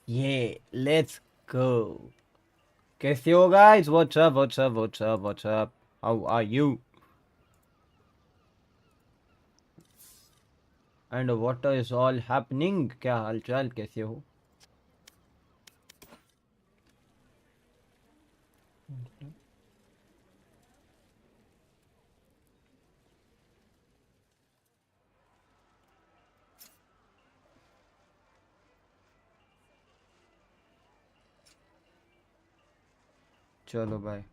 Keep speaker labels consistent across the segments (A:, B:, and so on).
A: Yeah, let's go. कैसे हो guys? What's up? What's up? What's up? What's up? How are you? And what is all happening? क्या हालचाल कैसे हो? चलो बाय.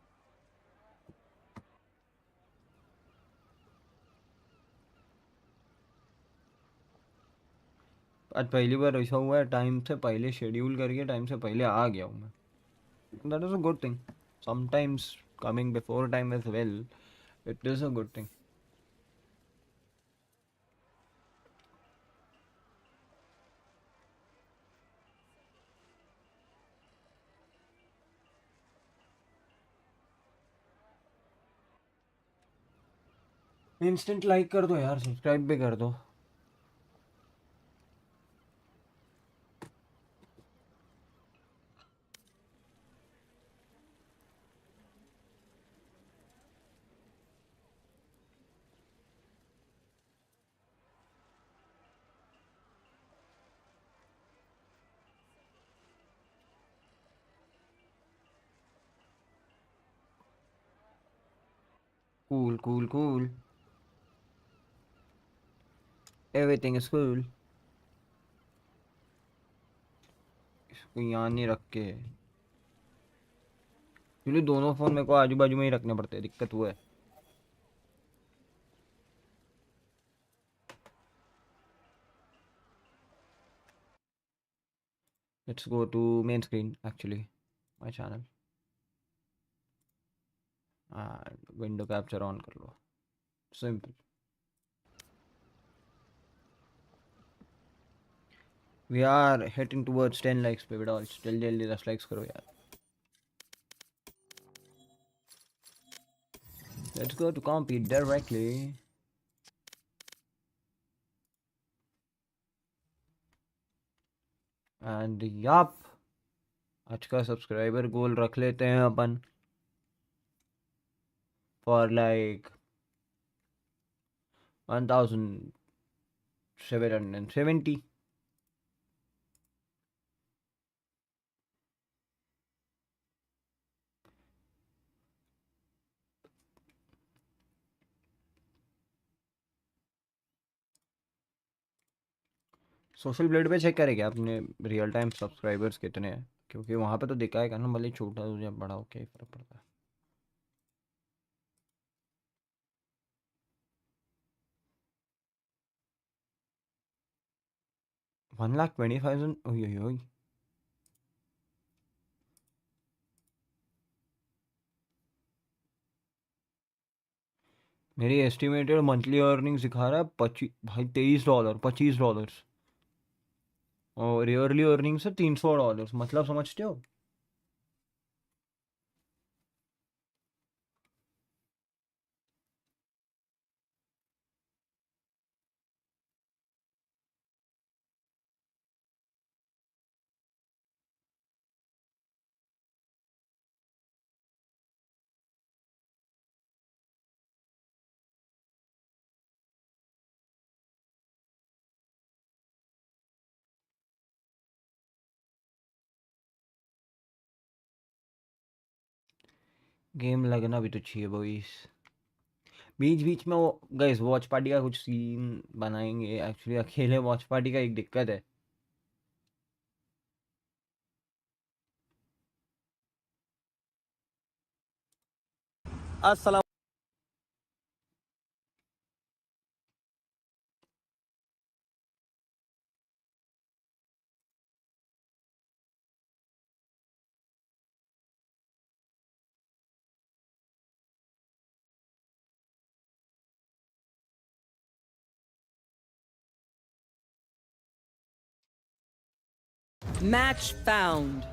A: आज पहली बार ऐसा हुआ है टाइम से पहले शेड्यूल करके टाइम से पहले आ गया हूँ मैं. That is a good thing. Sometimes coming before time as well. It is a good thing. Instant like कर दो यार, सब्सक्राइब भी कर दो. Cool, cool, cool. Everything is cool. इसको यहाँ नहीं रख के. क्योंकि दोनों फोन मेरे को आजू बाजू में ही रखने पड़ते हैं, दिक्कत वो है. Let's go to main screen actually, my channel. And window capture on कर लो. Simple. We are heading towards 10 likes पे बेटा. जल्दी जल्दी 10 likes करो यार. Let's go to compete directly. And yup, आज का सब्सक्राइबर गोल रख लेते हैं अपन for like 1770. सोशल ब्लेड पे चेक करें क्या अपने रियल टाइम सब्सक्राइबर्स कितने हैं, क्योंकि वहाँ पे तो दिखाएगा ना, भले छोटा हो या बड़ा हो, क्या ही फर्क पड़ता है. 1,25,000. मेरी एस्टिमेटेड मंथली अर्निंग्स दिखा रहा है भाई $23, $25. और ईयरली अर्निंग्स है $300. मतलब समझते हो. गेम लगना भी तो चाहिए बॉयज. बीच बीच में वो गाइस वॉच पार्टी का कुछ सीन बनाएंगे. एक्चुअली अकेले वॉच पार्टी का एक दिक्कत है. अस्सलाम.
B: Match found.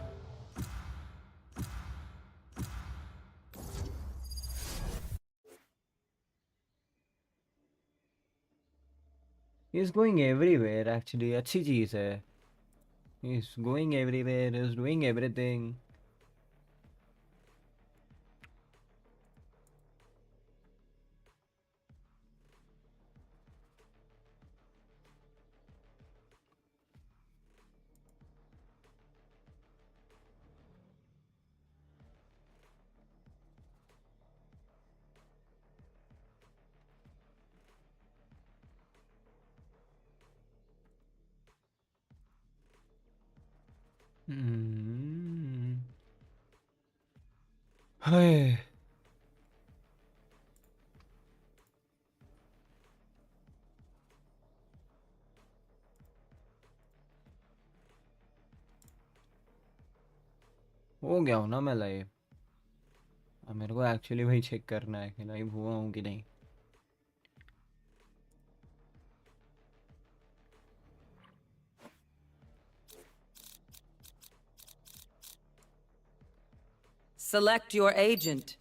A: He is going everywhere. Actually अच्छी चीज़ है. He's going everywhere, he's doing everything. हाय हो गया हूँ ना मैं लाइव। अब मेरे को एक्चुअली वही चेक करना है कि लाइव हुआ हूँ कि नहीं।
B: Select your agent.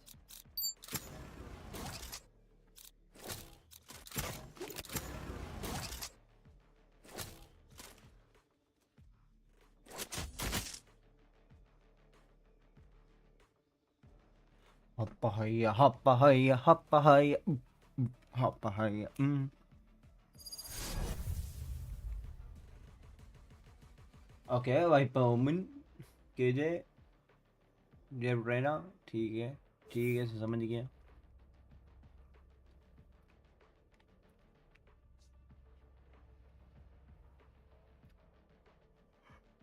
A: हप्पा हैया हप्पा हैया हप्पा हैया हप्पा हैया। ओके वाइपर वुमन केजे जेब्रेना ठीक है समझ गया।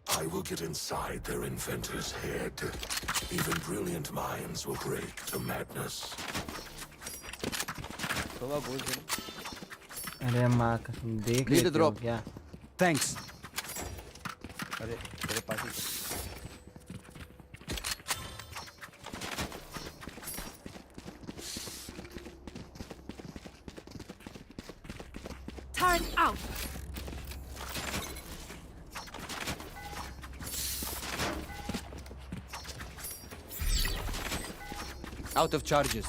C: I will get inside their inventor's head. Even brilliant minds will break to madness.
A: अरे माँ कसम देख लेते हो क्या?
D: Thanks. अरे तेरे पास ही
B: Turn out.
D: out of charges.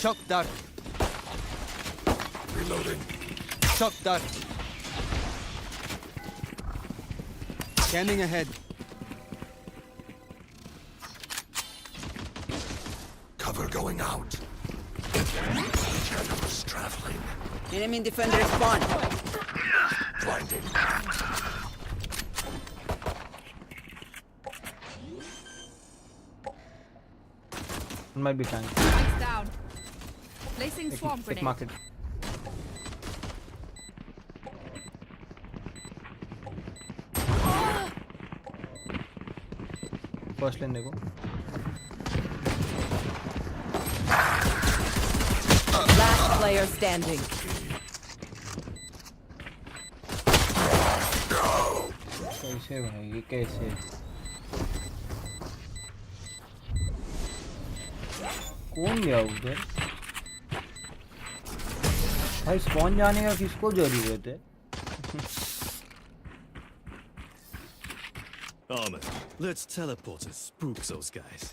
D: Shock dart.
C: Reloading.
D: Shock dart. Scanning ahead.
C: Cover going out. Shadows traveling.
B: Enemy defender spawn.
C: Blinding.
A: Might be fine.
E: Lights down. Placing swarm
A: Take
E: grenade.
A: market. First lane देखो।
B: Last player standing.
A: कैसे भाई ये कैसे? कौन गया उधर? भाई spawn जाने का किसको जरूरत है?
F: Armor, let's teleport and spook those guys.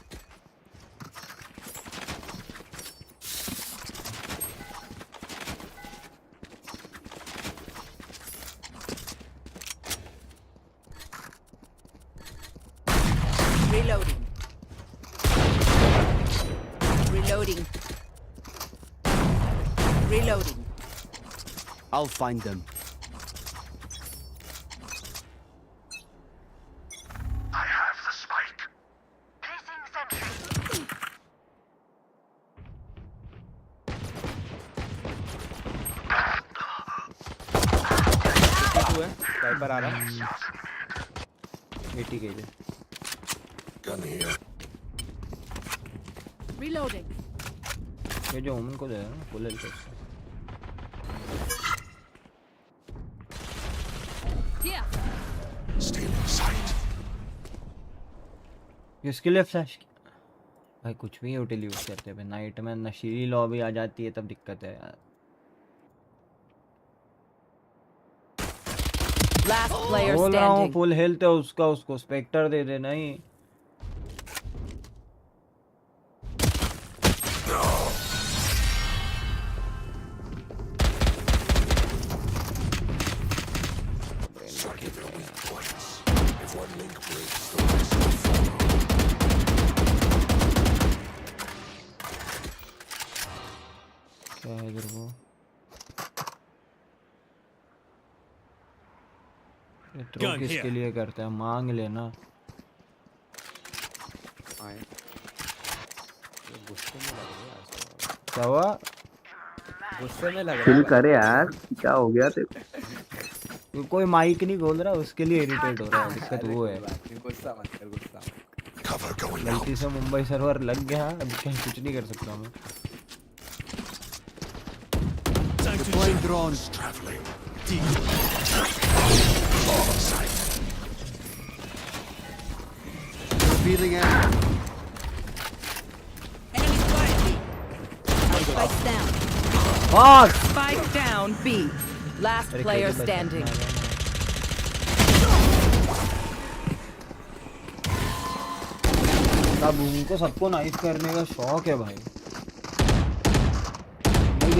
B: Reloading. Reloading. Reloading.
D: I'll find them.
C: I have the spike. Placing sentry.
D: तू है वाइपर आ रहा
A: 80 केजे।
C: Gun here.
E: Reloading.
A: ये जो ओमन को दे ना फुल हेल्थ है।
E: Here.
C: Stealing sight.
A: इसके लिए फ्लैश भाई कुछ भी होटल यूज करते हैं। नाइट में नशीली लॉबी आ जाती है तब दिक्कत है यार।
B: Last player
A: बोल रहा हूँ
B: standing.
A: फुल हेल्थ है उसका, उसको स्पेक्टर दे दे। नहीं थ्रो
F: Gun
A: किसके
F: here.
A: लिए करते हैं, मांग लेना।
D: आए ये गुस्से में लग रहे हैं आज तो।
A: क्या हुआ?
D: गुस्से में लग रहा
G: चिल
D: है
G: कर यार, क्या हो गया तेरे
A: कोई माइक नहीं खोल रहा, उसके लिए इरिटेट हो रहा है, दिक्कत वो है।
D: गुस्सा मत कर गुस्सा मत कर।
C: Cover going out.
A: गलती से मुंबई सर्वर लग गया, अभी कहीं कुछ नहीं कर सकता मैं।
F: Time to
D: Deploying
F: jump.
D: drones.
C: Traveling.
D: Revealing area.
B: Enemy spotted B. Spike down.
A: Fuck!
B: Spike down B. Last
A: अरे
B: player
A: कैसे
B: standing.
A: बचना है? अब उनको सबको नाइस करने का शौक है भाई।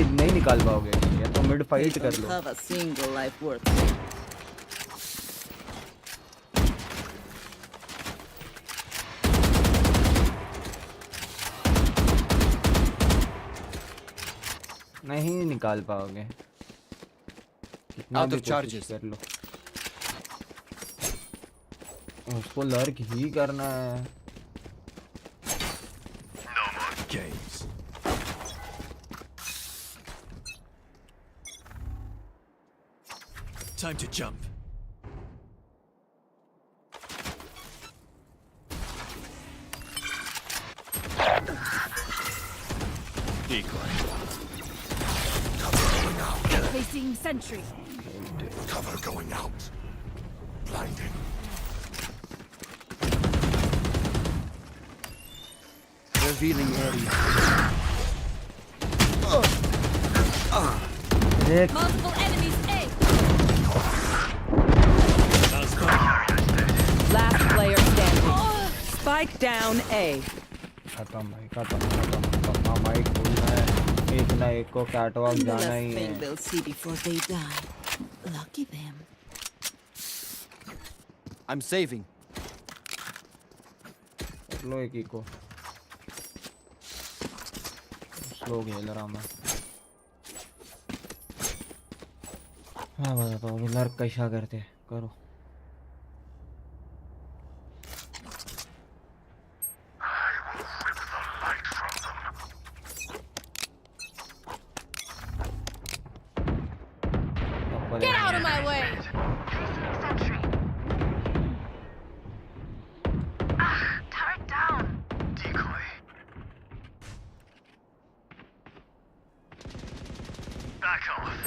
A: नहीं निकाल पाओगे, या तो मिड फाइट कर लो।
B: Have a single life worth it.
A: नहीं निकाल पाओगे, कितना
D: Out
A: भी
D: of
A: कोशिश
D: charges.
A: कर लो। उसको लर्क ही करना है।
F: No more games. Time to jump. Decoy.
E: Placing sentry.
C: Cover going out. Blinding.
D: Revealing area.
A: देख
E: Multiple enemies A.
F: Last call.
B: Last player standing. Spike down A.
A: खत्म भाई, खत्म। माइक खोलना है, एक ना एक को कैटवॉक
B: The
A: जाना
B: last
A: ही
B: thing
A: है।
B: they'll see before they die. Lucky them.
D: I'm saving.
A: कर लो एक ही को। स्लो खेल रहा मैं। हाँ बताता हूँ, लर्क कैसा करते हैं, करो।
E: Get out of my way.
H: Turret down. Decoy. Back off.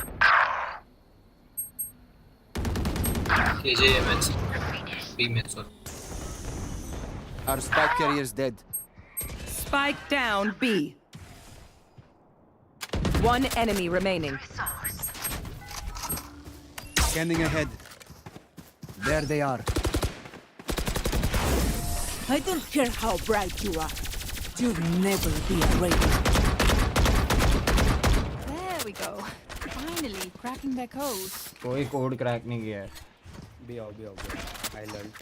I: KJ mid. B mid, sorry.
D: Our spike carrier's dead.
B: Spike down B. One enemy remaining.
D: Scanning ahead. There they are.
B: I don't care how bright you are. You'll never be great.
E: There we go. Finally cracking their code.
A: कोई code crack नहीं किया है।
D: Be out. I learned.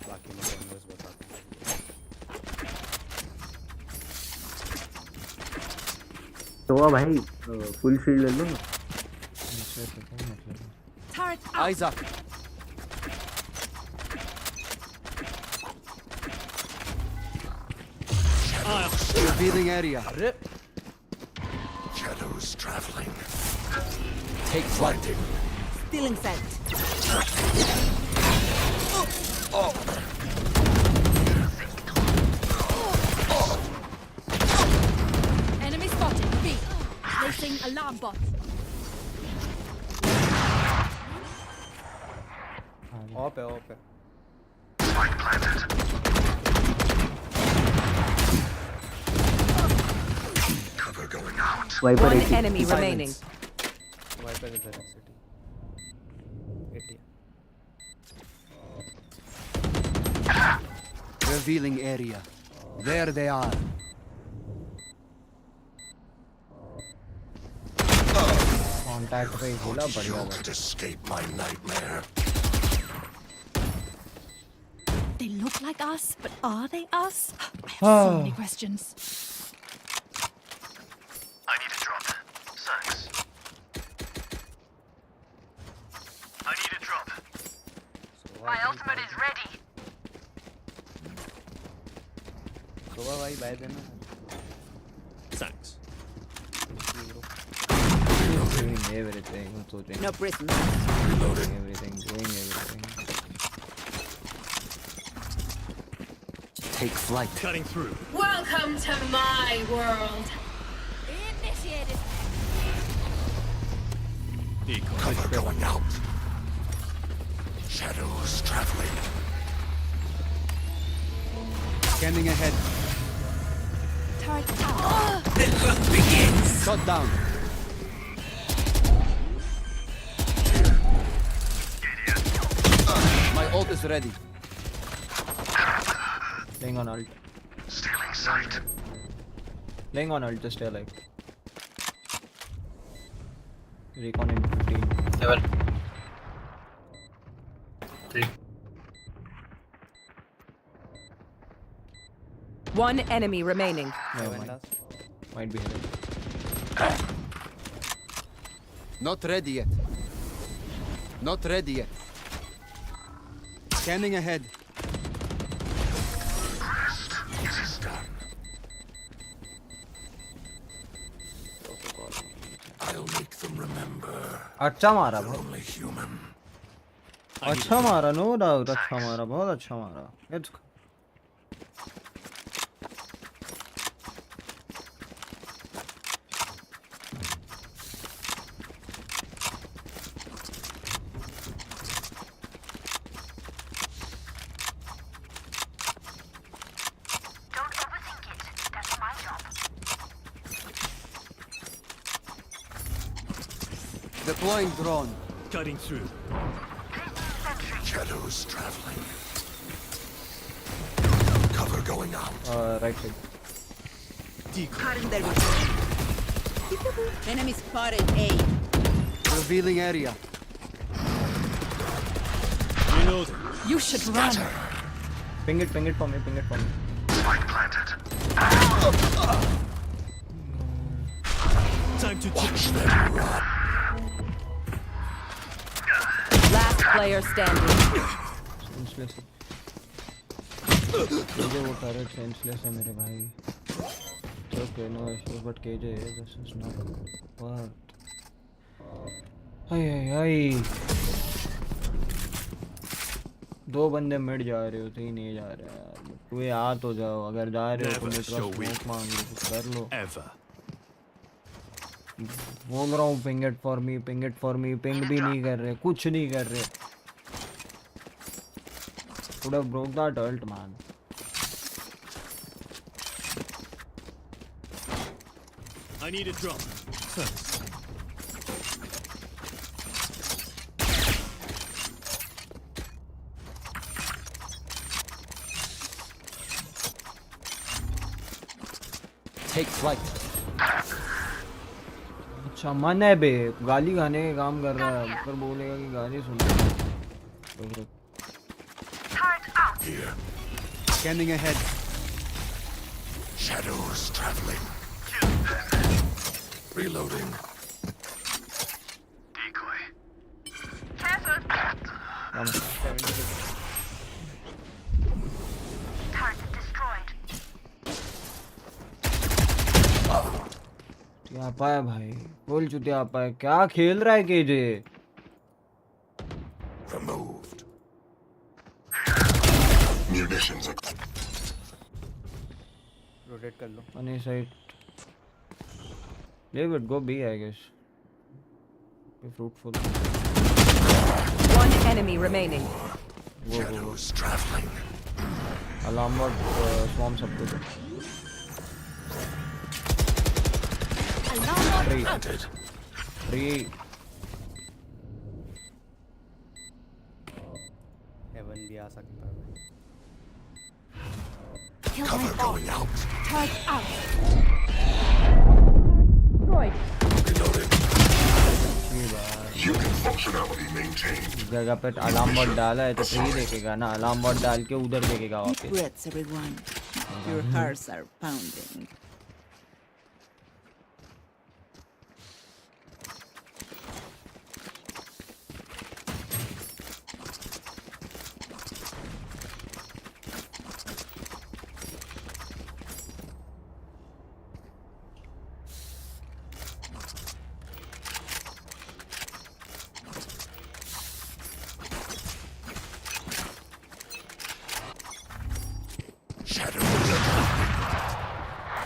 D: बाकी मैं cameras बताता हूँ।
G: तो हुआ भाई, फुल शील्ड ले लो।
E: Turret out.
D: Eyes up. Revealing area.
C: Shadows traveling.
D: Take flight.
C: Blinding.
B: Stealing sight.
E: Enemy spotted B. Placing alarm bot.
D: Op है.
C: Spike planted. Cover going out.
G: Viper
B: One
G: 80।
B: enemy remaining.
D: Wiper इधर है city. 80. Revealing area. There they are.
A: Contact पे ही बोला, बढ़िया
C: You could escape my nightmare.
E: They look like us, but are they us? I have so many questions.
H: I need a drop. My ultimate is ready.
D: सोवा भाई bye देना
F: Thanks.
A: Doing everything, सोचें
B: No prisoners.
A: doing everything.
F: Take flight. Cutting through.
J: Welcome to my world.
E: Initiated.
F: Decoy.
C: Cover going out. Shadows traveling.
F: Scanning ahead.
E: Turret out.
F: Shot down. My ult is ready.
A: Laying on ult.
C: Stealing sight.
A: Laying on ult to stay alive. Recon in 15.
I: 7 3
B: One enemy remaining.
A: Never mind. Might be hidden.
F: Not ready yet. Not ready yet. Scanning ahead.
C: It is done. I'll make them remember
A: अच्छा मारा
C: they're
A: भाई
C: only human.
A: अच्छा मारा no doubt अच्छा मारा बहुत अच्छा मारा Let's go.
H: Don't overthink it. That's my job.
F: Deploying drone. Cutting through.
C: Shadows traveling. Cover going out.
A: Right side.
B: Cutting their vision. Enemy spotted A.
F: Revealing area. Reloading.
B: You should run.
A: Ping it for me, ping it for me.
C: Spike planted.
F: Time to
C: Watch them run.
B: Last player standing.
A: Senseless. मुझे वो turret senseless है मेरे भाई. It's okay, no issues, but KJ, this is not worth. आई दो बंदे mid जा रहे हो तीन ये जा रहे हैं यार तू ये आ तो जाओ अगर जा रहे हो तो मिड का स्मोक मांग लो कुछ कर लो
F: ever.
A: बोल रहा हूँ ping it for me ping भी नहीं कर रहे कुछ नहीं कर रहे would have broke that ult man
F: I need a drop. First. Take flight.
A: अच्छा मन है बे गाली खाने का काम कर रहा है पर बोलेगा कि गाली सुन
H: Turret out.
C: Here.
F: Scanning ahead.
C: Shadows traveling. Reloading.
H: Decoy. Careful. Turret destroyed.
A: क्या पाया भाई बोल चुतिया पाया क्या खेल रहा है केजे
C: Removed. Munitions.
D: रोटेट कर लो
A: Funny side. Leave it, go B, I guess. Be fruitful.
B: One enemy remaining.
A: Go.
C: Shadows traveling.
A: Alarm bot swarm सबको दो.
E: Alarm bot out.
C: Planted.
A: 3.
D: Haven भी आ सकता है
E: Kill my
C: Cover
E: bot.
C: going out.
E: Turret out.
J: Destroyed.
C: Reloading.
A: अच्छी बात.
C: Unit functionality maintained.
A: इस जगह पे अलार्म बॉट डाला है तो 3 देखेगा ना अलार्म बॉट डाल के उधर देखेगा
B: Deep
A: वापस.
B: breaths, everyone. Your hearts are pounding.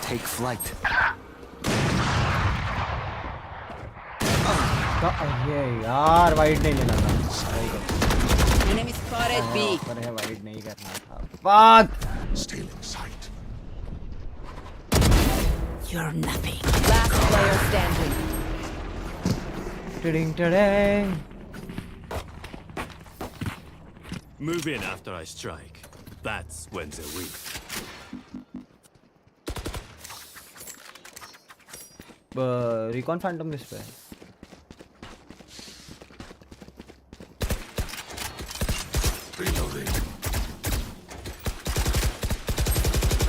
F: take flight.
A: ये यार वाइड नहीं लेना था।
B: Enemy spotted B.
A: पर है वाइड नहीं करना था। Fuck!
C: Stealing sight.
B: You're nothing. Last player standing.
A: Tiding tiding.
K: Move in after I strike. That's when they're weak.
A: Recon Phantom किस पे है?
C: Reloading.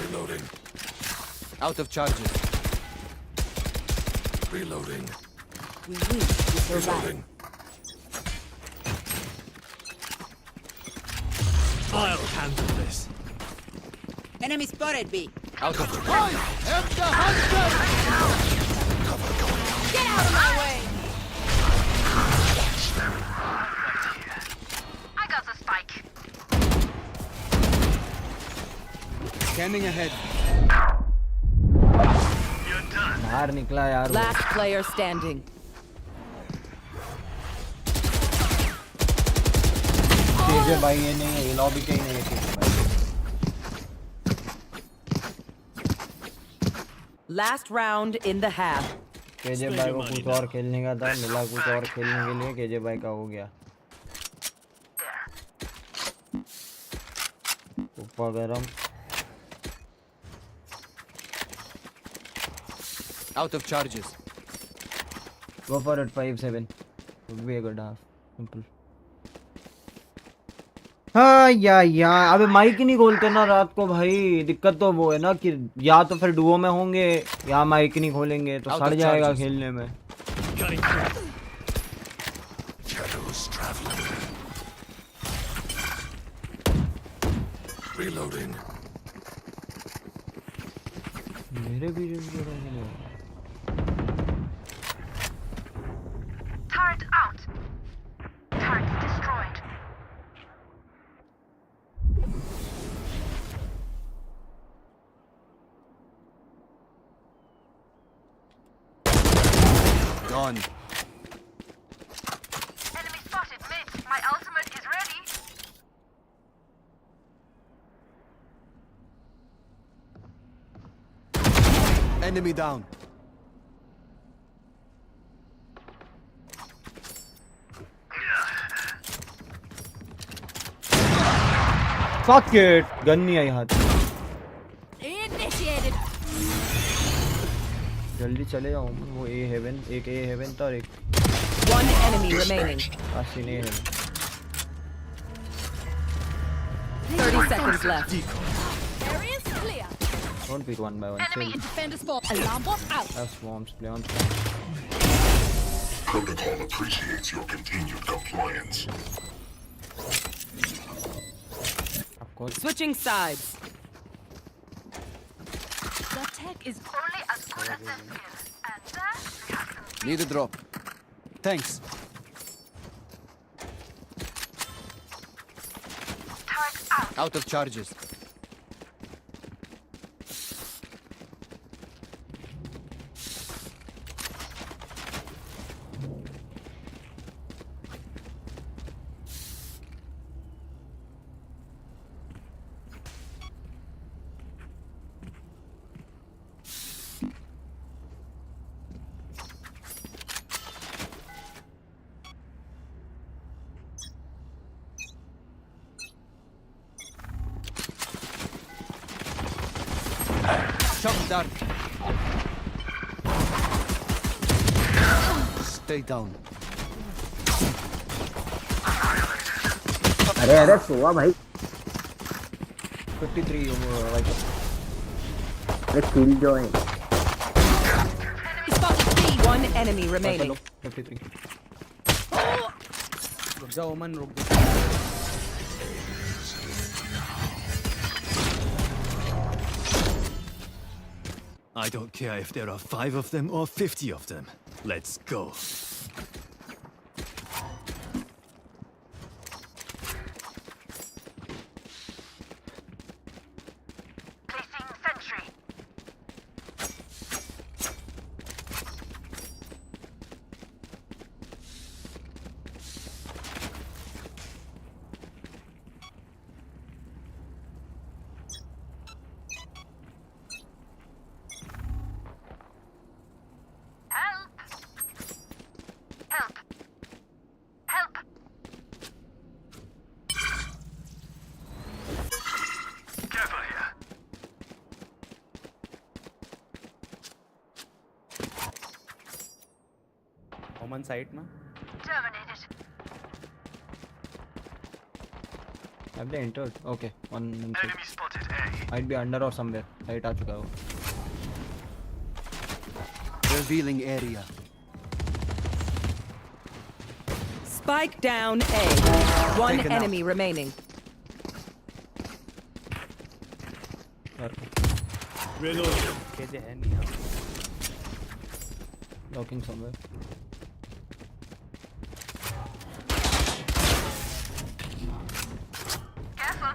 C: Reloading.
F: Out of charges.
C: Reloading.
B: We wish to survive.
C: Reloading.
K: I'll handle this.
B: Enemy spotted B.
F: Out of charges. I am the hunter!
B: Get out of my way.
H: I got the spike.
F: Scanning ahead.
A: बाहर निकला यार वो।
B: Last player standing.
A: KJ भाई ये नहीं है, ये lobby का ही नहीं है केजे भाई।
B: Last round in the half.
A: KJ भाई को कुछ और खेलने का था, मिला कुछ और खेलने के लिए, केजे भाई का हो गया। ऊपर गरम।
F: Out of charges.
A: Go for it 5-7. Would be a good half. Simple. हाँ यार अबे माइक ही नहीं खोलते ना रात को भाई। दिक्कत तो वो है ना कि या तो फिर डुओ में होंगे या माइक नहीं खोलेंगे तो सड़ जाएगा खेलने में।
C: Shadows traveling. Reloading.
A: मेरे भी
H: Turret out. Turret destroyed.
F: Gone.
H: Enemy spotted mid. My ultimate is ready.
F: Enemy down.
A: Fuck it! Gun नहीं आई हाथ।
E: Initiated.
A: जल्दी चले जाओ। वो ए हेवन, एक ए हेवन था और एक
B: One enemy remaining.
A: आशीन A haven.
B: 30 seconds left.
E: Area is clear.
A: Don't pick one by one.
H: Enemy
A: Chill.
E: Defender spot. Alarm bot out.
A: Have swarms. Play on swarms.
C: Protocol appreciates your continued compliance.
A: Of course.
B: Switching sides.
E: The tech is
H: only as good as their skills. And that we have some
F: Need a drop. Thanks.
H: turret out.
F: Out of charges. Shock dart. Stay down.
G: अरे अरे सोआ भाई।
A: 53 like
G: अरे किल जो है।
B: Spotted B. One enemy remaining.
A: 53.
F: रुक जाओ मन रुक जाओ।
K: I don't care if there are 5 of them or 50 of them. Let's go.
H: Placing sentry.
D: Omen side में.
H: Terminated.
A: Have they entered? Okay, one inside. Enemy spotted A. Might be under or somewhere. Right आ चुका है वो.
F: Revealing area.
B: Spike down A. One
F: Taken
B: enemy remaining.
K: Reload.
D: KJ है नहीं यहाँ.
A: Locking somewhere.
H: Careful.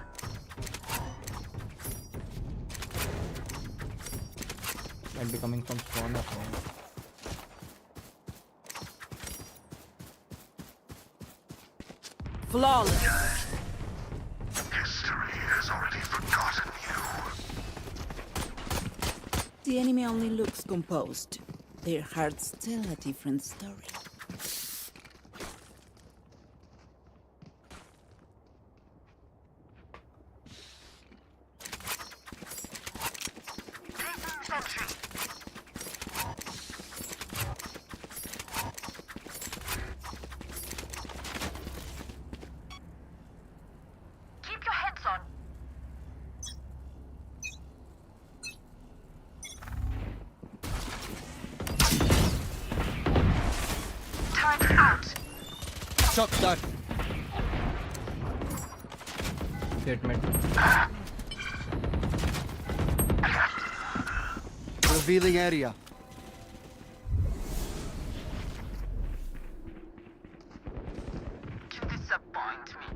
A: Might be coming from spawn or somewhere.
B: Flawless.
C: History has already forgotten you.
B: The enemy only looks composed. Their hearts tell a different story.
H: Placing sentry. Keep your heads on. Turret out.
F: Shock dart.
A: Statement.
F: Revealing area.
H: You disappoint me.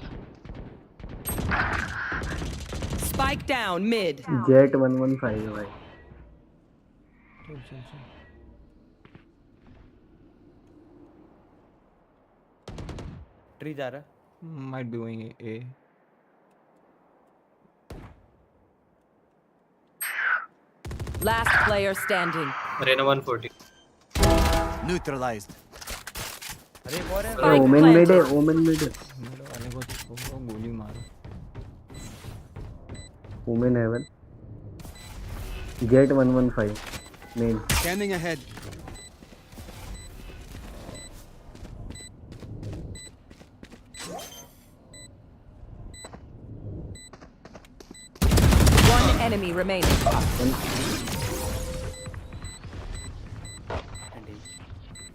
B: Spike down mid.
G: Jet 115 है भाई.
A: चल.
D: Tree जा रहा है.
A: Might be going A.
B: Last player standing.
I: Arena 140.
F: Neutralized.
D: अरे एक और है.
B: Spike
G: ओमेन मिड है.
B: planted.
G: ओमेन मिड है.
A: मेरे वाले को तो छोड़ो, गोली मारो.
G: Omen heaven. Jett 115 man.
F: Scanning ahead.
B: One enemy remaining.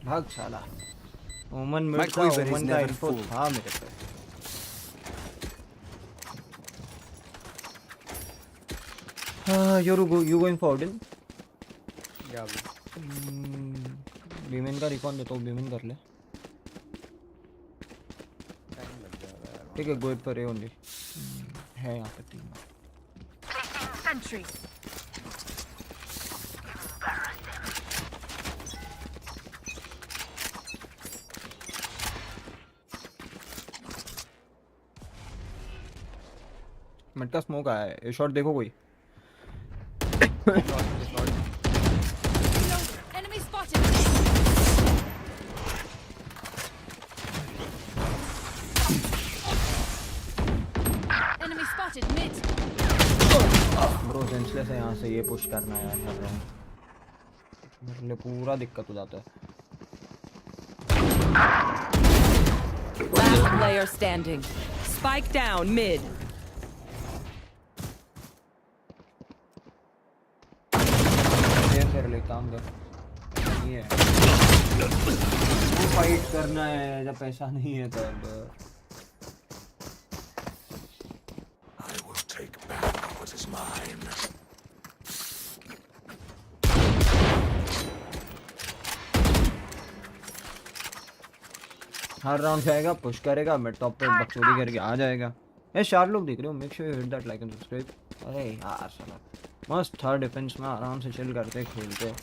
A: भाग साला. ओमन
F: My
A: मिड का
F: quiver is
A: ओमन का
F: never
A: इन्फो
F: full.
A: था मेरे पे. You going for Odin?
D: Yeah, bro.
A: बीमेन का रिकॉन देता हूँ. बीमेन कर ले.
D: Time लग जाएगा यार.
A: ठीक है, go for A only. है यहाँ पे टीम.
H: Placing sentry.
A: मिड का स्मोक आया है. ये शॉट देखो कोई.
E: Enemy spotted. Enemy spotted mid.
A: Bro senseless है. यहाँ से ये पुश करना है यार हर राउंड. मेरे लिए पूरा दिक्कत हो जाता है.
B: Last player standing. Spike down mid.
A: ये कर ले, काम कर. नहीं है वो फाइट करना है जब पैसा नहीं है तब.
C: I will take back what is mine.
A: Her round जाएगा, पुश करेगा, मिड टॉप पे बकचोदी करके आ जाएगा. ये 4 लोग दिख रहे हो. Make sure you hit that like and subscribe. अरे यार साला मस्त था. डिफेंस में आराम से चिल करते खेलते.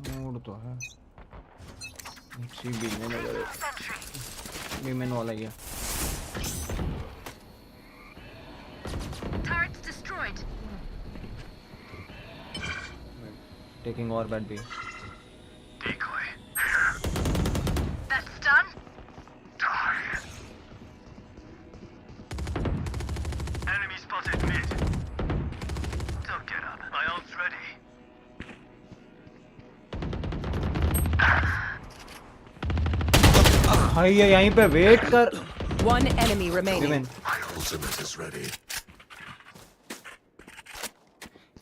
A: मूड तो है. सी बीमेन वाला ही है.
H: Turret destroyed.
A: टेकिंग और बैट B.
C: Decoy.
H: That's done.
C: Die. Enemy spotted mid. Don't get up. My ult's
A: भाई ये यहीं पे वेट कर.
B: One enemy remaining.
A: Women.
C: My ultimate is ready.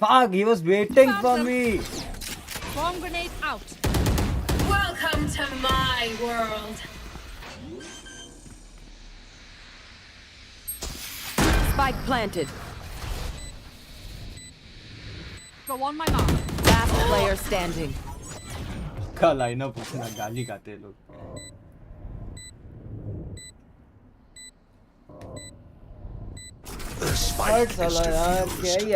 A: Fuck, he was waiting for me.
E: Bomb grenade out.
J: Welcome to my world.
B: Spike planted.
E: Go on my mark.
B: Last player standing.
A: का lineup पूछना गाली खाते हैं लोग.
C: The
A: but
C: spike is
A: साला यार क्या
C: defused.
A: ही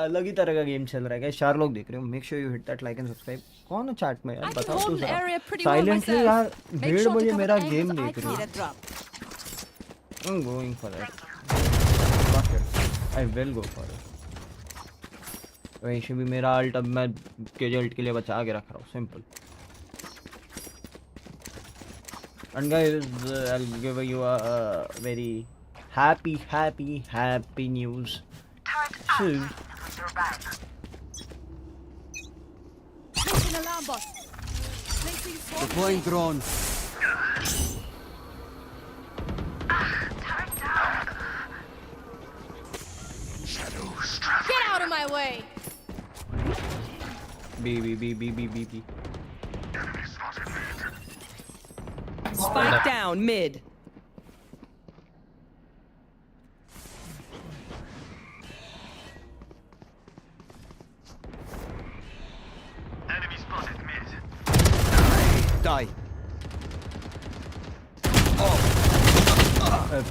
A: अलग ही तरह का गेम चल रहा है. क्या 4 लोग देख रहे हो. Make sure you hit that like and subscribe. कौन है चैट में
E: I
A: यार
E: can
A: बताओ
E: hold
A: तू
E: an
A: जरा.
E: area pretty well
A: silently
E: myself.
A: यार
E: Make
A: 1:30
E: sure to
A: बजे
E: cover
A: मेरा
E: angles
A: गेम
E: I
A: देख रही
E: can
A: हूँ.
E: get a drop.
A: I'm going for that. Fuck it. I will go for it. वैसे भी मेरा अल्ट अब मैं केजल्ट के लिए बचा के रख रहा हूँ. Simple. And guys, I'll give you a very happy news. So,
E: Placing alarm bot. Placing swarm
F: Deploying drone.
C: Shadows
E: Get out of my way.
A: B.
B: Spike down mid.
F: Die.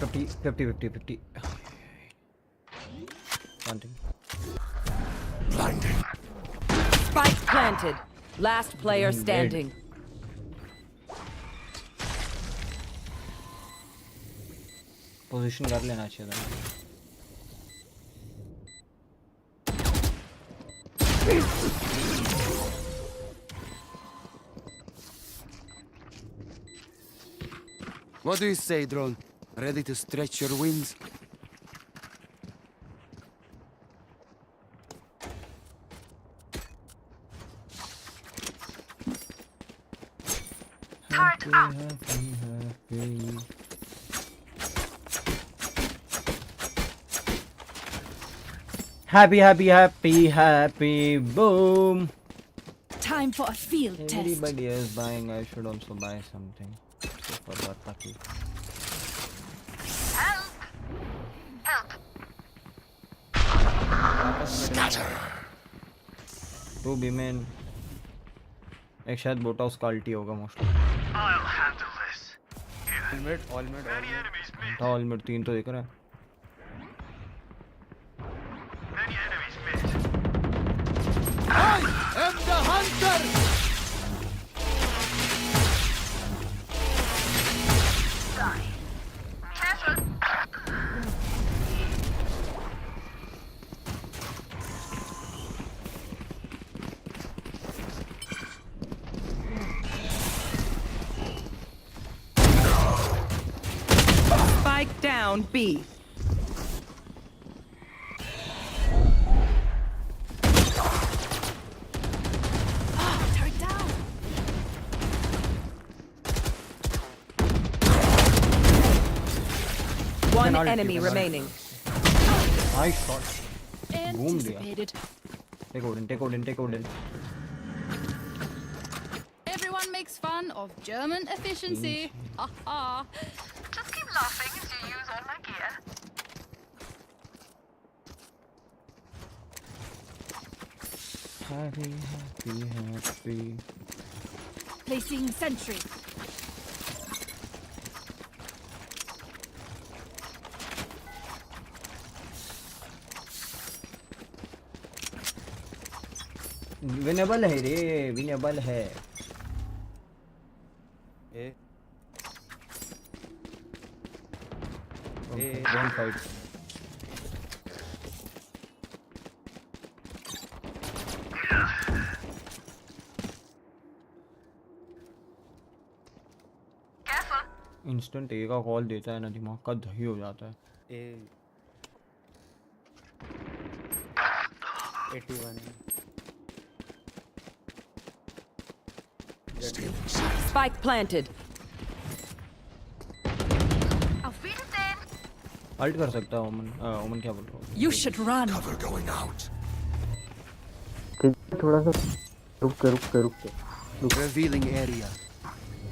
A: 50. Something.
C: blinding.
B: Spike planted. Last player standing.
A: Position कर लेना चाहिए था.
F: What do you say, drone? Ready to stretch your wings?
A: Happy, boom.
E: Time for a field test.
A: Everybody is buying, I should also buy something. So for that lucky. Two B-men. एक शायद बोटा उसका अल्टी होगा mostly. All mid 3 तो दिख रहा है.
F: I am the hunter!
B: Spike down B.
E: Turret down.
B: One
A: Penalty,
B: enemy
A: penalty.
B: remaining.
A: Nice shot. Boom दिया.
E: Anticipated.
A: Take Odin.
E: Everyone makes fun of German efficiency. Ha ha.
H: Just keep laughing as you use all my gear.
A: Happy.
E: Placing sentry.
A: Winnable है रे, winnable है.
D: ए
A: Don't fight.
H: Careful.
A: Instant ए का call देता है ना, दिमाग का दही हो जाता है.
D: A 81
C: Stealing sight.
B: Spike planted.
A: Ult कर सकता है ओमन। ओमन क्या बोल रहा हूँ?
B: You should run.
C: Cover going out.
G: ठीक है, थोड़ा सा रुक के
F: Revealing area.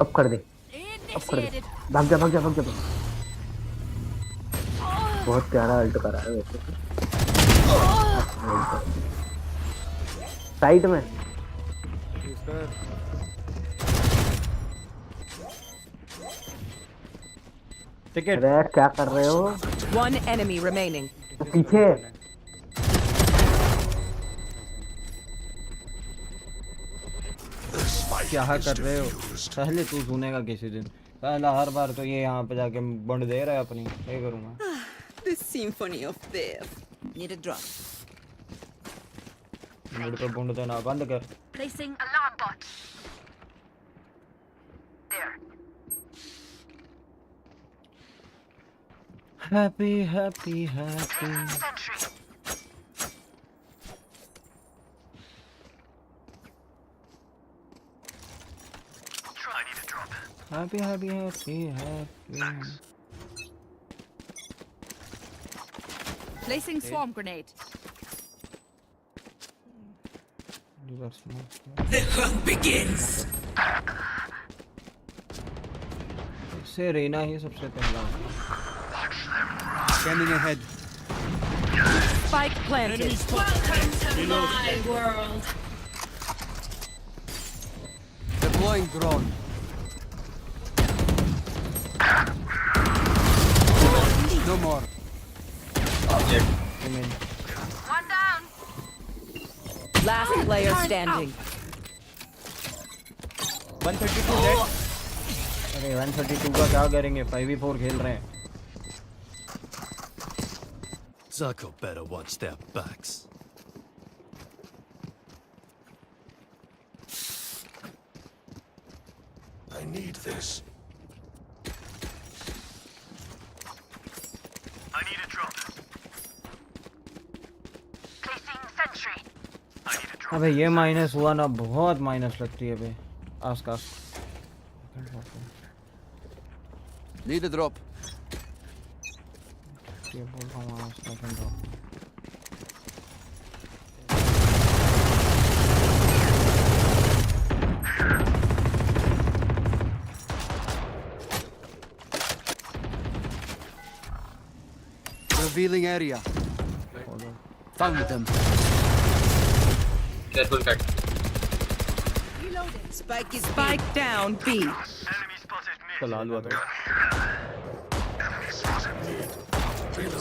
G: अब कर दे,
E: Initiated.
G: भाग जा। बहुत प्यारा अल्ट करा है वैसे। साइड में
A: टिकट।
G: अरे यार क्या कर रहे हो?
B: One enemy remaining.
G: पीछे
C: The spike
A: क्या
C: is
A: कर रहे हो?
C: diffused.
A: पहले तू सुनेगा किसी दिन। पहला हर बार तो ये यहाँ पे जाके बंड दे रहा है अपनी। ये करूँगा।
B: The symphony of death. Need a drop.
A: मुड़ पे बंड देना बंद कर।
H: Placing alarm bot. There.
A: Happy.
H: Sentry.
A: Happy.
E: Placing swarm grenade.
B: The hunt begins.
A: इससे रेना ही सबसे पहला।
F: Scanning ahead.
B: Spike planted.
J: Welcome to my world.
F: Deploying drone. No more.
H: One down.
B: Last player standing.
A: 132 dead। अरे 132 का क्या करेंगे? 5v4 खेल रहे हैं।
K: Zarko better watch their backs.
C: I need this.
H: Placing sentry.
A: अबे ये माइनस हुआ ना, बहुत माइनस लगती है बे। आसपास
F: Need a drop.
A: ये बोल रहा हूँ आसपास।
F: Revealing area. Found them.
I: Careful, cat.
B: Spike down B.
A: चला लूँ तो।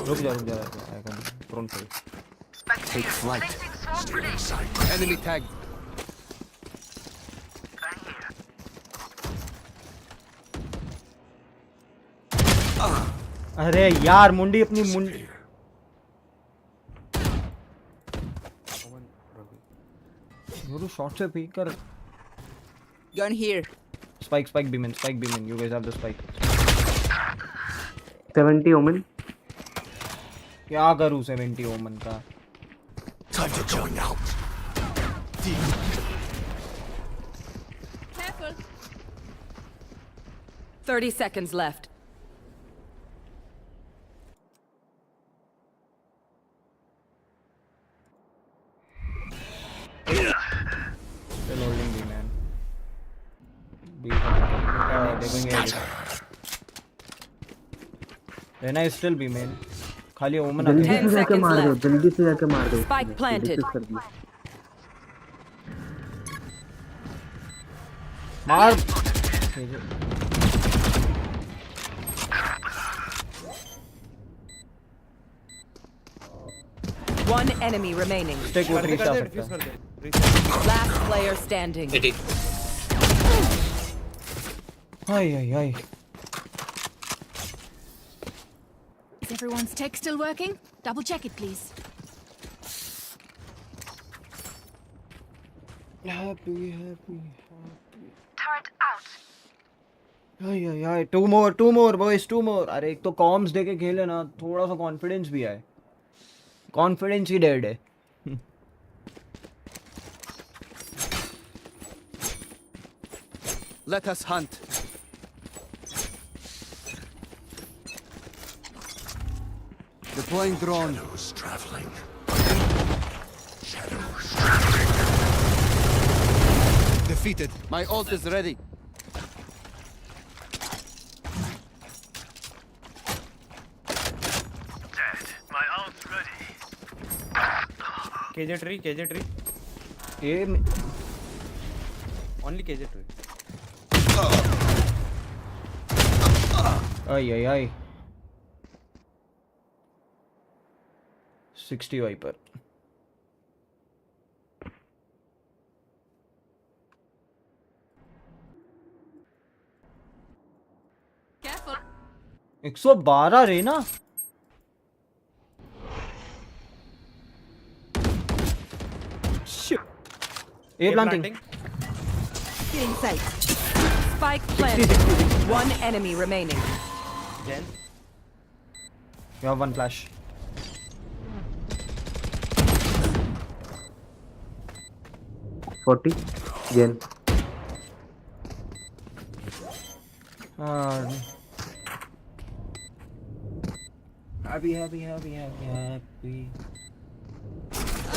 A: रुक जा। Front पे।
F: Take flight.
H: Placing swarm grenade.
F: Enemy tagged.
A: अरे यार मुंडी अपनी मुंडी। गुरु शॉट से पीक कर।
B: Gun here.
A: Spike B man. You guys have the spike.
G: 70 ओमन।
A: क्या करूँ 70 ओमन का?
C: Time to going out.
E: Careful.
B: 30 seconds left.
A: Still holding B man. Rena is still B man. खाली ओमन
G: जल्दी
B: Ten
G: से जाके
B: seconds
G: मार दो,
B: left.
G: जल्दी से जाके मार दो।
B: Spike planted.
G: कर दिया।
A: मार।
B: One enemy remaining.
A: टेक वो रीच आ सकता है।
B: Last player standing.
I: 80.
A: Hi.
E: Is everyone's tech still working? Double check it, please.
A: Happy.
H: Turret out.
A: Hi. Two more boys, 2 more। अरे एक तो कॉम्स दे के खेले ना, थोड़ा सा कॉन्फिडेंस भी आए। कॉन्फिडेंस ही डेड है।
F: Let us hunt. Deploying drone.
C: Shadows traveling.
F: Defeated. My ult is ready.
D: KJ tree, KJ tree.
A: A
D: Only KJ tree.
A: I I I 60 wiper
E: Careful.
A: 112 रे ना ए planting
B: Getting sight. Spike planted. One enemy remaining.
D: Jen.
A: You have one flash.
G: Forty. Gen.
A: Happy.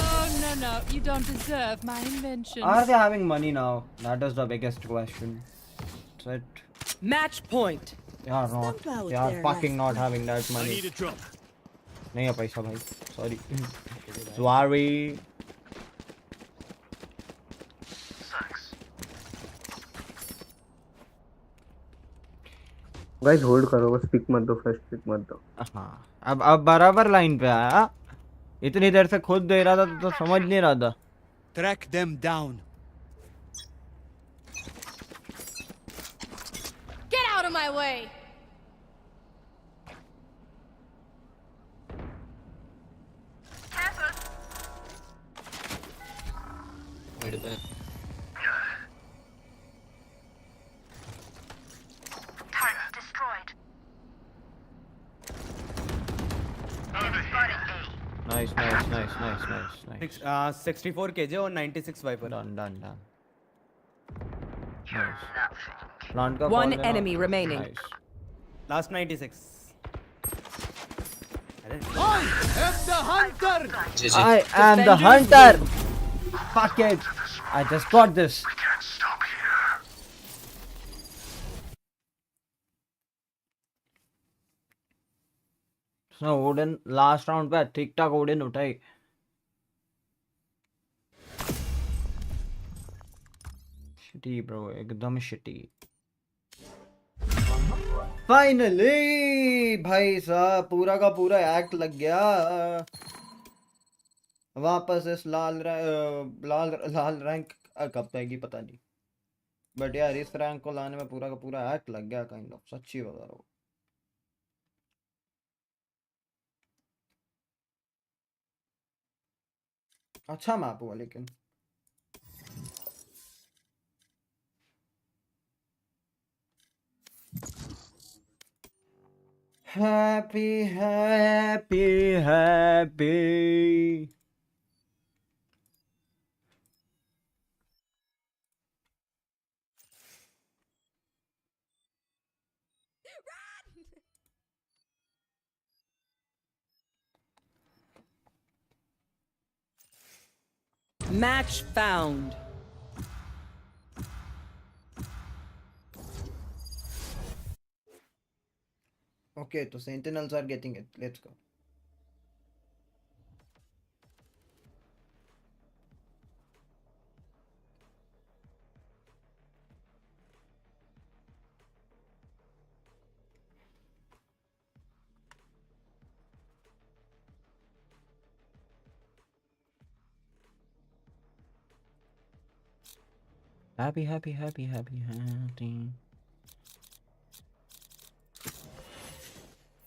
E: Oh, no. You don't deserve my invention.
A: Are they having money now? That is the biggest question. That's it.
B: Match point.
A: They are not.
B: Step out
A: They are
B: there,
A: fucking not
B: Leslie.
A: having that
K: I
A: money.
K: need a drop.
A: नहीं है पैसा भाई. Sorry. Sorry.
G: Guys hold करो बस pick मत दो first pick मत दो.
A: हाँ. अब बराबर लाइन पे आया. इतनी देर से खुद दे रहा था तो समझ नहीं रहा था.
F: Track them down.
E: Get out of my way.
I: Wait a minute.
H: Turret destroyed.
A: Nice.
D: 64 KJ और 96 Viper.
A: Done. Nice. Plant का
B: One
A: fall देना.
B: enemy remaining.
A: Nice.
D: Last 96.
F: I am the hunter.
I: JJ.
A: I am the hunter. Fuck it. I just got this.
C: Can't stop here.
A: So Odin last round पे ठीक ठाक Odin उठाई. Shitty bro, एकदम shitty. Finally भाई साहब पूरा का पूरा एक्ट लग गया. वापस इस लाल रैंक कब आएगी पता नहीं. बट यार इस रैंक को लाने में पूरा का पूरा एक्ट लग गया काइंड ऑफ. सच्ची बता रहा हूँ. अच्छा मैप हुआ लेकिन. Happy.
B: Match found.
A: Okay, so Sentinels are getting it. Let's go. Happy.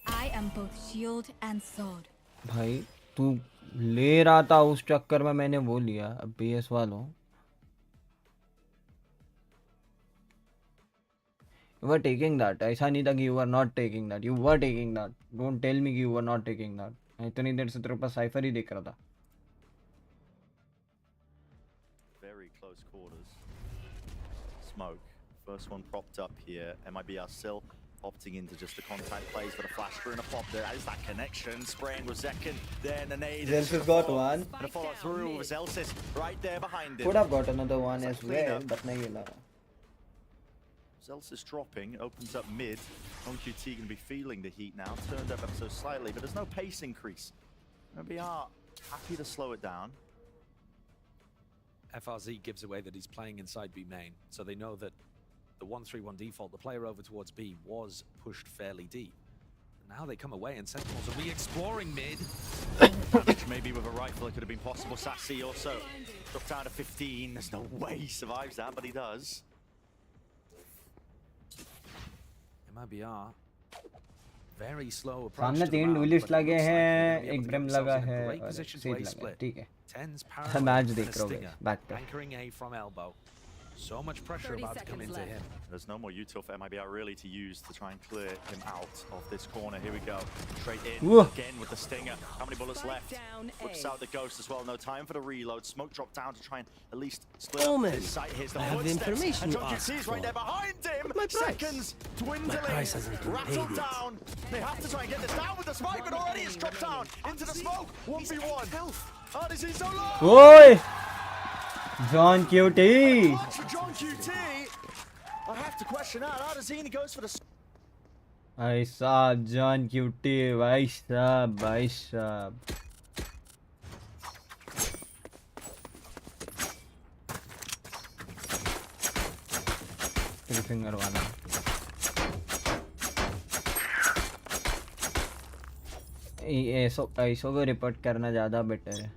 E: I am both shield and sword.
A: भाई तू ले रहा था उस चक्कर में मैंने वो लिया. अब BS वालों you were taking that. ऐसा नहीं था कि you were not taking that. You were taking that. Don't tell me कि you were not taking that. इतनी देर से तेरे पास साइफर ही दिख रहा था.
K: Very close quarters. Smoke. First one propped up here. MIB are still
L: opting into just the contact plays for the flash through and a pop. There is that connection. Spraying with Zekin. Then a nade.
M: Zelsis got one.
L: And a follow through with Zelsis right there behind him.
M: Could have got another one as well, but nahi mila.
L: Zelsis dropping, opens up mid. OnQT going to be feeling the heat now. Turned up ever so slightly, but there's no pace increase. MBR happy to slow it down.
N: FRZ gives away that he's playing inside B main, so they know that the 1-3-1 default, the player over towards B, was pushed fairly deep. And now they come away and Sentinels are re-exploring mid.
L: Maybe with a rifle it could have been possible. Sassy also dropped down to 15. There's no way he survives that, but he does.
N: MIBR, very slow approach.
A: सामने 3 duelist लगे हैं, एक brim लगा है और seat लगा है, ठीक है। मैच देख रहा हूँ बैक पे।
N: Anchoring A from elbow. So much pressure about to come into him.
L: There's no more util for MIBR really to use to try and clear him out of this corner. Here we go. Straight in again with the stinger. How many bullets left? Whips out the ghost as well. No time for the reload. Smoke drop down to try and at least split up his sight. Here's the footsteps. And JohnQT is right there behind him. Seconds dwindling. Rattled down. They have to try and get this down with the spike, but already it's dropped down into the smoke. 1v1. Oh, this is so low.
A: Oi! JohnQT.
L: For JohnQT, I have to question that. Adazini goes for the.
A: भाई साहब JohnQT, भाई साहब finger वाला ऐसो को report करना ज़्यादा better है।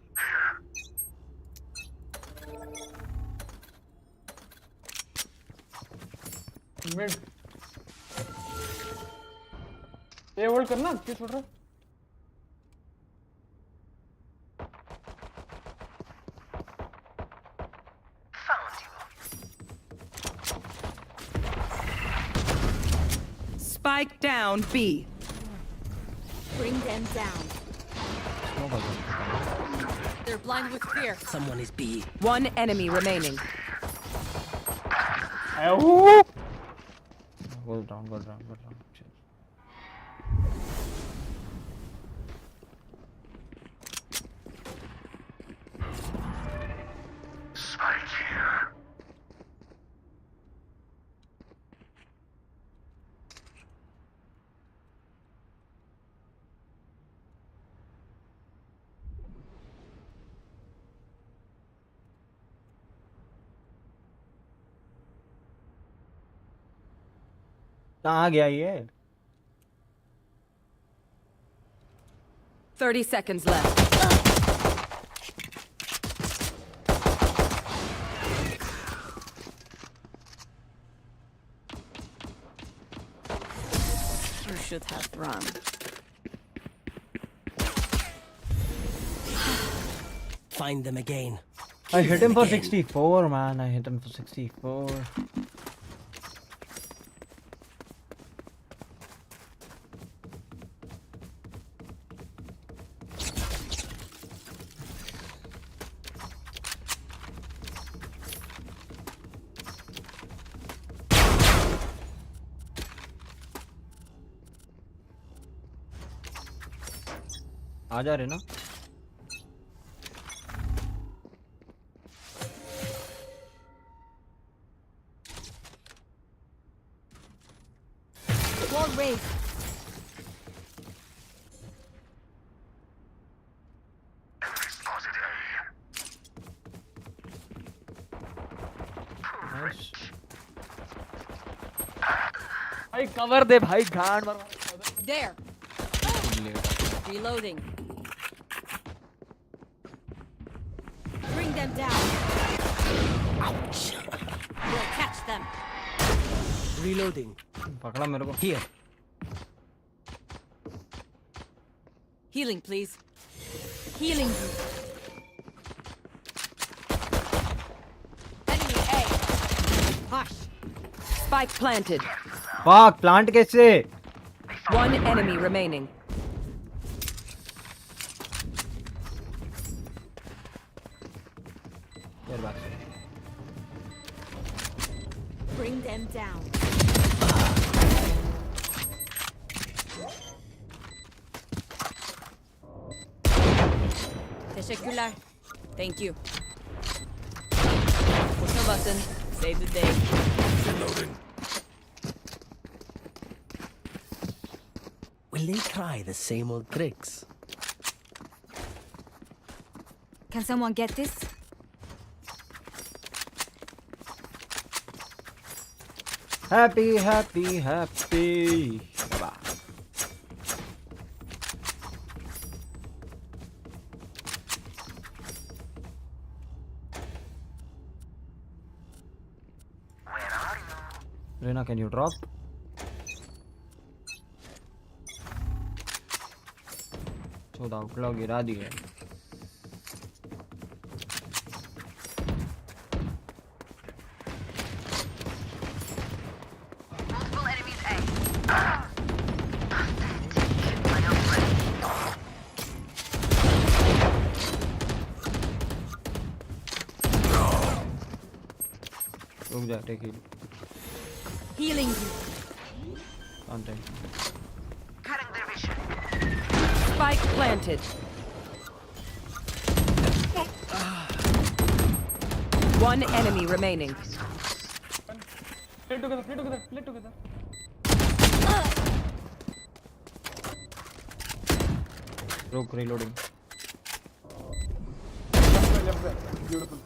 O: ये होल्ड करना, क्यों छोड़ रहा?
B: Spike down B.
E: Bring them down. They're blind with fear.
B: Someone is B. One enemy remaining.
A: Go down.
C: Spike here.
A: कहाँ गया ये?
B: 30 seconds left. You should have run.
O: Find them again.
A: I hit him for 64, man. I hit him for 64. आ जा रहे ना?
E: Wall raised.
A: Nice.
O: भाई cover दे भाई गांड मार।
E: There. Reloading. Bring them down. Ouch. We'll catch them.
O: Reloading.
A: पकड़ा मेरे को।
O: Here.
B: Healing, please. Healing.
E: Enemy A.
B: Hush. Spike planted.
A: Fuck, plant कैसे?
B: One enemy remaining.
E: Bring them down. Teşekkürler. Thank you. Push a button. Save the day.
C: Reloading.
O: Will they try the same old tricks?
E: Can someone get this?
A: Happy, happy, happy. Bye-bye. Rena, can you drop? So the outlaw गिरा दिया.
H: Multiple enemies A.
A: रुक जा, take it.
E: Healing you.
A: Contact.
H: Cutting their vision.
B: Spike planted. One enemy remaining.
O: Play together, play together, play together.
A: Rook reloading.
O: Beautiful.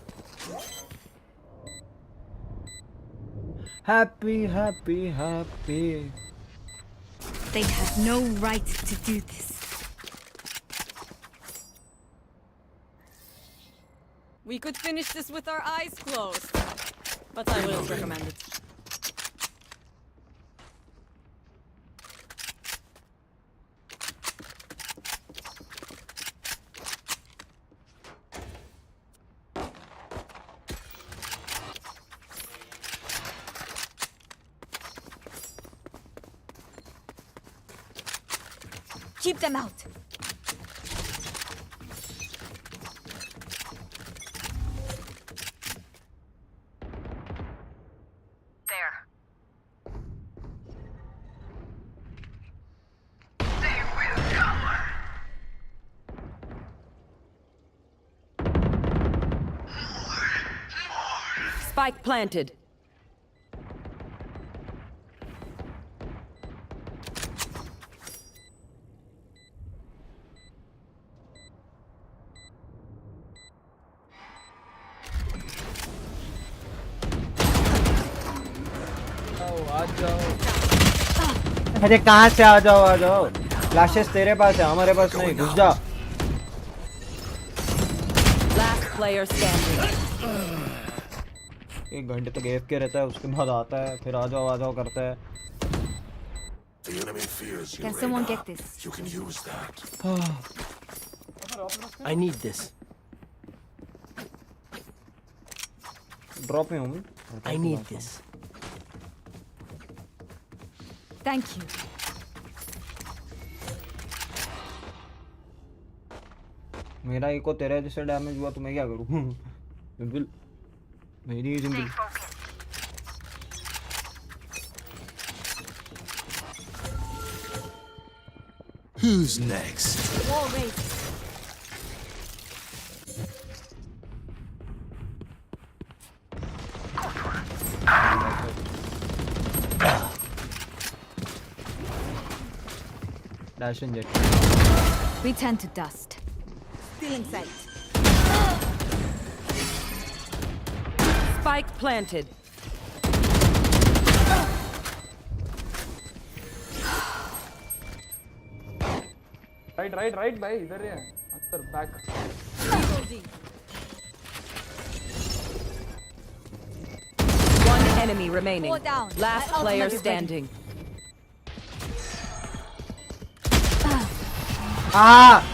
A: Happy, happy, happy.
E: They have no right to do this. We could finish this with our eyes closed, but I wouldn't recommend it. Keep them out.
H: There. They will cover.
B: Spike planted.
A: अरे कहाँ से आ जाओ flashes तेरे पास है हमारे पास नहीं घुस जा
B: Last player standing.
A: एक घंटे तक AFK रहता है उसके बाद आता है फिर आ जाओ करता है
C: The enemy fears you,
E: Can someone
C: Reyna.
E: get this?
C: You can use that.
O: I need this.
A: Drop में हूँ
O: I need this.
E: Thank you.
A: मेरा एक को तेरे जैसे डैमेज हुआ तो मैं क्या करूँ सिंपल मेरी ही simple
K: Who's next?
E: Wall raised.
A: Dash and jet.
E: We turn to dust. Stealing sight.
B: Spike planted.
O: Right, भाई इधर है अंदर back.
B: One enemy remaining.
E: Four down.
B: Last
E: My
B: player
E: ultimate is ready.
B: standing.
A: Ah!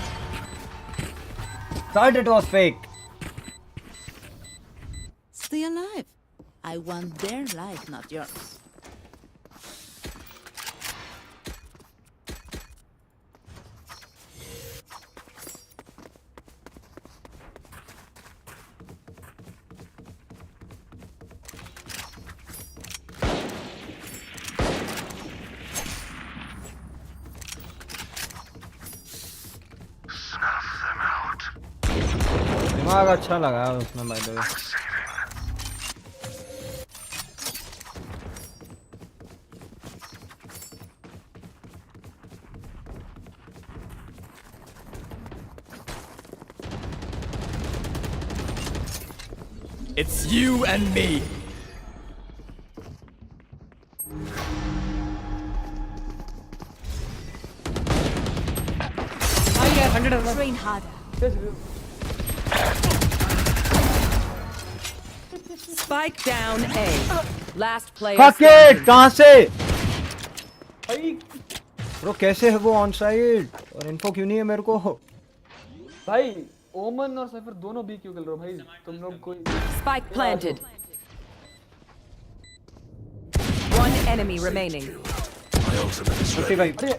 A: Thought it was fake.
J: Stay alive. I want their life, not yours.
C: Snuff them out.
A: दिमाग अच्छा लगा उसमें by the way.
K: It's you and me.
B: Train harder.
E: Spike down A. Last player
A: Fuck it!
E: standing.
A: कहाँ से?
O: भाई
A: bro कैसे है वो ऑन साइड और इन्फो क्यों नहीं है मेरे को?
O: भाई ओमन और साइफर दोनों बी क्यों खेल रहे हो भाई? तुम लोग कोई
E: Spike planted. One enemy remaining.
C: My ultimate is ready.
O: अरे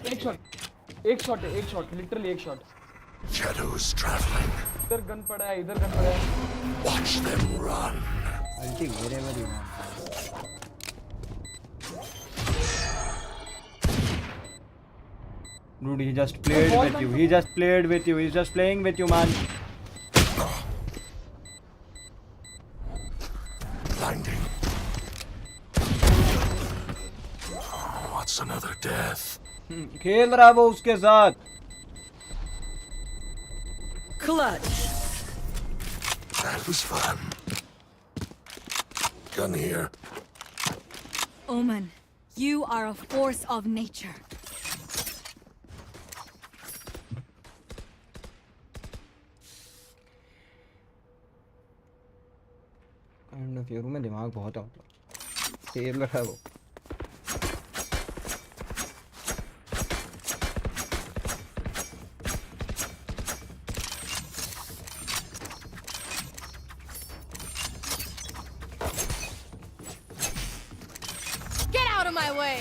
O: एक शॉट लिटरली एक शॉट।
C: Shadows traveling.
O: इधर गन पड़ा है, इधर गन पड़ा है।
C: Watch them run.
A: अल्टी wherever you want. Dude, he just played with you. He just played with you. He's just playing with you, man.
C: Blinding. What's another death?
A: खेल रहा है वो उसके साथ.
E: Clutch.
C: That was fun. Gun here.
H: Omen, you are a force of nature.
A: Kind of euro में दिमाग बहुत है मतलब खेल रहा है वो.
H: Get out of my way!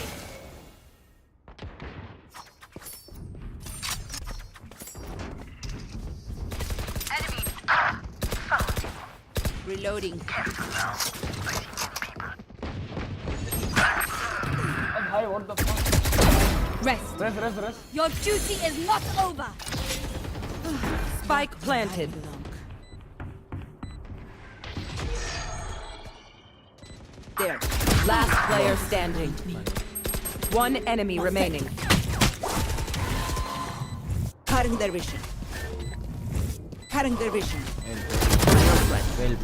J: Reloading.
O: भाई what the fuck?
H: Rest. Your duty is not over.
E: Spike planted. There. Last player standing. One enemy remaining.
J: Cutting their vision. Cutting their vision.
A: Well played.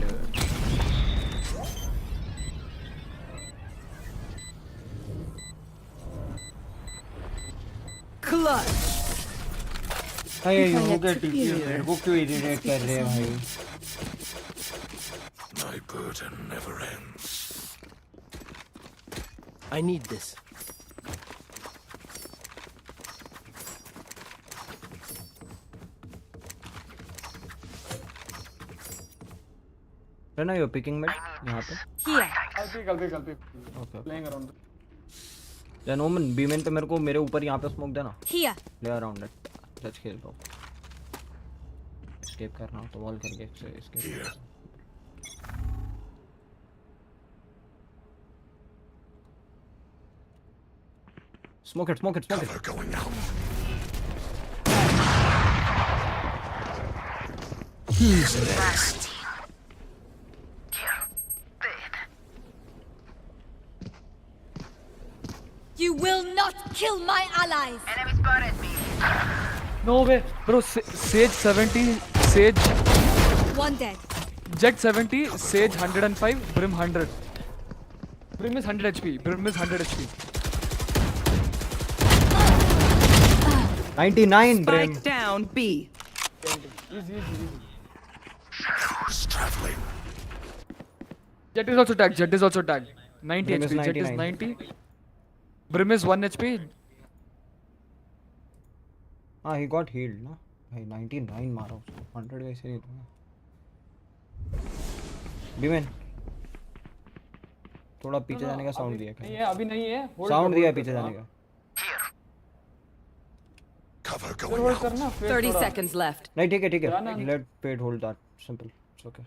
E: Clutch.
A: Hey, you get irritated. वो क्यों irritate कर रहे हैं भाई?
C: My burden never ends.
I: I need this.
A: Rena, you're picking mid यहाँ पे.
H: Here.
O: I'll pick.
A: Okay.
O: Playing around.
A: Then Omen, B main पे मेरे को मेरे ऊपर यहाँ पे smoke देना.
H: Here.
A: Play around it. Let's खेल दो. Escape करना हो तो wall करके escape. Smoke it.
C: Cover going out.
K: Who's next?
H: You will not kill my allies. Enemy spotted me.
O: No way, bro. Sage 70, Sage.
H: One dead.
O: Jet 70, Sage 105, Brim 100. Brim is 100 HP.
A: 99 Brim.
E: Spike down B.
O: Easy.
C: Shadows traveling.
O: Jet is also tagged. 90
A: Brim is
O: HP. Jet is
A: 99.
O: 90. Brim is 1 HP.
A: हाँ, he got healed ना. भाई 99 मारा उसको. 100 कैसे नहीं दूँगा. B-man. थोड़ा पीछे जाने का साउंड दिया.
O: नहीं है, अभी नहीं है.
A: साउंड दिया पीछे जाने का.
C: Cover going out.
E: 30 seconds left.
A: नहीं ठीक है. Let Fate hold that. Simple. It's okay.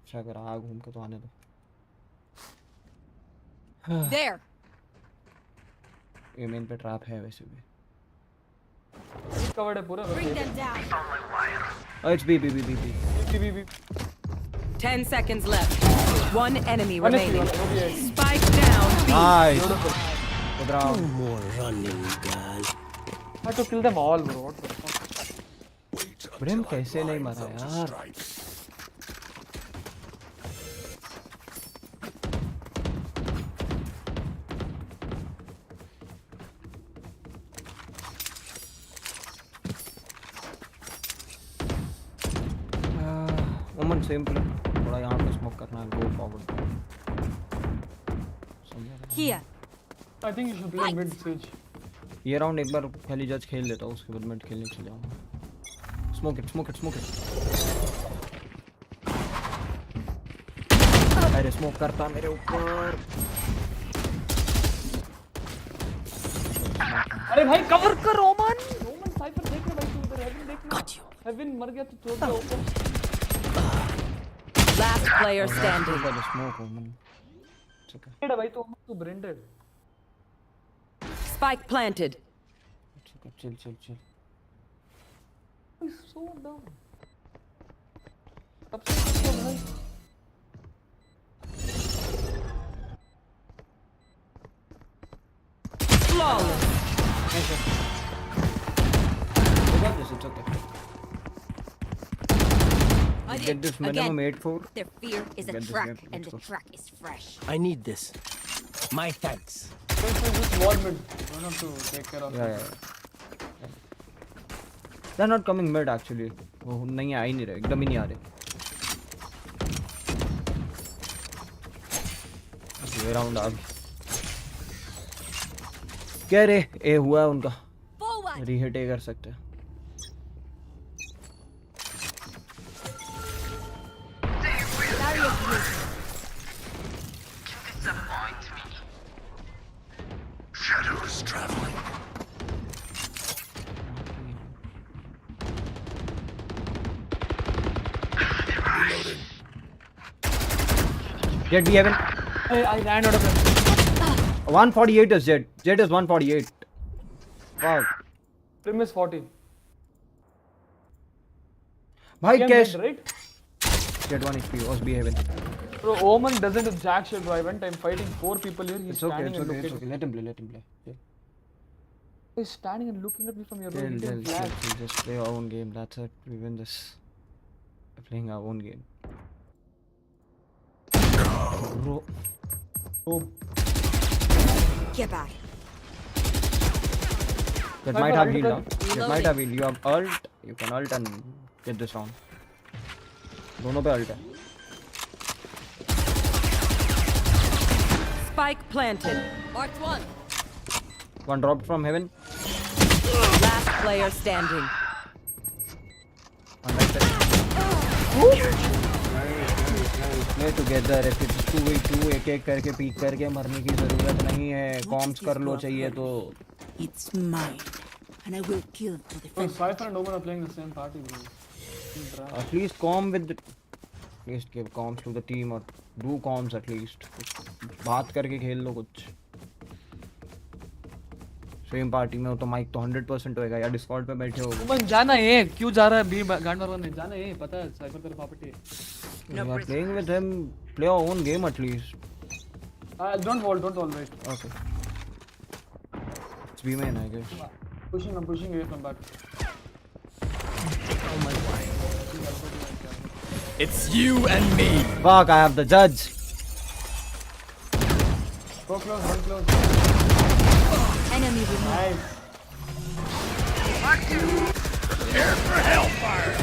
A: अच्छा कर आग घूम के तो आने दो.
H: There.
A: ये मेन पे ट्रैप है वैसे भी.
O: कवर्ड है पूरा.
H: Bring them down.
A: Oh, it's B.
E: 10 seconds left. One enemy
O: One is
E: remaining.
O: B.
E: Spike down. B.
A: Nice.
G: No more running, girl.
O: I had to kill them all, bro. What the fuck?
A: Brim कैसे नहीं मरा यार? ओमन simple थोड़ा यहाँ पे smoke करना है, go forward.
E: Here.
O: I think you should play mid Sage.
A: ये राउंड एक बार पहली जज खेल लेता हूँ, उसके बाद मिड खेलने चले जाऊँगा। Smoke it. अरे स्मोक करता मेरे ऊपर।
O: अरे भाई कवर कर रोमन साइफर देख रहे भाई तू उधर हेवन देख रहा। हेवन मर गया तो छोड़ दे ऊपर।
E: Last player standing.
A: स्मोक ओमन।
O: ब्रेंडेड भाई तू branded.
E: Spike planted.
A: Chill.
O: He's so dumb. सबसे भाई।
E: Flawless.
A: It's okay.
E: I
A: Get this minimum 8-4.
H: Their fear is a
A: Get this
H: track,
A: game,
H: and
A: let's
H: the
A: go.
H: track is fresh.
G: I need this. My thanks.
O: Just wall mid. Don't have to take care of.
A: Yeah. They're not coming mid actually. वो नहीं आ ही नहीं रहे, एकदम ही नहीं आ रहे। ये round आ गया। क्या रे ए हुआ है उनका। रीहिट कर सकते हैं।
C: Shadows traveling. Reloading.
A: Jet B heaven.
O: I ran out of them.
A: 148 is Jet. Jet is 148. Wow.
O: Prim is 40.
A: भाई cash.
O: Right?
A: Jet 1 HP was B heaven.
O: Bro, Omen doesn't have jack shit, bro. I went, I'm fighting 4 people here. He's
A: It's okay.
O: standing
A: It's
O: and
A: okay.
O: looking.
A: It's okay. Let him play. Yeah.
O: He's standing and looking at me from your
A: Chill,
O: room.
A: chill. Just play our own game. That's it. We win this. We're playing our own game. Bro.
O: Boom.
H: Get back.
A: That might have healed now. That might have healed. You have ult. You can ult and get this round. दोनों पे ult है.
E: Spike planted. Marked one.
A: One dropped from heaven.
E: Last player standing.
A: One right there. Play together. If it's 2v2 एक करके peak करके मरने की जरूरत नहीं है. Comms कर लो चाहिए तो.
J: It's mine, and I will kill to
O: Bro,
J: defend.
O: Cypher and Omen are playing the same party, bro.
A: At least calm with. At least give comms to the team or do comms at least. बात करके खेल लो कुछ. Same party में हो तो mic तो 100% होएगा या डिस्कॉर्ड पे बैठे हो।
O: Omen जाना है क्यों जा रहा है बी गांड मारने जाना है पता है साइफर तेरे प्रॉपर्टी है।
A: You are playing with him. Play our own game at least.
O: Don't hold wait.
A: Okay. It's B main I guess.
O: I'm pushing away from back.
K: Oh my God. It's you and me.
A: Fuck, I have the judge.
O: Go close, run close.
H: Enemy removed.
O: Nice.
K: Here for hellfire.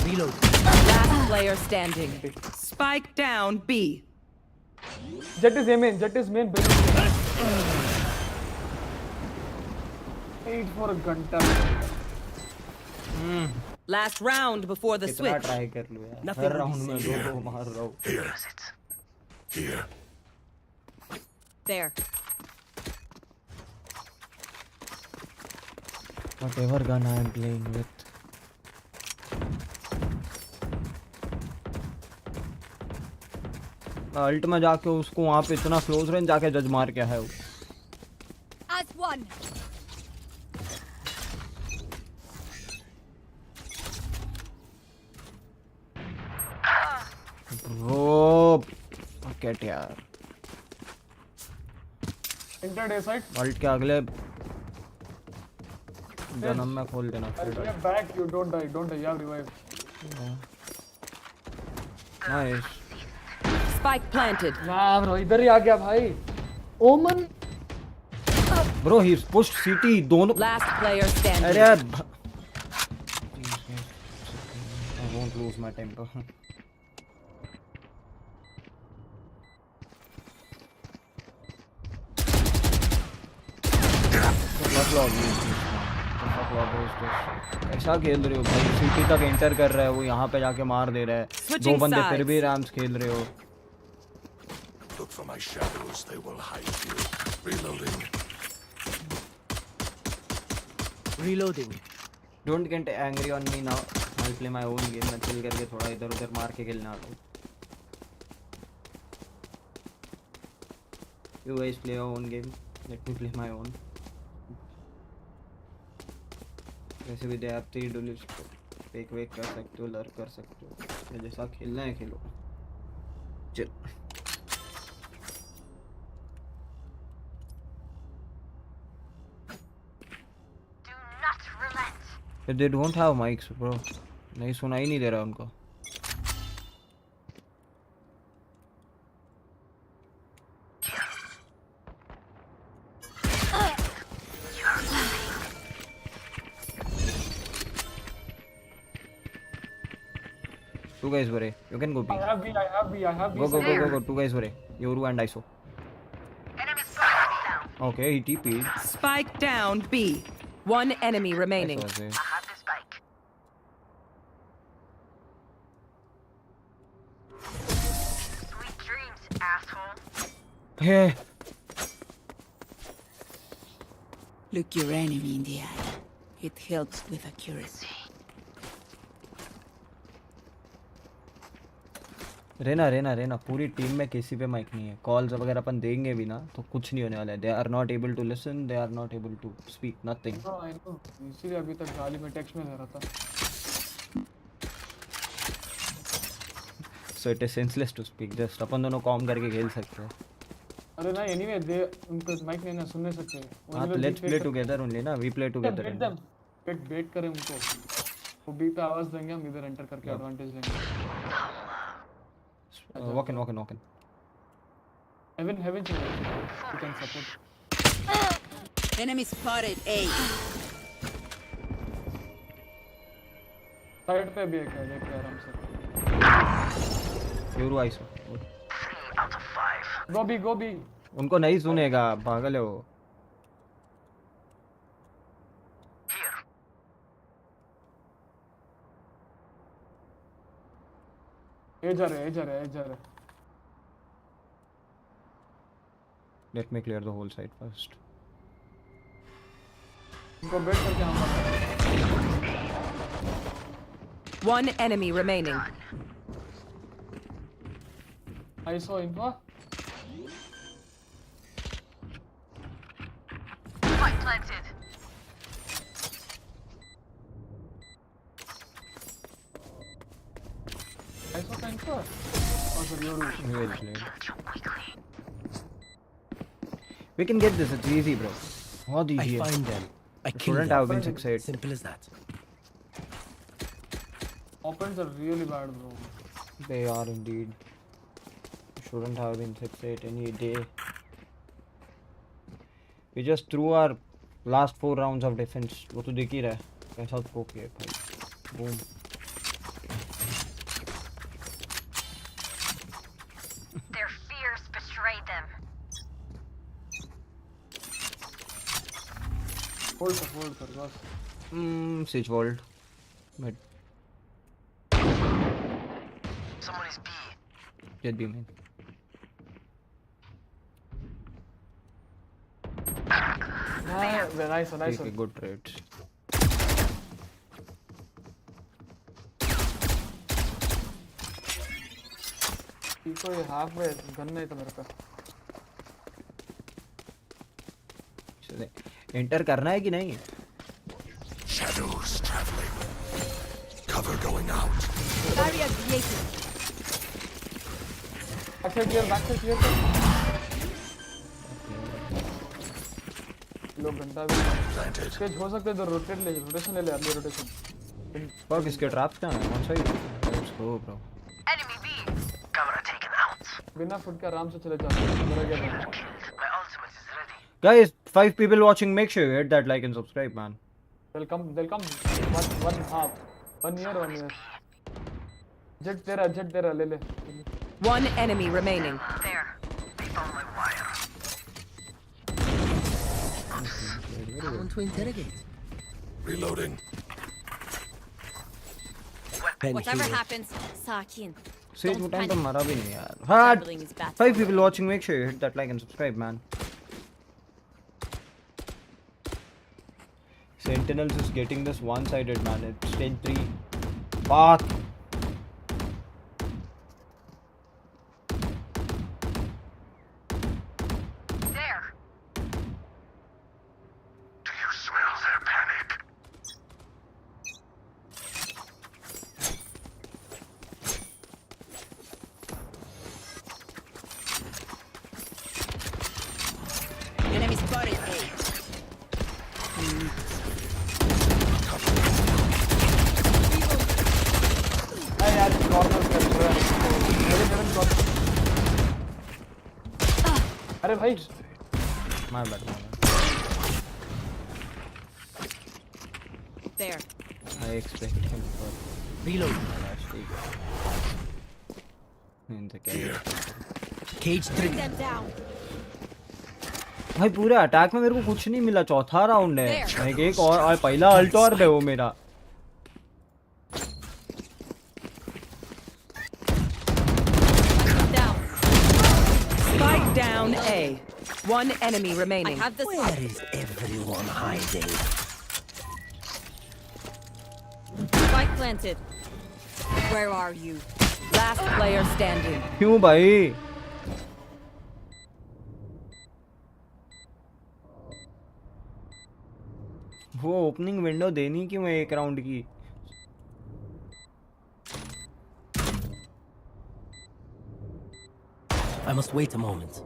G: Reload.
E: Last player standing. Spike down B.
O: Jet is main. Wait for a gunta.
E: Last round before the
A: कितना
E: switch.
A: Try कर लो यार. हर round में दो मार रहा हूँ.
C: Here.
E: There.
A: Whatever gun I am playing with. Ult में जाके उसको वहाँ पे इतना क्लोज रेंज जाके जज मार के है वो. ब्रो कैट यार
O: इंटर डे साइड
A: वर्ल्ड के अगले जन्म में खोल देना फिर
O: back you don't die you have revive
A: nice
E: Spike planted.
O: ना ब्रो इधर ही आ गया भाई Omen
A: bro he pushed city दोनों
E: Last player standing.
A: अरे यार I won't lose my temper. ऐसा खेल रहे हो भाई सिटी तक एंटर कर रहा है वो यहाँ पे जाके मार दे रहा है दो बंदे फिर भी रैम्स खेल रहे हो
C: Look for my shadows, they will hide you. Reloading.
A: Don't get angry on me now. I'll play my own game. मैं chill करके थोड़ा इधर उधर मार के खेलने आता हूँ. You guys play your own game. Let me play my own. वैसे भी दे आप 3 डुलिस फेक वेक कर सकते हो लर्क कर सकते हो जैसा खेलना है खेलो चल They don't have mics bro नहीं सुना ही नहीं दे रहा उनको Two guys were A. You can go B.
O: I have B.
A: Go. Two guys were A. Yoru and ISO. Okay, he TP'd.
E: Spike down B. One enemy remaining.
H: I have the spike. Sweet dreams, asshole.
A: Hey.
J: Look your enemy in the eye. It helps with accuracy.
A: रहना पूरी team में किसी पे mic नहीं है calls वगैरह अपन देंगे भी ना तो कुछ नहीं होने वाला है they are not able to listen they are not able to speak nothing
O: इसीलिए अभी तक गाली में टेक्स्ट में दे रहा था
A: so it is senseless to speak just अपन दोनों कॉम करके खेल सकते हैं
O: अरे ना एनीवे दे उनको माइक नहीं ना सुन नहीं सकते
A: हां तो लेट्स प्ले टुगेदर ओनली ना वी प्ले टुगेदर
O: वेट करें उनको वो बी पे आवाज देंगे हम इधर एंटर करके एडवांटेज लेंगे
A: walk in
O: heaven you can support
J: enemy spotted A
O: side पे भी है क्या देख के आराम से
A: Yoru Iso
H: 3 out of 5
O: go B
A: उनको नहीं सुनेगा पागल है वो
O: ए जा रहे
A: Let me clear the whole site first.
O: इनको बेट करके हम
E: One enemy remaining.
O: I saw info.
H: Spike planted.
O: I saw info. Oh, sorry, you're
A: Well played. We can get this. It's easy, bro. बहुत easy.
I: I find them. I kill
A: Shouldn't
I: them.
A: have been 6-8.
I: Simple as that.
O: Opens are really bad, bro.
A: They are indeed. Shouldn't have been 6-8 any day. We just threw our last 4 rounds of defense. वो तो दिख ही रहा है कैसा scope किया भाई. Boom.
H: Their fears betrayed them.
O: Hold कर बस.
A: Siege Vault. But
H: Someone is B.
A: Jet B main.
O: Nice.
A: Okay, good trades.
O: कोई हाफ में गन नहीं था मेरे पास.
A: एंटर करना है कि नहीं?
C: Shadows traveling. Cover going out.
E: Barrier created.
O: back side clear. लोग घंटा भी स्केच हो सकते तो रोटेशन ले अर्ली रोटेशन
A: fuck इसके ट्रैप्स क्या है कौन सा ही let's go bro
H: Enemy B. Camera taken out.
O: बिना फुट के आराम से चले जाओ मेरा क्या है
H: My ultimate is ready.
A: guys 5 people watching make sure you hit that like and subscribe man
O: they'll come one half 1 year jet तेरा ले
B: One enemy remaining.
H: There. They found my wire.
F: Someone to interrogate.
C: Reloading.
E: Whatever happens, Sakin.
A: Sage वो time तो मरा भी नहीं यार हाँ 5 people watching make sure you hit that like and subscribe man Sentinels is getting this one-sided man it's 10-3 fuck
H: There. Do you smell their panic?
B: Enemy spotted A.
O: Hey यार corner कर रहा है अरे भाई
A: my bad
E: There.
A: I expect him for
F: Reload.
A: in the cage
F: Cage
E: Bring
F: trigger.
E: them down.
A: भाई पूरे attack में मेरे को कुछ नहीं मिला चौथा राउंड है लाइक एक और पहला अल्ट और है वो मेरा
E: Down.
B: Spike down A. One enemy
E: I
B: remaining.
E: have this.
F: Where is everyone hiding?
E: Spike planted. Where are you?
B: Last player standing.
A: क्यों भाई वो ओपनिंग विंडो देनी क्यों है एक राउंड की
F: I must wait a moment.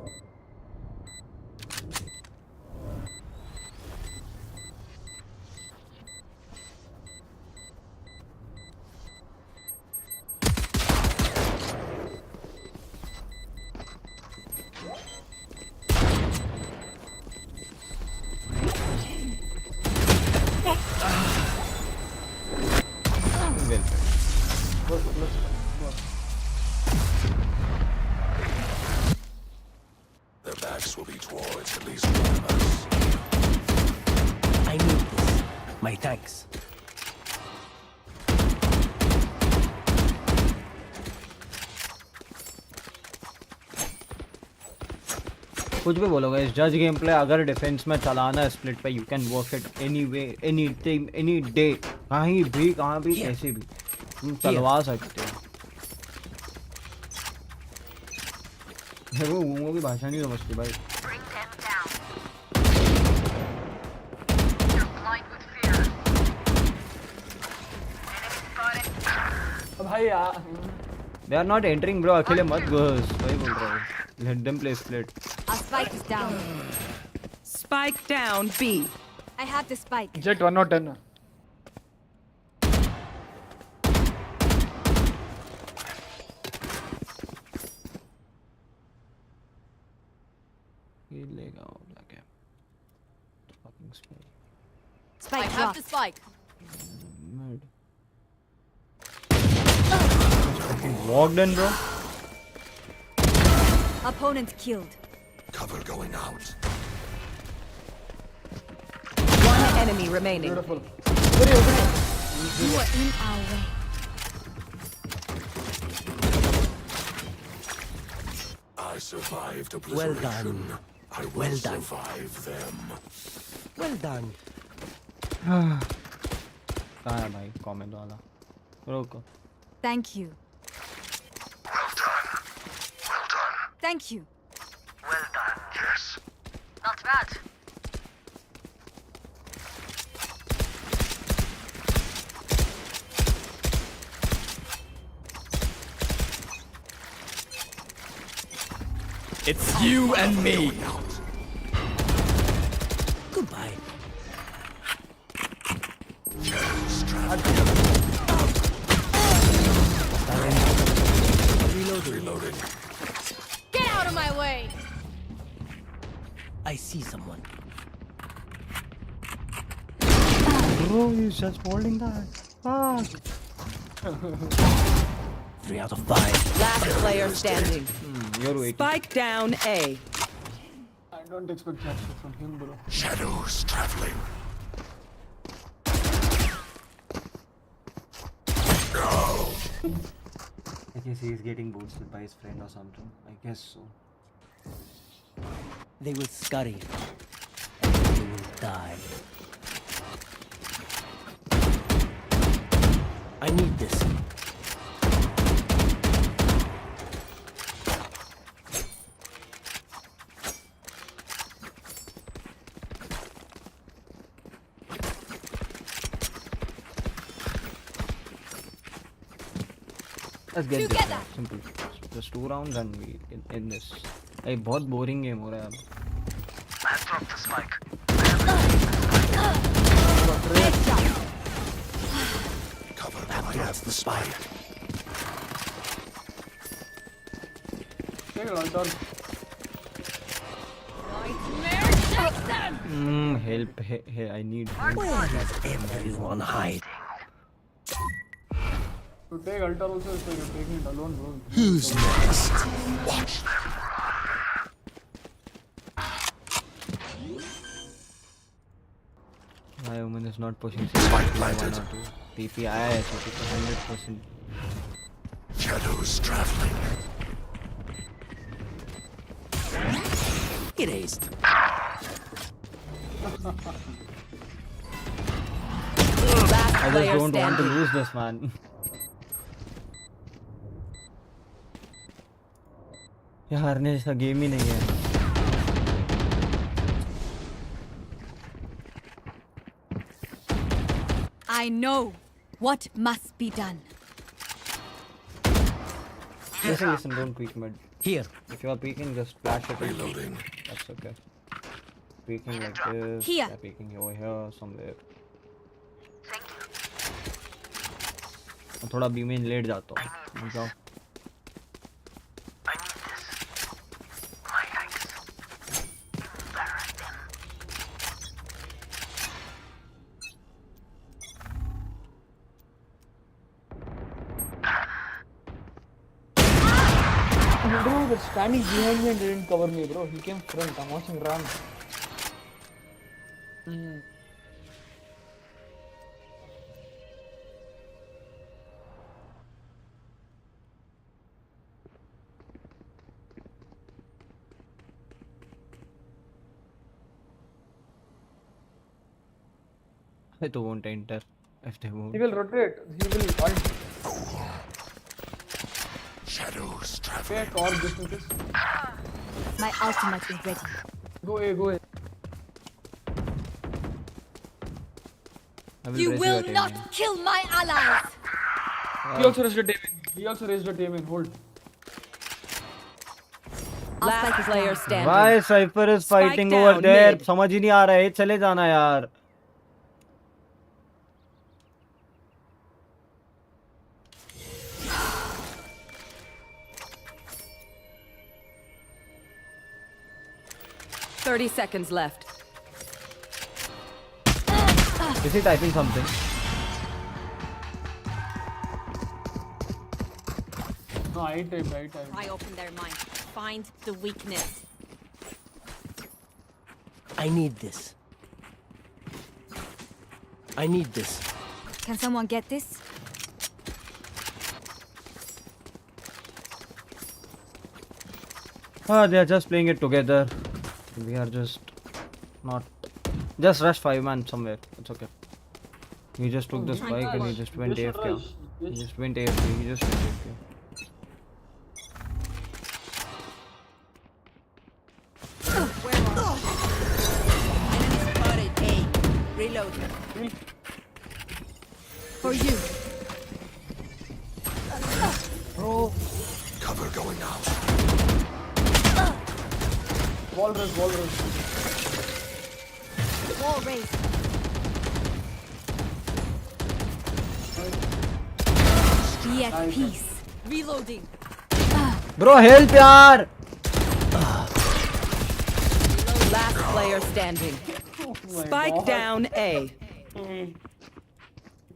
C: Their backs will be towards at least one of us.
F: I need this. My thanks.
A: कुछ भी बोलोगे इस जज गेम प्ले अगर डिफेंस में चलाना है स्प्लिट पे you can work it any way any time any day कहाँ भी कैसे भी तुम चलवा सकते हो वो की भाषा नहीं समझती भाई
H: Bring them down. You're blind with fear. Enemy spotted.
O: भाई यार
A: they are not entering bro अकेले मत घुस भाई बोल रहा हूँ let them play split
E: Our spike is down.
B: Spike down B.
E: I have the spike.
O: jet 1 or 10
A: ये लेगा वो जाके fucking split
E: Spike I have the spike.
A: mid fucking walked in bro
E: Opponent killed.
C: Cover going out.
B: One enemy remaining.
O: beautiful
E: You are in our way.
C: I survived
F: Well
C: obliteration.
F: done.
C: I will
F: Well done.
C: survive them.
F: Well done.
A: कहाँ है भाई comment वाला रोको
E: Thank you.
C: Well done. Well done.
E: Thank you.
H: Well done.
C: Yes.
H: Not bad.
K: It's you and me.
B: Goodbye.
C: Reloading.
E: Get out of my way!
B: I see someone.
A: Bro, he's just holding that. Ah.
B: 3 out of 5.
J: Last player standing.
A: You're waiting.
J: Spike down A.
O: I don't expect that shit from him, bro.
C: Shadows traveling.
A: I guess he's getting boosted by his friend or something. I guess so.
B: They will scurry. And they will die. I need this.
A: Let's get this. Simple. Just 2 rounds and we can end this. Hey, बहुत boring game हो रहा है अब.
H: Let's drop the spike.
C: Cover. I have the spike.
E: Nightmare, take them!
A: Help. Hey, I need help.
B: Where is everyone hiding?
O: To take altar also, so you're taking it alone, bro.
C: Who's next? Watch them.
A: My woman is not pushing.
C: Spike planted.
A: TP आया है so it's 100%.
C: Shadows traveling.
B: Erased.
A: I just don't want to lose this, man. ये हारने जैसा game ही नहीं है.
E: I know what must be done.
A: Listen, don't peek mid.
B: Here.
A: If you are peeking, just flash it.
C: Reloading.
A: That's okay. Peeking like this.
E: Here.
A: Yeah, peeking over here, somewhere. मैं थोड़ा B में late जाता हूँ. जाओ.
O: Bro, that's standing behind me and didn't cover me, bro. He came front. I'm watching run.
A: They won't enter. If they won't.
O: He will rotate. He will ult.
C: Shadows traveling.
O: Take or distances.
E: My ultimate is ready.
O: Go A, go A.
A: I will
E: You
A: raise
E: will
A: your
E: not
A: team.
E: kill my allies!
O: He also raised a Damien. He also raised a Damien. Hold.
J: Last player standing.
A: Why Cypher is
J: Spike
A: fighting
J: down,
A: over there?
J: mid.
A: समझ ही नहीं आ रहा है. चले जाना यार.
J: $30 seconds left.
A: Is he typing something?
O: No, I typed.
E: Pry open their mind. Find the weakness.
B: I need this. I need this.
E: Can someone get this?
A: Ah, they are just playing it together. We are just not. Just rush 5-man somewhere. It's okay. He just took the spike and he just went AFK. He just went AFK. He just went AFK.
J: Enemy spotted A. Reload.
E: For you.
C: Cover going out.
O: Wall raise.
E: Wall raised.
B: Be at peace.
E: Reloading.
A: Bro, help yaar.
J: Last player standing. Spike down A.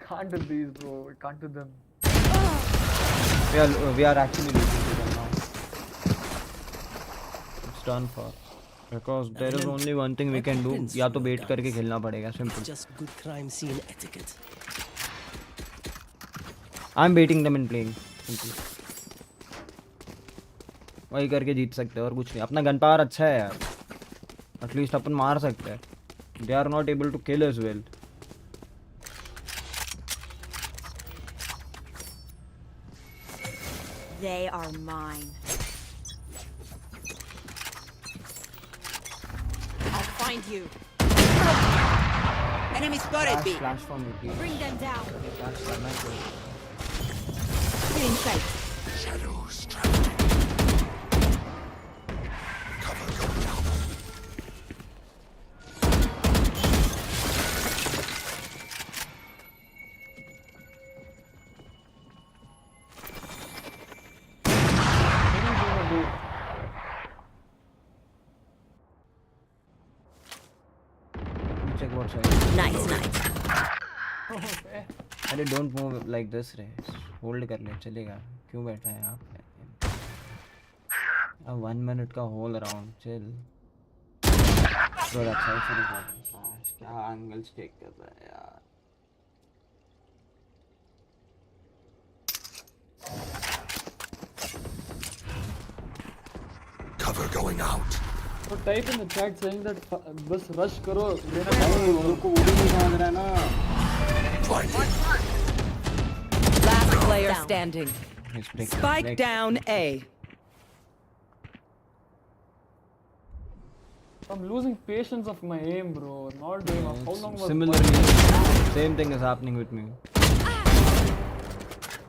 O: Can't do these, bro. We can't do them.
A: We are actually losing to them now. It's done for. Because there is only one thing we can do. या तो wait करके खेलना पड़ेगा. Simple.
I: Just good crime scene etiquette.
A: I'm beating them in playing. Simple. वही करके जीत सकते हैं और कुछ नहीं. अपना गन पावर अच्छा है यार. At least अपन मार सकते हैं. They are not able to kill as well.
E: They are mine. I'll find you.
J: Enemy spotted B.
A: Flash from me, please.
E: Bring them down.
A: Flash from my phone.
J: Get in sight.
C: Shadows traveling. Cover going out.
A: Check what side.
J: Nice.
A: अरे don't move like this रे. Hold कर ले चलेगा. क्यों बैठा है यहाँ पे? अब 1 minute का whole round chill. Bro that's how for the क्या angles take कर रहा है यार.
C: Cover going out.
O: So type in the chat saying that बस rush करो.
G: उनको वो भी नहीं समझ रहा है ना.
J: Last player standing. Spike down A.
O: I'm losing patience of my aim, bro. Not doing enough. How long was
A: Similarly, same thing is happening with me.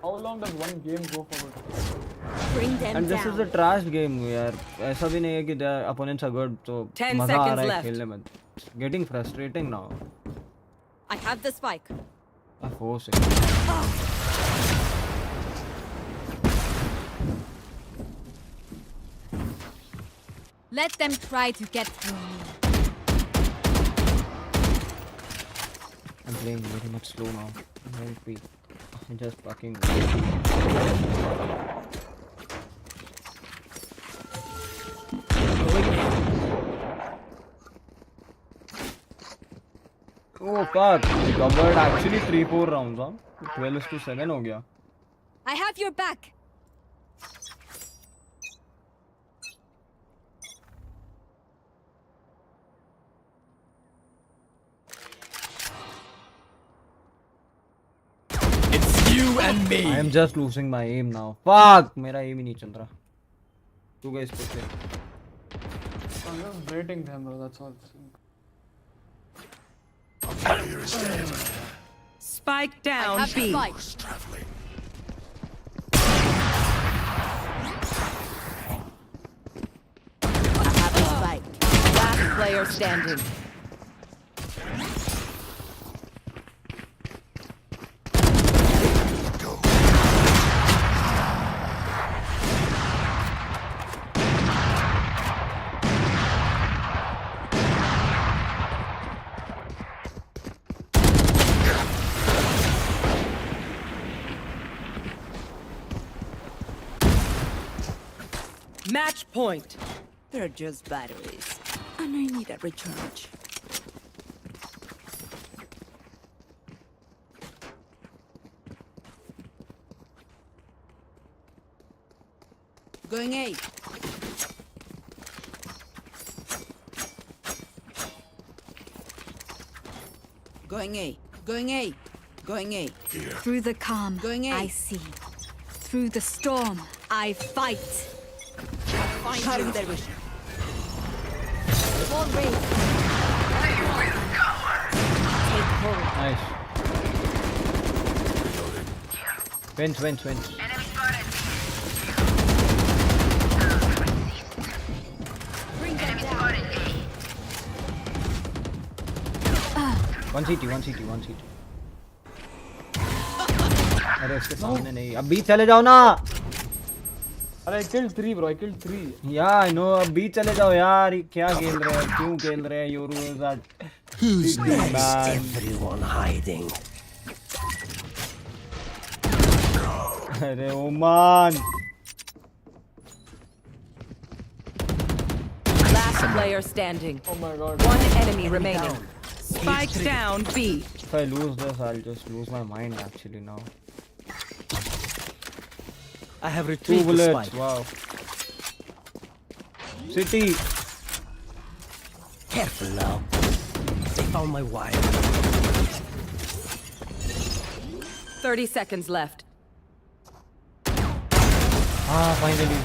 O: How long does one game go for?
E: Bring them
A: And this
E: down.
A: is a trash game यार. ऐसा भी नहीं है कि their opponents are good तो
J: 10
A: मजा आ
J: seconds
A: रहा है
J: left.
A: खेलने में. It's getting frustrating now.
E: I have the spike.
A: I force it.
E: Let them try to get through me.
A: I'm playing very much slow now. I'm very weak. I just fucking. Oh fuck! We covered actually 3-4 rounds, huh? 12-7 हो गया.
E: I have your back.
K: It's you and me.
A: I am just losing my aim now. Fuck! मेरा aim ही नहीं चल रहा. You guys push it.
O: I'm just waiting them, bro. That's all.
J: Spike down
E: I have
J: B.
E: the spike.
C: Traveling.
J: I have the spike. Last player standing. Match point. They're just batteries. And I need a recharge. Going A. Going A. Going A. Going A.
B: Through the calm,
J: Going A.
B: I see. Through the storm, I fight.
J: Cutting their vision.
E: Wall raised.
B: Take hold.
A: Nice. Wins.
H: Enemy spotted.
E: Bring them down.
A: One CT. अरे इसके सामने नहीं, अब बीच चले जाओ ना।
O: अरे I killed 3 bro, I killed 3.
A: Yeah, I know, अब बीच चले जाओ यार, ये क्या खेल रहे हैं, क्यों खेल रहे हैं योरू के साथ?
I: Who's next? Everyone hiding.
A: अरे Oman.
E: Last player standing.
O: Oh my god.
E: One enemy remaining. Spike down B.
A: If I lose this, I'll just lose my mind actually now.
I: I have
A: 2
I: retrieved the
A: bullets,
I: spike.
A: wow. City.
I: Careful now. They found my wire.
E: 30 seconds left.
A: Ah, finally.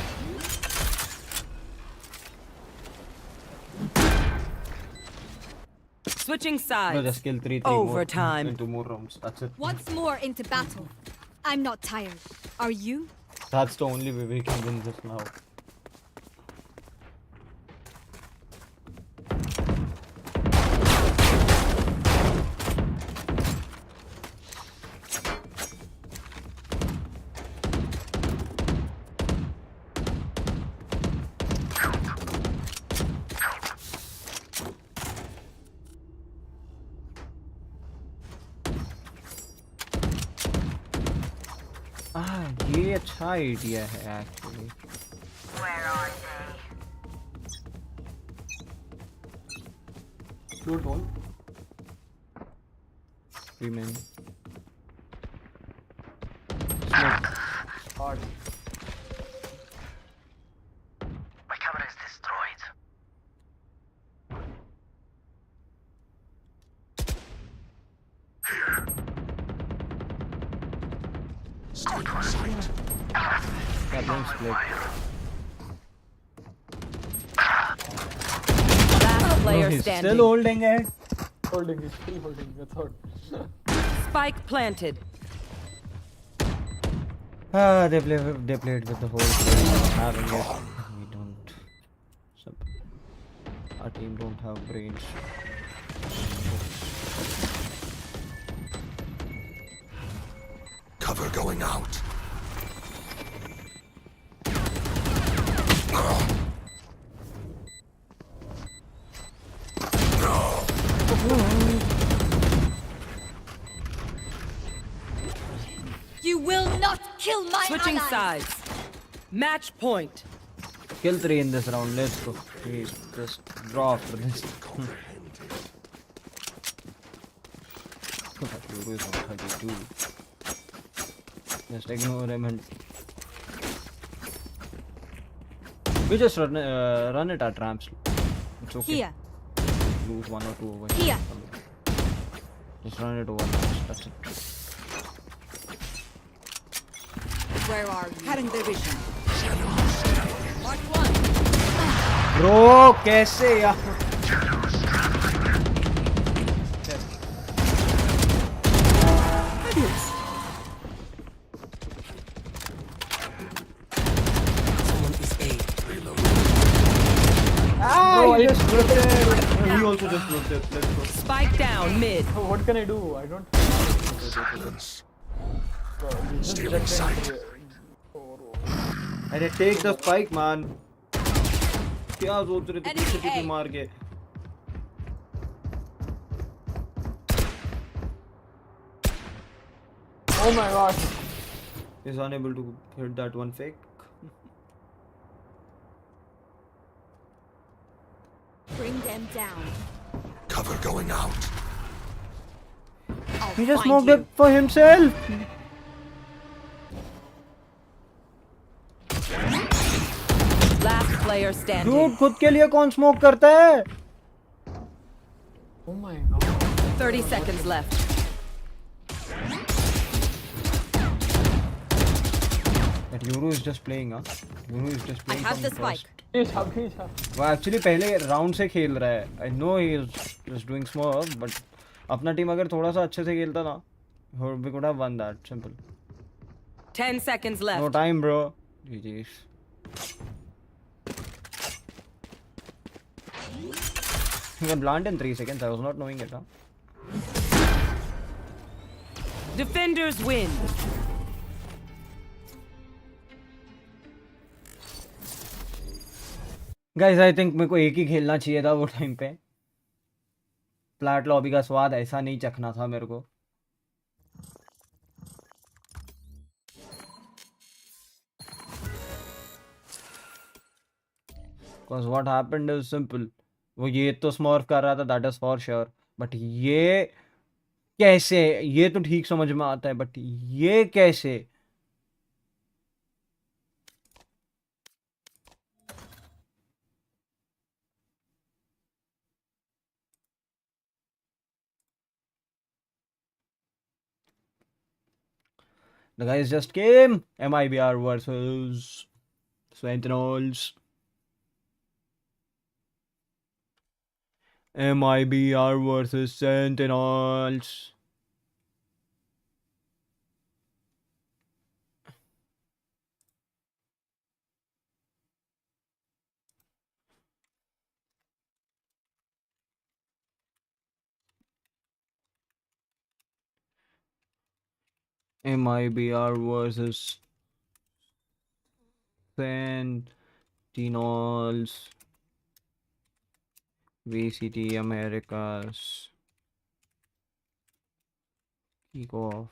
E: Switching sides.
A: No, just kill 3
E: Overtime.
A: more. Into more rounds. That's it.
H: Once more into battle. I'm not tired. Are you?
A: That's the only way we can win this now. ये अच्छा idea है actually.
H: Where are they?
O: Shoot one.
A: Remain.
O: Hard.
H: My camera is destroyed.
C: Stick in sight.
A: That one's split.
E: Last player
A: He's
E: standing.
A: still holding it.
O: Holding, he's still holding. That's hard.
E: Spike planted.
A: Ah, they played with the whole thing, having it. We don't. Our team don't have brains.
C: Cover going out.
H: You will not kill my
E: Switching
H: allies.
E: sides. Match point.
A: Kill 3 in this round. Let's go. Please, just draw after this. That Yoru is on 32. Just ignore him and we just run it at ramps. It's okay.
H: Here.
A: Lose 1 or 2 over
H: Here.
A: Just run it over ramps. That's it.
J: Where are you? Cutting their vision.
E: Mark one.
A: Bro, कैसे यार?
I: Someone is A.
A: Ah, he just rotated. He also just rotated. Let's go.
E: Spike down mid.
O: What can I do? I don't.
C: Silence.
O: Just
C: Still in
O: rejecting
C: sight.
O: the-
A: अरे take the spike, man. क्या सोच रहे थे पीछे पीछे मार के?
O: Oh my god.
A: Is unable to hit that one fake.
H: Bring them down.
C: Cover going out.
H: I'll
A: He just
H: find
A: smoked
H: you.
A: it for himself.
E: Last player standing.
A: Dude, खुद के लिए कौन स्मोक करता है?
O: Oh my god.
E: 30 seconds left.
A: That Yoru is just playing, huh? Yoru is just
E: I
A: playing.
E: have
A: from
E: the spike.
O: Please.
A: वो actually पहले round से खेल रहा है. I know he is just doing small, but अपना team अगर थोड़ा सा अच्छे से खेलता ना, we could have won that. Simple.
E: 10 seconds left.
A: No time, bro. GG's. You can plant in 3 seconds. I was not knowing it, huh?
B: Defenders win.
A: Guys I think मेरे को एक ही खेलना चाहिए था वो टाइम पे. फ्लैट लॉबी का स्वाद ऐसा नहीं चखना था मेरे को. Because what happened is simple. वो ये तो स्मॉर्फ कर रहा था, that is for sure. But ये कैसे, ये तो ठीक समझ में आता है, बट ये कैसे? The guys just came. MIBR versus Sentinels. MIBR versus Sentinels. MIBR versus Sentinels. VCT Americas. Kick off.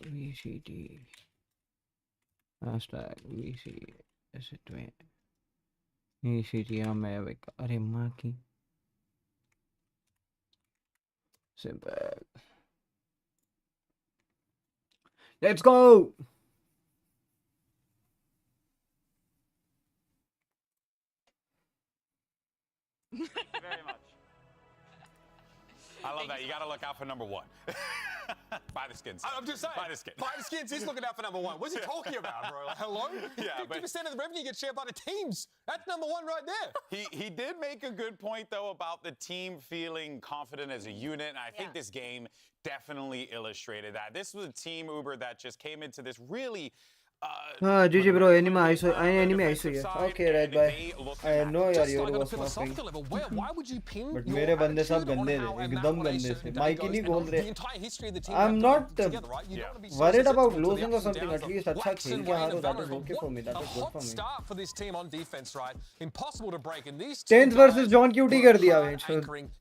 A: VCT. Hashtag VCT. VCT America. अरे माँ की. Simple. Let's go.
P: Very much. I love that. You got to look out for number one. Buy the skins.
Q: I'm just saying.
P: Buy the skins.
Q: Buy the skins. He's looking out for number one. What's he talking about, bro? Like, hello?
P: Yeah,
Q: 50% of the revenue gets shared by the teams. That's number one right there.
P: He did make a good point, though, about the team feeling confident as a unit. And I think this game definitely illustrated that. This was a team, Uber, that just came into this really...
G: GG bro, anime ISO, okay, right, bye. I know your was smoking. But मेरे बंदे सब गंदे थे, एकदम गंदे थे. Mic ही नहीं बोल रहे. I'm not worried about losing or something. At least अच्छा खेल के हारो, that is okay for me. That is good for me.
Q: Start for this team on defense, right? Impossible to break. And these
G: 10th versus John QT कर दिया
Q: भाई.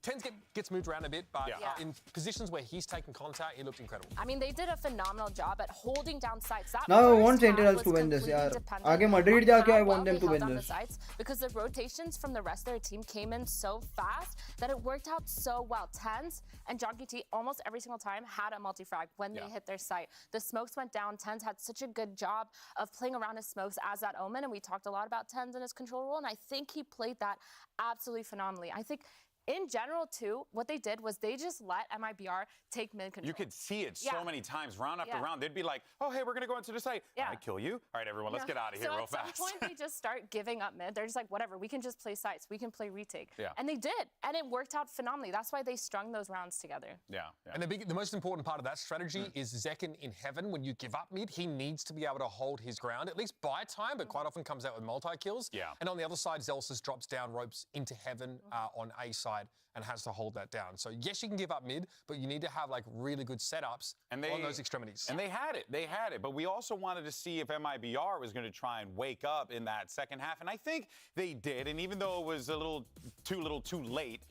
Q: 10th gets moved around a bit, but in positions where he's taking contact, he looked incredible.
R: I mean, they did a phenomenal job at holding down sites.
G: Now I want Sentinels to win this, yaar. आगे Madrid जाके I want them to win this.
R: Because the rotations from the rest of their team came in so fast that it worked out so well. Tens and John QT almost every single time had a multi-frag when they hit their site. The smokes went down. Tens had such a good job of playing around his smokes as that omen, and we talked a lot about Tens and his control role, and I think he played that absolutely phenomenally. I think in general, too, what they did was they just let MIBR take mid control.
P: You could see it so many times, round after round. They'd be like, oh, hey, we're going to go into the site. I kill you. All right, everyone, let's get out of here real fast.
R: So at some point, they just start giving up mid. They're just like, whatever, we can just play sites. We can play retake. And they did. And it worked out phenomenally. That's why they strung those rounds together.
Q: And the most important part of that strategy is Zekken in heaven. When you give up mid, he needs to be able to hold his ground, at least buy time, but quite often comes out with multi-kills. And on the other side, Zelsis drops down ropes into heaven on A side and has to hold that down. So yes, you can give up mid, but you need to have like really good setups on those extremities.
P: And they had it. They had it. But we also wanted to see if MIBR was going to try and wake up in that second half. And I think they did. And even though it was a little too late,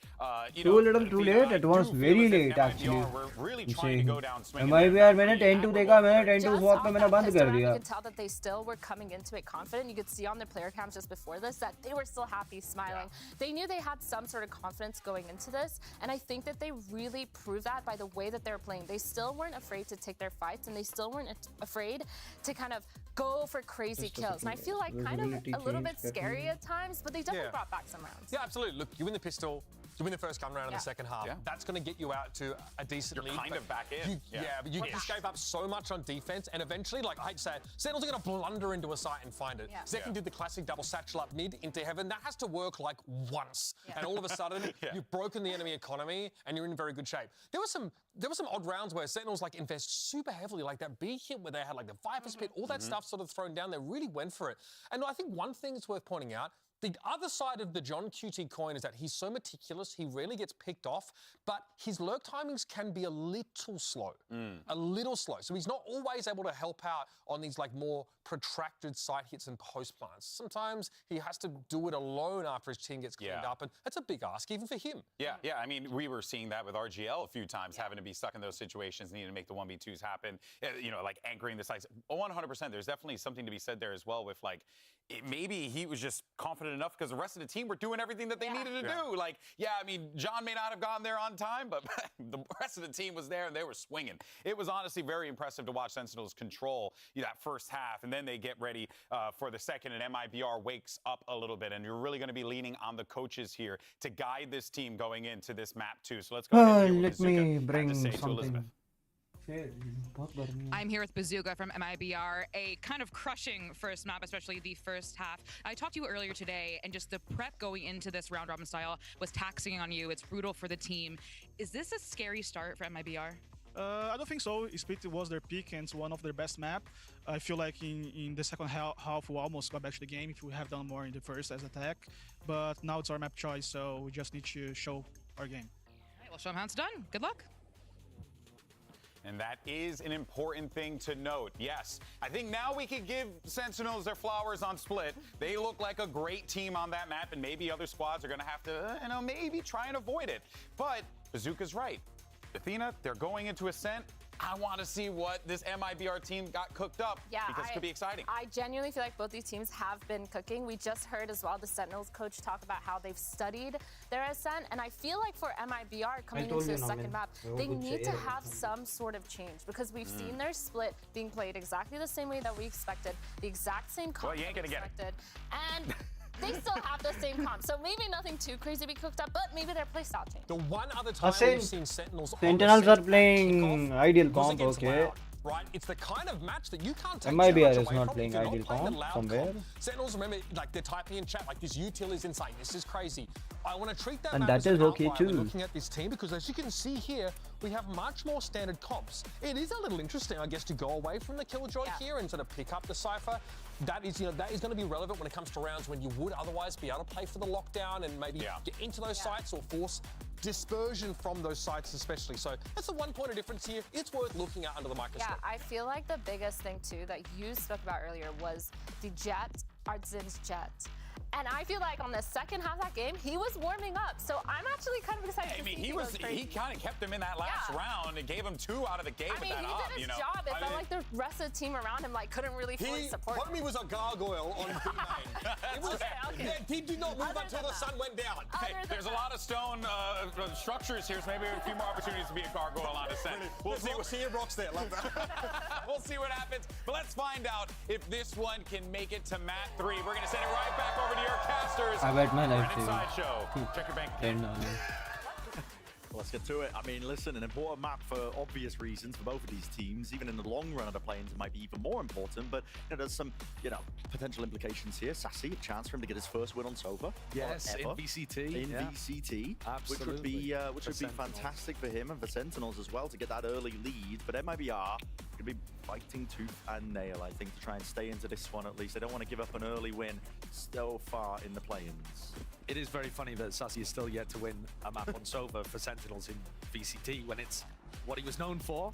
A: too late. It was very late actually.
P: Really trying to go down swinging.
A: MIBR मैंने 10-2 देखा, मैंने 10-2 swap पे मैंने बंद कर दिया.
R: You could tell that they still were coming into it confident. You could see on their player cams just before this that they were still happy, smiling. They knew they had some sort of confidence going into this, and I think that they really proved that by the way that they were playing. They still weren't afraid to take their fights, and they still weren't afraid to kind of go for crazy kills. And I feel like kind of a little bit scary at times, but they definitely brought back some rounds.
Q: Yeah, absolutely. Look, you win the pistol, you win the first gun round in the second half. That's going to get you out to a decent lead.
P: You're kind of back in.
Q: But you just gave up so much on defense, and eventually, like I hate to say it, Sentinels are going to blunder into a site and find it. Zekken did the classic double satchel up mid into heaven. That has to work like once, and all of a sudden, you've broken the enemy economy, and you're in very good shape. There were some odd rounds where Sentinels like invest super heavily, like that B hit where they had like the Viper's pit, all that stuff sort of thrown down. They really went for it. And I think one thing that's worth pointing out, The other side of the John QT coin is that he's so meticulous, he rarely gets picked off, but his lurk timings can be a little slow. A little slow. So he's not always able to help out on these like more protracted side hits and post plants. Sometimes he has to do it alone after his team gets cleaned up, and that's a big ask even for him.
P: Yeah, I mean, we were seeing that with RGL a few times, having to be stuck in those situations, needing to make the 1v2s happen, you know, like anchoring the sides. 100%, there's definitely something to be said there as well with like, maybe he was just confident enough because the rest of the team were doing everything that they needed to do. Like, yeah, I mean, John may not have gone there on time, but the rest of the team was there and they were swinging. It was honestly very impressive to watch Sentinels control that first half, and then they get ready for the second, and MIBR wakes up a little bit, and you're really going to be leaning on the coaches here to guide this team going into this map too. So let's go ahead and hear what
A: let me
P: Bazooka
A: bring
P: had to say to
A: something.
P: Elizabeth.
S: I'm here with Bazooka from MIBR, a kind of crushing first map, especially the first half. I talked to you earlier today, and just the prep going into this round robin style was taxing on you. It's brutal for the team. Is this a scary start for MIBR?
T: I don't think so. Split was their pick and it's one of their best map. I feel like in the second half we almost got back to the game if we have done more in the first as attack. But now it's our map choice, so we just need to show our game.
S: All right, well, show 'em how it's done. Good luck.
P: And that is an important thing to note. Yes, I think now we can give Sentinels their flowers on Split. They look like a great team on that map, and maybe other squads are going to have to, you know, maybe try and avoid it. But Bazooka's right. Athena, they're going into Ascent. I want to see what this MIBR team got cooked up, because it could be exciting.
R: I genuinely feel like both these teams have been cooking. We just heard as well the Sentinels coach talk about how they've studied their Ascent, and I feel like for MIBR coming into the second map, they need to have some sort of change, because we've seen their Split being played exactly the same way that we expected, the exact same comp that we expected, and they still have the same comp, so maybe nothing too crazy to be cooked up, but maybe their playstyle changed.
Q: The one other time we've seen Sentinels
A: Sentinels are playing ideal comp, okay.
Q: Right, it's the kind of match that you can't take
A: MIBR
Q: too
A: is
Q: much away
A: not
Q: from
A: playing
Q: if you're
A: ideal
Q: not playing the
A: comp
Q: loud
A: somewhere.
Q: comp. Sentinels, remember, like they're typing in chat, like this util is insane, this is crazy. I want to treat that
A: And
Q: map
A: that
Q: as an
A: is okay
Q: outlier when
A: too.
Q: looking at this team, because as you can see here, we have much more standard comps. It is a little interesting, I guess, to go away from the Killjoy here and sort of pick up the Cypher. That is, that is going to be relevant when it comes to rounds when you would otherwise be able to play for the lockdown and maybe get into those sites or force dispersion from those sites especially. So that's the one point of difference here. It's worth looking at under the microscope.
R: Yeah, I feel like the biggest thing too that you spoke about earlier was the Jet, Artzin's Jet. And I feel like on the second half of that game, he was warming up. So I'm actually kind of excited to see
P: he kind of kept him in that last round and gave him 2 out of the game.
R: I mean, he did his job. It felt like the rest of the team around him like couldn't really fully support him.
Q: Homie was a gargoyle on B main. He did not move until the sun went down.
P: Hey, there's a lot of stone structures here, so maybe a few more opportunities to be a gargoyle on Ascent. We'll see.
Q: We'll see your rocks there. Love that.
P: We'll see what happens. But let's find out if this one can make it to Mat 3. We're going to send it right back over to your casters.
A: I bet my life
P: for an inside show. Check your bank account.
U: Let's get to it. I mean, listen, an important map for obvious reasons for both of these teams. Even in the long run of the play-ins, it might be even more important. But there's some, potential implications here. Sassy, a chance for him to get his first win on Sova.
N: Yes, in VCT.
U: In VCT,
N: Absolutely.
U: which would be fantastic for him and for Sentinels as well to get that early lead. But MIBR going to be fighting tooth and nail, I think, to try and stay into this one at least. They don't want to give up an early win so far in the play-ins.
N: It is very funny that Sassy is still yet to win a map on Sova for Sentinels in VCT when it's what he was known for.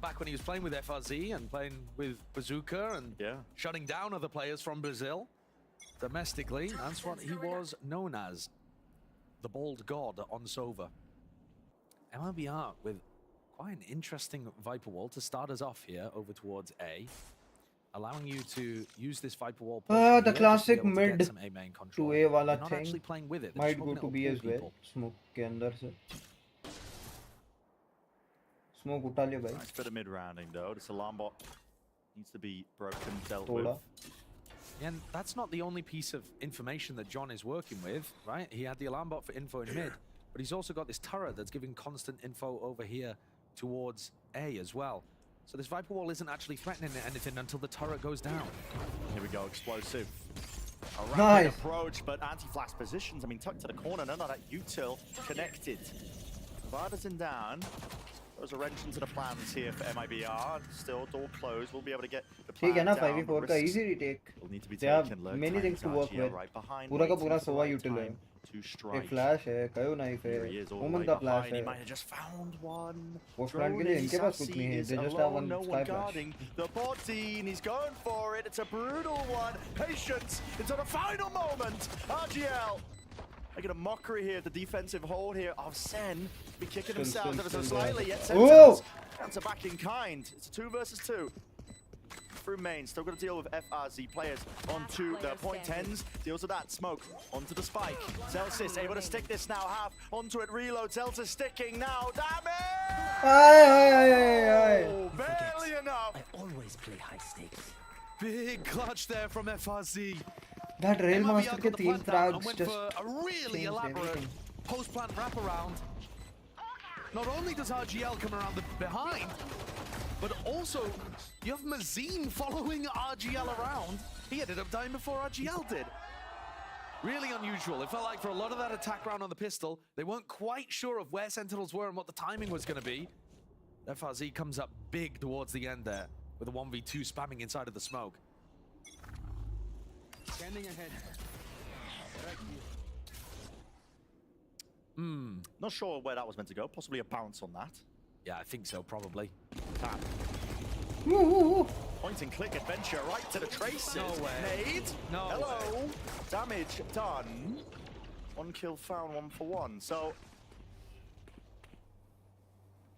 N: Back when he was playing with FRZ and playing with Bazooka and shutting down other players from Brazil domestically, that's what he was known as, the bald god on Sova. MIBR with quite an interesting Viper Wall to start us off here over towards A, allowing you to use this Viper Wall.
G: The classic mid to A wala
N: not
G: thing
N: actually playing with it.
G: might go to B as well. Smoke के अंदर से. Smoke उठा लिया भाई.
U: Nice bit of mid rounding though. This alarm bot needs to be broken, dealt with.
N: And that's not the only piece of information that John is working with, right? He had the alarm bot for info in mid, but he's also got this turret that's giving constant info over here towards A as well. So this Viper Wall isn't actually threatening anything until the turret goes down.
U: Here we go, explosive. A
G: Nice.
U: rapid approach, but anti-flash positions. I mean, tucked to the corner, none of that util connected. Vardason down. Those are wrench into the plans here for MIBR. Still, door closed. We'll be able to get the
G: ठीक
U: plan
G: है ना
U: down.
G: 5v4 का easy retake.
U: Will need to be
G: They have
U: taken. Lurk
G: many things to
U: timing's
G: work
U: RGL
G: with.
U: right behind,
G: पूरा का
U: waiting
G: पूरा
U: for the
G: Sowa
U: right
G: util है.
U: time to strike.
G: एक flash है, कयो knife है,
U: Here he is, all the
G: Omen
U: way
G: का flash
U: behind. He
G: है.
U: might have just found one.
G: Post plant के
U: Drone
G: लिए
U: in,
G: इनके पास कुछ
U: Sassy
G: नहीं है.
U: is
G: They just have
U: alone,
G: one
U: no
G: sky
U: one
G: flash.
U: guarding the body, and he's going for it. It's a brutal one. Patience until the final moment. RGL making a mockery here, the defensive hold here of Sen. Be kicking themselves ever so slightly, yet Sentinels counter back in kind. It's a 2 versus 2. Through main, still got to deal with FRZ players onto the point 10s. Deals with that smoke onto the spike. Zelsis able to stick this now. Half onto it. Reload. Zelsis sticking now. Damage!
G: Aye.
U: Barely enough.
I: I always play high stakes.
N: Big clutch there from FRZ.
G: That Rail Master के 3 frags
N: went
G: just
N: for a really
G: changed
N: elaborate
G: everything.
N: post-plant wraparound. Not only does RGL come around the behind, but also you have Mazine following RGL around. He ended up dying before RGL did. Really unusual. It felt like for a lot of that attack round on the pistol, they weren't quite sure of where Sentinels were and what the timing was going to be. FRZ comes up big towards the end there with a 1v2 spamming inside of the smoke.
D: Standing ahead. Right here.
U: Not sure where that was meant to go. Possibly a bounce on that.
N: Yeah, I think so, probably.
U: Tap. Point and click adventure right to the traces.
N: No way.
U: Nade.
N: No
U: Hello.
N: way.
U: Damage done. 1 kill found, 1 for 1. So,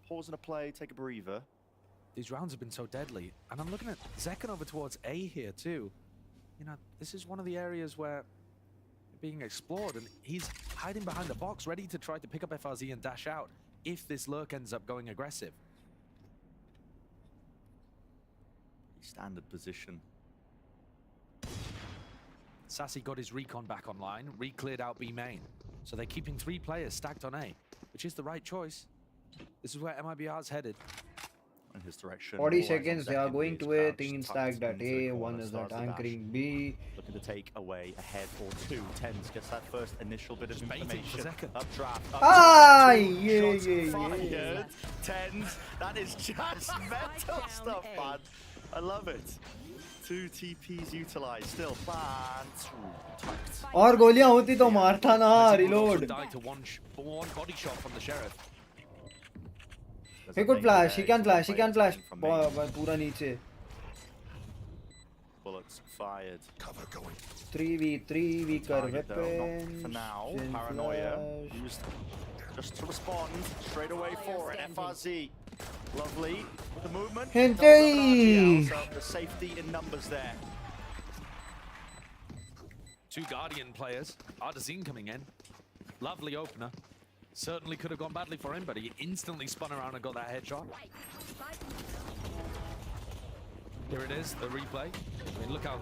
U: pause in a play, take a breather.
N: These rounds have been so deadly. And I'm looking at Zekken over towards A here too. You know, this is one of the areas where being explored, and he's hiding behind the box, ready to try to pick up FRZ and dash out if this lurk ends up going aggressive.
U: Standard position.
N: Sassy got his recon back online, re-cleared out B main. So they're keeping 3 players stacked on A, which is the right choice. This is where MIBR's headed.
U: In his direction.
G: 40 seconds, they are going to A, thing stacked at A, one is at anchoring B.
U: Looking to take away a head or 2. Tens gets that first initial bit of information. Up draft.
G: Ah,
U: Fired. Tens. That is just mental stuff, man. I love it. 2 TPs utilized. Still plant.
G: और गोलियां होती तो मारता ना. Reload.
N: Died to one body shot from the sheriff.
G: He could flash. He can flash. He can flash. पूरा नीचे.
U: Bullets fired. Cover going.
G: 3v3 weaker weapons.
U: For now, paranoia used just to respond straight away for it. FRZ, lovely with the movement.
G: Hente.
U: So the safety in numbers there.
N: 2 Guardian players. Artazine coming in. Lovely opener. Certainly could have gone badly for him, but he instantly spun around and got that headshot. Here it is, the replay. I mean, look how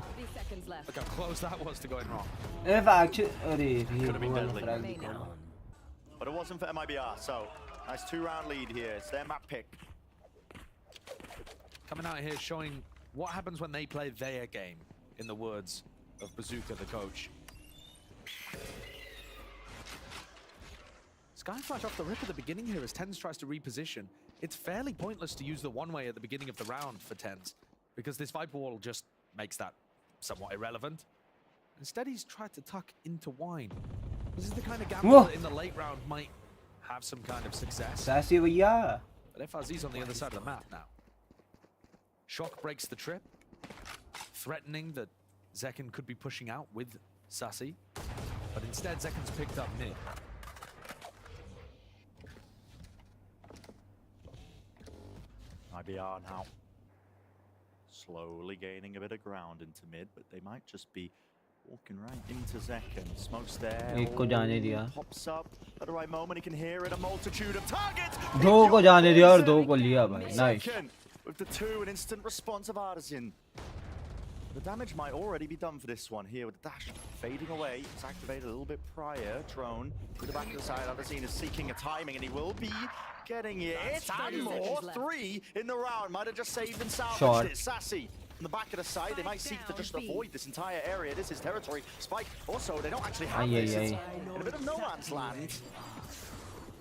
N: close that was to going wrong.
G: If actually,
U: could have been deadly. But it wasn't for MIBR, so nice 2-round lead here. It's their map pick.
N: Coming out here showing what happens when they play their game, in the words of Bazooka, the coach. Skyflash off the rip at the beginning here as Tens tries to reposition. It's fairly pointless to use the one-way at the beginning of the round for Tens, because this Viper Wall just makes that somewhat irrelevant. Instead, he's tried to tuck into Wine. This is the kind of gamble that in the late round might have some kind of success.
G: Sassy भैया.
N: But FRZ's on the other side of the map now. Shock breaks the trip, threatening that Zekken could be pushing out with Sassy, but instead Zekken's picked up mid.
U: IBR now slowly gaining a bit of ground into mid, but they might just be walking right into Zekken. Smokes there.
G: एक को जाने दिया.
U: Pops up at the right moment. He can hear it. A multitude of targets.
G: 2 को जाने दिया और 2 को लिया भाई. Nice.
U: With the 2, an instant response of Artisan. The damage might already be done for this one here with the dash fading away. It's activated a little bit prior. Drone to the back of the side. Artisan is seeking a timing, and he will be getting it. And more. 3 in the round. Might have just saved and salvaged it. Sassy from the back of the side. They might seek to just avoid this entire area. This is territory. Spike also, they don't actually have this. It's in a bit of no man's land.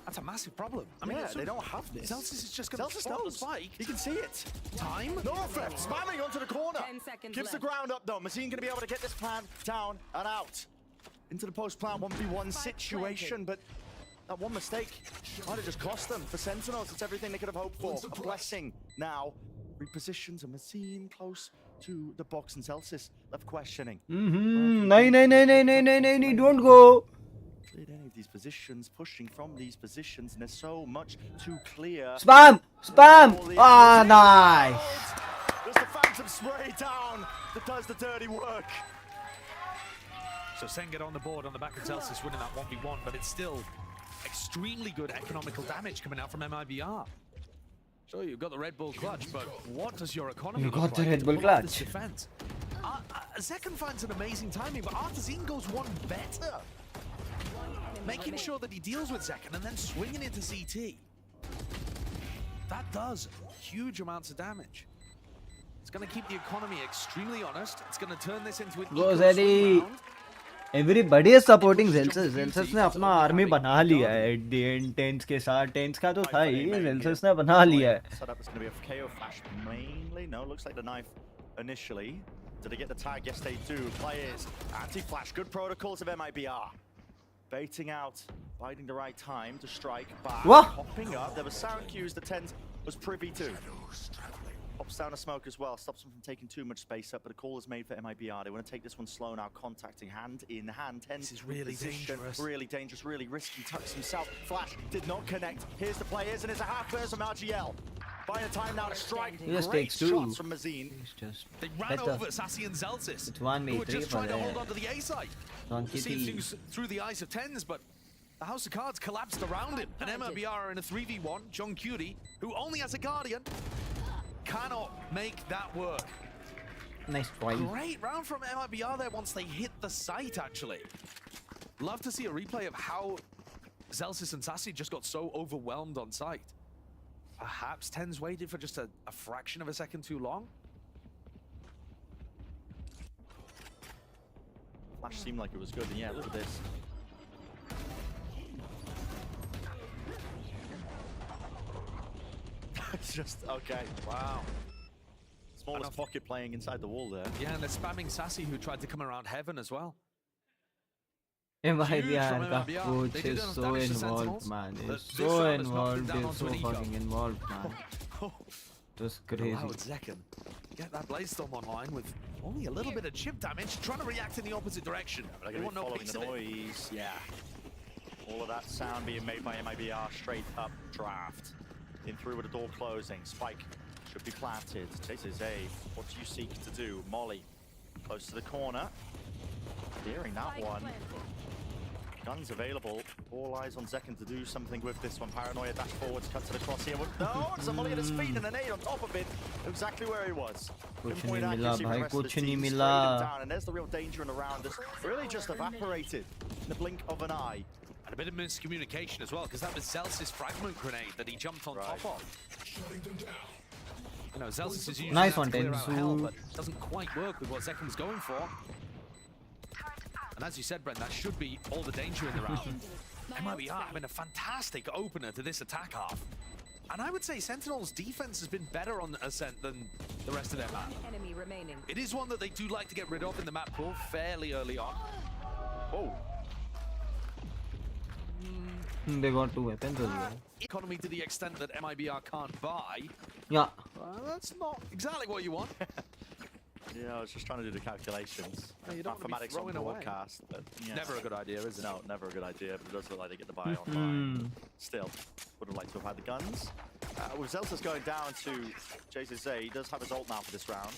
N: That's a massive problem. I mean,
U: yeah, they don't have this.
N: Celsius is just going to spot the spike.
U: He can see it.
N: Time.
U: Northwest spamming onto the corner.
E: 10 seconds
U: Gives the
E: left.
U: ground up though. Mazine going to be able to get this plan down and out. Into the post-plant 1v1 situation, but that one mistake might have just cost them. For Sentinels, it's everything they could have hoped for. A blessing now. Repositions a Mazine close to the box and Celsius left questioning.
G: No, don't go.
U: Cleared any of these positions, pushing from these positions, and there's so much to clear.
G: Spam! Ah, nice.
U: There's the Phantom spray down that does the dirty work.
N: So Sen get on the board on the back of Celsius winning that 1v1, but it's still extremely good economical damage coming out from MIBR. So you've got the Red Bull clutch, but what does your economy look like?
G: Red Bull clutch.
N: Defense? Zekken finds an amazing timing, but Artazine goes one better. Making sure that he deals with Zekken and then swinging into CT. That does huge amounts of damage. It's going to keep the economy extremely honest. It's going to turn this into an
G: Go Zeddy. Everybody is supporting Zelsus. Zelsus ने अपना army बना लिया है at the end. Tens के साथ Tens का तो था ही. Zelsus ने बना लिया है.
U: Setup is going to be a KO flash mainly. No, looks like the knife initially. Did they get the tag? Yes, they do. Players anti-flash. Good protocols of MIBR. Baiting out, biding the right time to strike back.
G: What?
U: Popping up. There were sound cues that Tens was privy to. Pops down a smoke as well, stops them from taking too much space up, but a call is made for MIBR. They want to take this one slow now, contacting hand in hand. Tens
N: is really dangerous.
U: Really dangerous, really risky. Tucks himself. Flash did not connect. Here's the players, and it's a half burst from RGL. Buying time now to strike.
G: He just
U: Great
G: takes two.
U: shots from Mazine.
N: They ran over Sassy and Zelsis.
G: It's 1v3
N: who were just trying to hold on to the A side.
G: Don
N: See
G: Kitty.
N: things through the eyes of Tens, but the House of Cards collapsed around him. And MIBR are in a 3v1. John Cutie, who only has a Guardian, cannot make that work.
G: Nice try.
N: Great round from MIBR there once they hit the site, actually. Love to see a replay of how Zelsis and Sassy just got so overwhelmed on site. Perhaps Tens waited for just a fraction of a second too long.
U: Flash seemed like it was good, and yeah, look at this. It's just, okay, wow. Smallest pocket playing inside the wall there.
N: Yeah, and they're spamming Sassy, who tried to come around Heaven as well.
G: MIBR का coach is so involved, man. He's so involved. He's so fucking involved, man. Just crazy.
N: Allowed Zekken get that Blaze Storm online with only a little bit of chip damage, trying to react in the opposite direction.
U: But they're going to be following the noise. Yeah. All of that sound being made by MIBR straight up draft. In through with the door closing. Spike should be planted. Chases A. What do you seek to do? Molly close to the corner. Hearing that one. Guns available. All eyes on Zekken to do something with this one. Paranoia dash forwards, cut to the crosshair. No, there's a Molly at his feet and a nade on top of it. Exactly where he was.
G: कुछ नहीं मिला भाई, कुछ नहीं मिला.
U: And there's the real danger in the round. This really just evaporated in the blink of an eye.
N: And a bit of miscommunication as well, because that was Zelsis' fragment grenade that he jumped on top of. You know, Zelsis is usually
G: nice one,
N: clear out hell,
G: Tensu.
N: but doesn't quite work with what Zekken's going for. And as you said, Brent, that should be all the danger in the round. MIBR having a fantastic opener to this attack half. And I would say Sentinel's defense has been better on Ascent than the rest of their map.
E: Enemy remaining.
N: It is one that they do like to get rid of in the map pool fairly early on. Oh.
G: They got 2 weapons as well.
N: Economy to the extent that MIBR can't buy.
G: Yeah.
N: That's not exactly what you want.
U: Yeah, I was just trying to do the calculations.
N: No, you don't want to be
U: Mathematics on
N: throwing away.
U: broadcast. But, yeah.
N: Never a good idea, is it?
U: No, never a good idea, but it does look like they get the buy online. Still, would have liked to have had the guns. With Zelsis going down to JCZ, he does have his ult now for this round.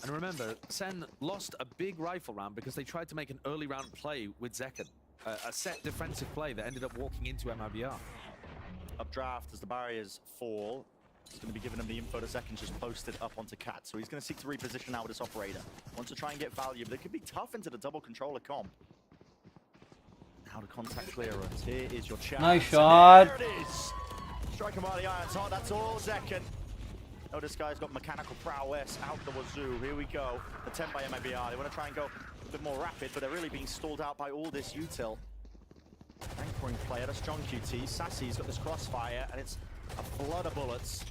N: And remember, Sen lost a big rifle round because they tried to make an early round play with Zekken. A set defensive play that ended up walking into MIBR.
U: Updraft as the barriers fall. He's going to be giving him the info the Zekken just posted up onto Cat. So he's going to seek to reposition now with this operator. Wants to try and get value, but it could be tough into the double controller comp. Now to contact clearance. Here is your chance.
G: Nice shot.
U: There it is. Striking by the Iron's Heart. That's all Zekken. Oh, this guy's got mechanical prowess out the wazoo. Here we go. Attempt by MIBR. They want to try and go a bit more rapid, but they're really being stalled out by all this util. And scoring player. That's John QT. Sassy's got this crossfire, and it's a flood of bullets.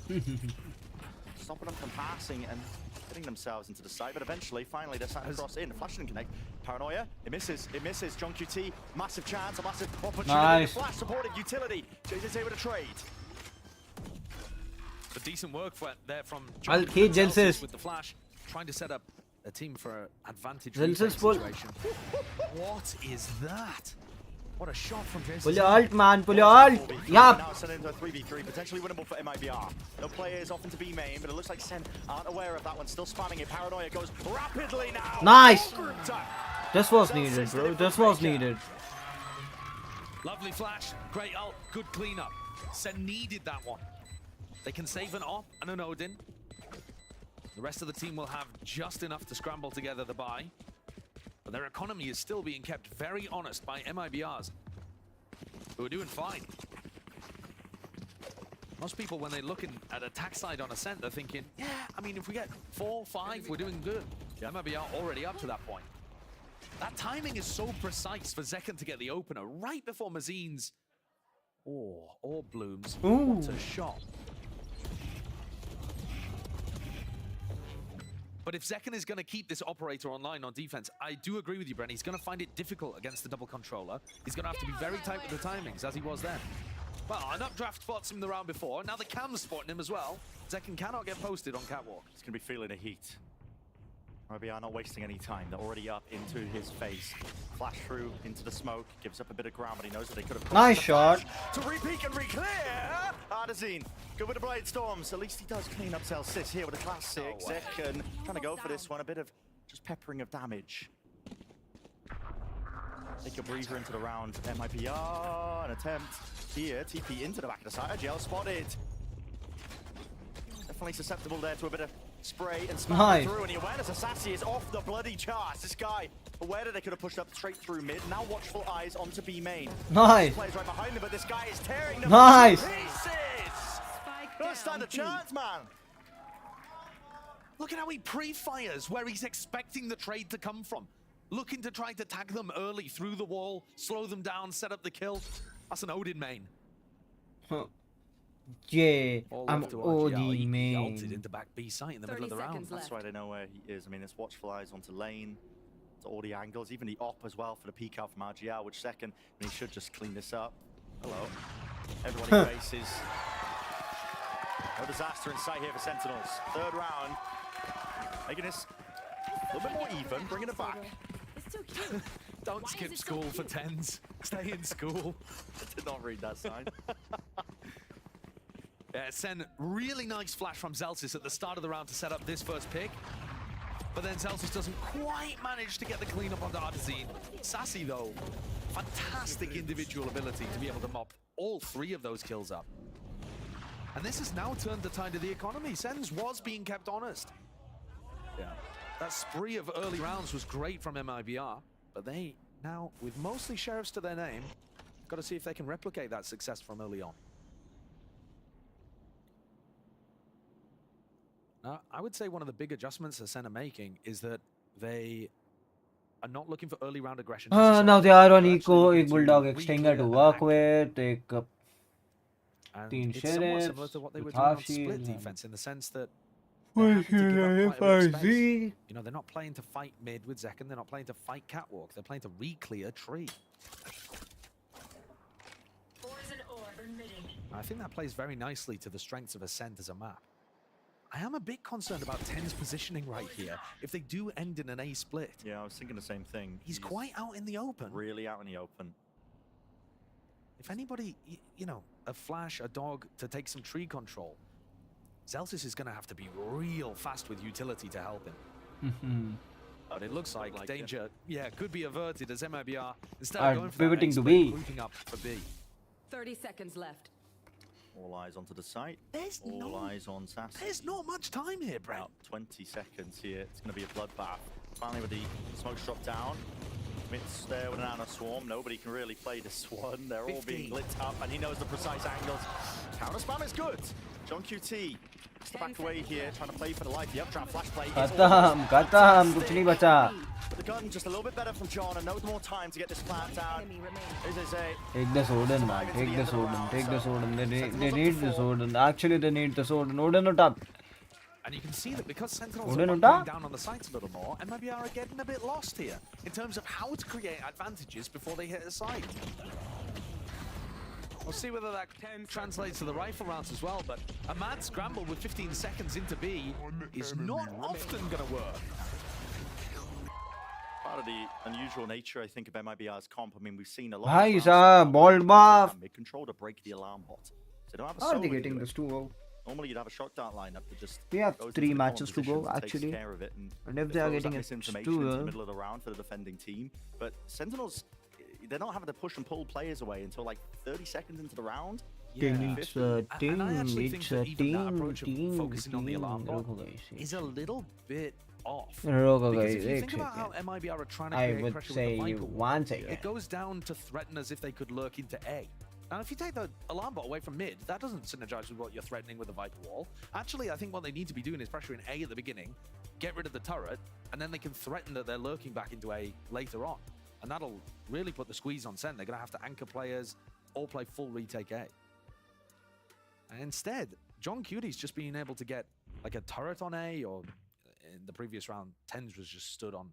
U: Stopping them from passing and getting themselves into the site, but eventually, finally, they're starting to cross in. Flash didn't connect. Paranoia, it misses. John QT, massive chance, a massive opportunity.
A: Nice.
U: Flash supported utility. JJ's able to trade.
N: But decent work there from
A: I'll keep Gelsis
N: with the flash, trying to set up a team for advantage
A: Gelsis pull.
N: situation. What is that? What a shot from Jason.
A: Pull your alt, man. Pull your alt. Yup.
U: Now Sen into a 3v3, potentially winnable for MIBR. No players off into B main, but it looks like Sen aren't aware of that one. Still spamming it. Paranoia goes rapidly now.
A: Nice. This was needed, bro. This was needed.
N: Lovely flash. Great ult. Good cleanup. Sen needed that one. They can save an op and an Odin. The rest of the team will have just enough to scramble together the buy. But their economy is still being kept very honest by MIBRs, who are doing fine. Most people, when they're looking at attack side on Ascent, they're thinking, yeah, I mean, if we get 4, 5, we're doing good. MIBR already up to that point. That timing is so precise for Zekken to get the opener right before Mazine's orb blooms.
A: Ooh.
N: What a shot. But if Zekken is going to keep this operator online on defense, I do agree with you, Bren. He's going to find it difficult against the double controller. He's going to have to be very tight with the timings, as he was then. Well, an updraft spots him the round before. Now the cam's spotting him as well. Zekken cannot get posted on catwalk.
U: He's going to be feeling the heat. MIBR not wasting any time. They're already up into his face. Flash through into the smoke. Gives up a bit of ground, but he knows that they could have...
A: Nice shot.
U: To re-peek and re-clear. Artazine. Good with the Blade Storms. At least he does clean up Celsis here with a classic. Zekken trying to go for this one. A bit of just peppering of damage. Take a breather into the round. MIBR. An attempt here. TP into the back of the side. GL spotted. Definitely susceptible there to a bit of spray and spam through, and the awareness of Sassy is off the bloody charts. This guy aware that they could have pushed up straight through mid. Now watchful eyes onto B main.
A: Nice.
U: Plays right behind him, but this guy is tearing them
A: Nice.
U: to pieces. Don't stand a chance, man.
N: Look at how he pre-fires where he's expecting the trade to come from. Looking to try to tag them early through the wall, slow them down, set up the kill. That's an Odin main.
A: Huh. Yeah, I'm OD main.
N: Ulted into back B site in the middle of the round.
U: That's why they know where he is. I mean, it's watchful eyes onto lane, to all the angles, even the op as well for the peek out from RGL, which Zekken, he should just clean this up. Hello. Everybody faces. No disaster in sight here for Sentinels. Third round. Making this a little bit more even, bringing it back.
E: It's too cute.
N: Don't skip school for tens. Stay in school.
U: I did not read that sign.
N: Sen, really nice flash from Zelsis at the start of the round to set up this first pick. But then Zelsis doesn't quite manage to get the cleanup onto Artazine. Sassy, though, fantastic individual ability to be able to mop all 3 of those kills up. And this has now turned the tide of the economy. Sens was being kept honest. Yeah, that spree of early rounds was great from MIBR, but they now, with mostly sheriffs to their name, got to see if they can replicate that success from early on. I would say one of the big adjustments that Sen are making is that they are not looking for early round aggression.
A: Now they are on eco, a bulldog extinger to work with, take up 3
N: it's somewhat
A: sheriffs,
N: similar to what they were
A: with
N: doing on
A: half
N: split
A: shield.
N: defense in the sense that they're happy to give up quite a bit of space.
A: FRZ.
N: You know, they're not playing to fight mid with Zekken, they're not playing to fight catwalk, they're playing to re-clear tree. I think that plays very nicely to the strengths of Ascent as a map. I am a bit concerned about Ten's positioning right here. If they do end in an A split.
U: Yeah, I was thinking the same thing.
N: He's quite out in the open.
U: Really out in the open.
N: If anybody, you know, a flash, a dog to take some tree control, Zelsis is going to have to be real fast with utility to help him. But it looks like danger, could be averted as MIBR, instead of going for
A: pivoting
N: that
A: to
N: split,
A: B.
N: grouping up for B.
E: 30 seconds left.
U: All eyes onto the site.
N: All
U: eyes on Sassy.
N: There's not much time here, Brett.
U: About 20 seconds here. It's going to be a bloodbath. Finally, with the smokes drop down. Mitz there with an Anna Swarm. Nobody can really play this one. They're all being lit up, and he knows the precise angles. Counter spam is good. John QT Step back away here, trying to play for the life. The updraft flash play.
A: खत्म कुछ नहीं बचा.
U: The gun just a little bit better from John, and no more time to get this plant down. As they say,
A: Take the Odin, man. Take the Odin. Take the Odin. They need the Odin. Actually, they need the Odin. Odin on top.
N: And you can see that because Sentinels
A: Odin
N: are
A: on
N: going
A: top.
N: down on the sites a little more, MIBR are getting a bit lost here in terms of how to create advantages before they hit a site. We'll see whether that translates to the rifle rounds as well, but a mad scramble with 15 seconds into B is not often going to work.
U: part of the unusual nature, I think, of MIBR's comp. I mean, we've seen a lot
A: Bhai,
U: of
A: sa bald buff.
U: mid-control to break the alarm bot. So they don't have a
A: How are they
U: solo
A: getting
U: to
A: this
U: it.
A: 2-0?
U: Normally you'd have a shot dart lineup that just
A: We have
U: goes
A: 3
U: into the
A: matches to
U: column
A: go,
U: position, takes
A: actually.
U: care of it,
A: And if
U: it
A: they are
U: throws that
A: getting it
U: misinformation into the
A: 2-0,
U: middle of the round for the defending team. But Sentinels, they're not having to push and pull players away until like 30 seconds into the round.
A: it's a team,
N: And I actually
A: it's
N: think
A: a
N: that even that
A: team,
N: approach of
A: team,
N: focusing on the alarm bot
A: रुको guys,
N: is a little bit off.
A: रुको
N: Because
A: guys,
N: if you
A: एक
N: think about how
A: second.
N: MIBR are trying to
A: I
N: create
A: would
N: pressure
A: say
N: with the Viper wall,
A: 1 second.
N: it goes down to threaten as if they could lurk into A. Now, if you take the alarm bot away from mid, that doesn't synergize with what you're threatening with the Viper wall. Actually, I think what they need to be doing is pressuring A at the beginning, get rid of the turret, and then they can threaten that they're lurking back into A later on. And that'll really put the squeeze on Sen. They're going to have to anchor players or play full retake A. And instead, John Cutie's just being able to get like a turret on A, or in the previous round, Tens was just stood on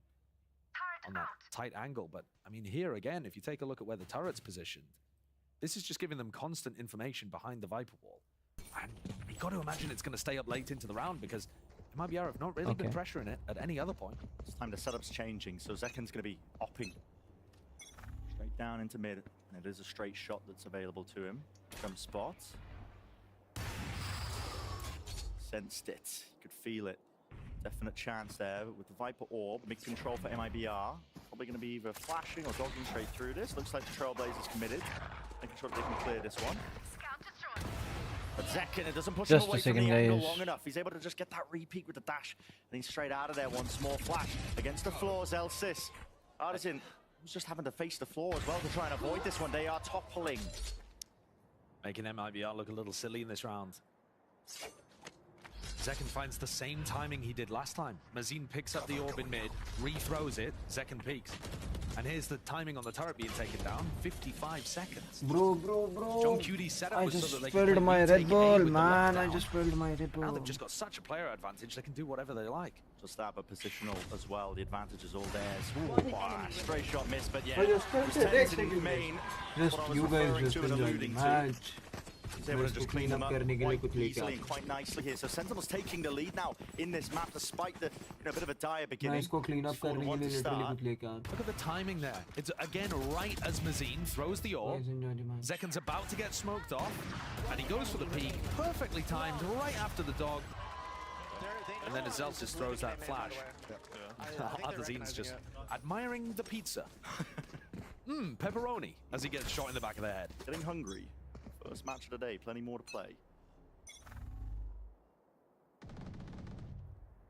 N: that tight angle. But I mean, here again, if you take a look at where the turret's positioned, this is just giving them constant information behind the Viper wall. And you've got to imagine it's going to stay up late into the round because MIBR have not really been pressuring it at any other point.
U: This time the setup's changing, so Zeken's going to be opping straight down into mid, and it is a straight shot that's available to him. Jump spot. Sensed it. You could feel it. Definite chance there with the Viper Orb. Mid-control for MIBR. Probably going to be either flashing or dogging straight through this. Looks like the Trailblazers committed. Making sure that they can clear this one. But Zeken, it doesn't push him
A: Just
U: away
A: a
U: from the
A: second,
U: angle
A: guys.
U: long enough. He's able to just get that repeat with the dash. And he's straight out of there once more. Flash against the floors, Elsis. Artisan was just having to face the floor as well to try and avoid this one. They are toppling.
N: Making MIBR look a little silly in this round. Zeken finds the same timing he did last time. Mazin picks up the orb in mid, re-throws it, Zeken peeks. And here's the timing on the turret being taken down, 55 seconds.
A: Bro.
N: John Cutie's setup
A: I
N: was so
A: just
N: that they can
A: spilled
N: play
A: my
N: retake
A: Red
N: A
A: Bull,
N: with the
A: man. I
N: lockdown.
A: just spilled my Red Bull.
N: Now they've just got such a player advantage, they can do whatever they like.
U: Just that, but positional as well. The advantage is all theirs. Ooh, wow, straight shot miss, but yeah.
A: I just felt
U: it's
A: it.
U: Tens
A: Next
U: in main.
A: Just
U: What I was
A: you guys
U: referring
A: just
U: to and
A: enjoy the
U: alluding to.
A: match.
U: He's able to just clean them up
A: करने के लिए
U: quite
A: कुछ लेके
U: easily and
A: आता
U: quite nicely here. So Sentinel's taking the lead now in this map, despite the bit of a dire beginning.
A: मैं इसको clean up
U: Scored
A: करने के
U: one to
A: लिए literally
U: start.
A: कुछ लेके आता
N: Look at the timing there. It's again right as Mazin throws the orb.
A: Guys, enjoy the match.
N: Zeken's about to get smoked off, and he goes for the peek, perfectly timed, right after the dog. And then as Zelsis throws that flash, Artazin's just admiring the pizza. Pepperoni, as he gets shot in the back of the head.
U: Getting hungry. First match of the day, plenty more to play.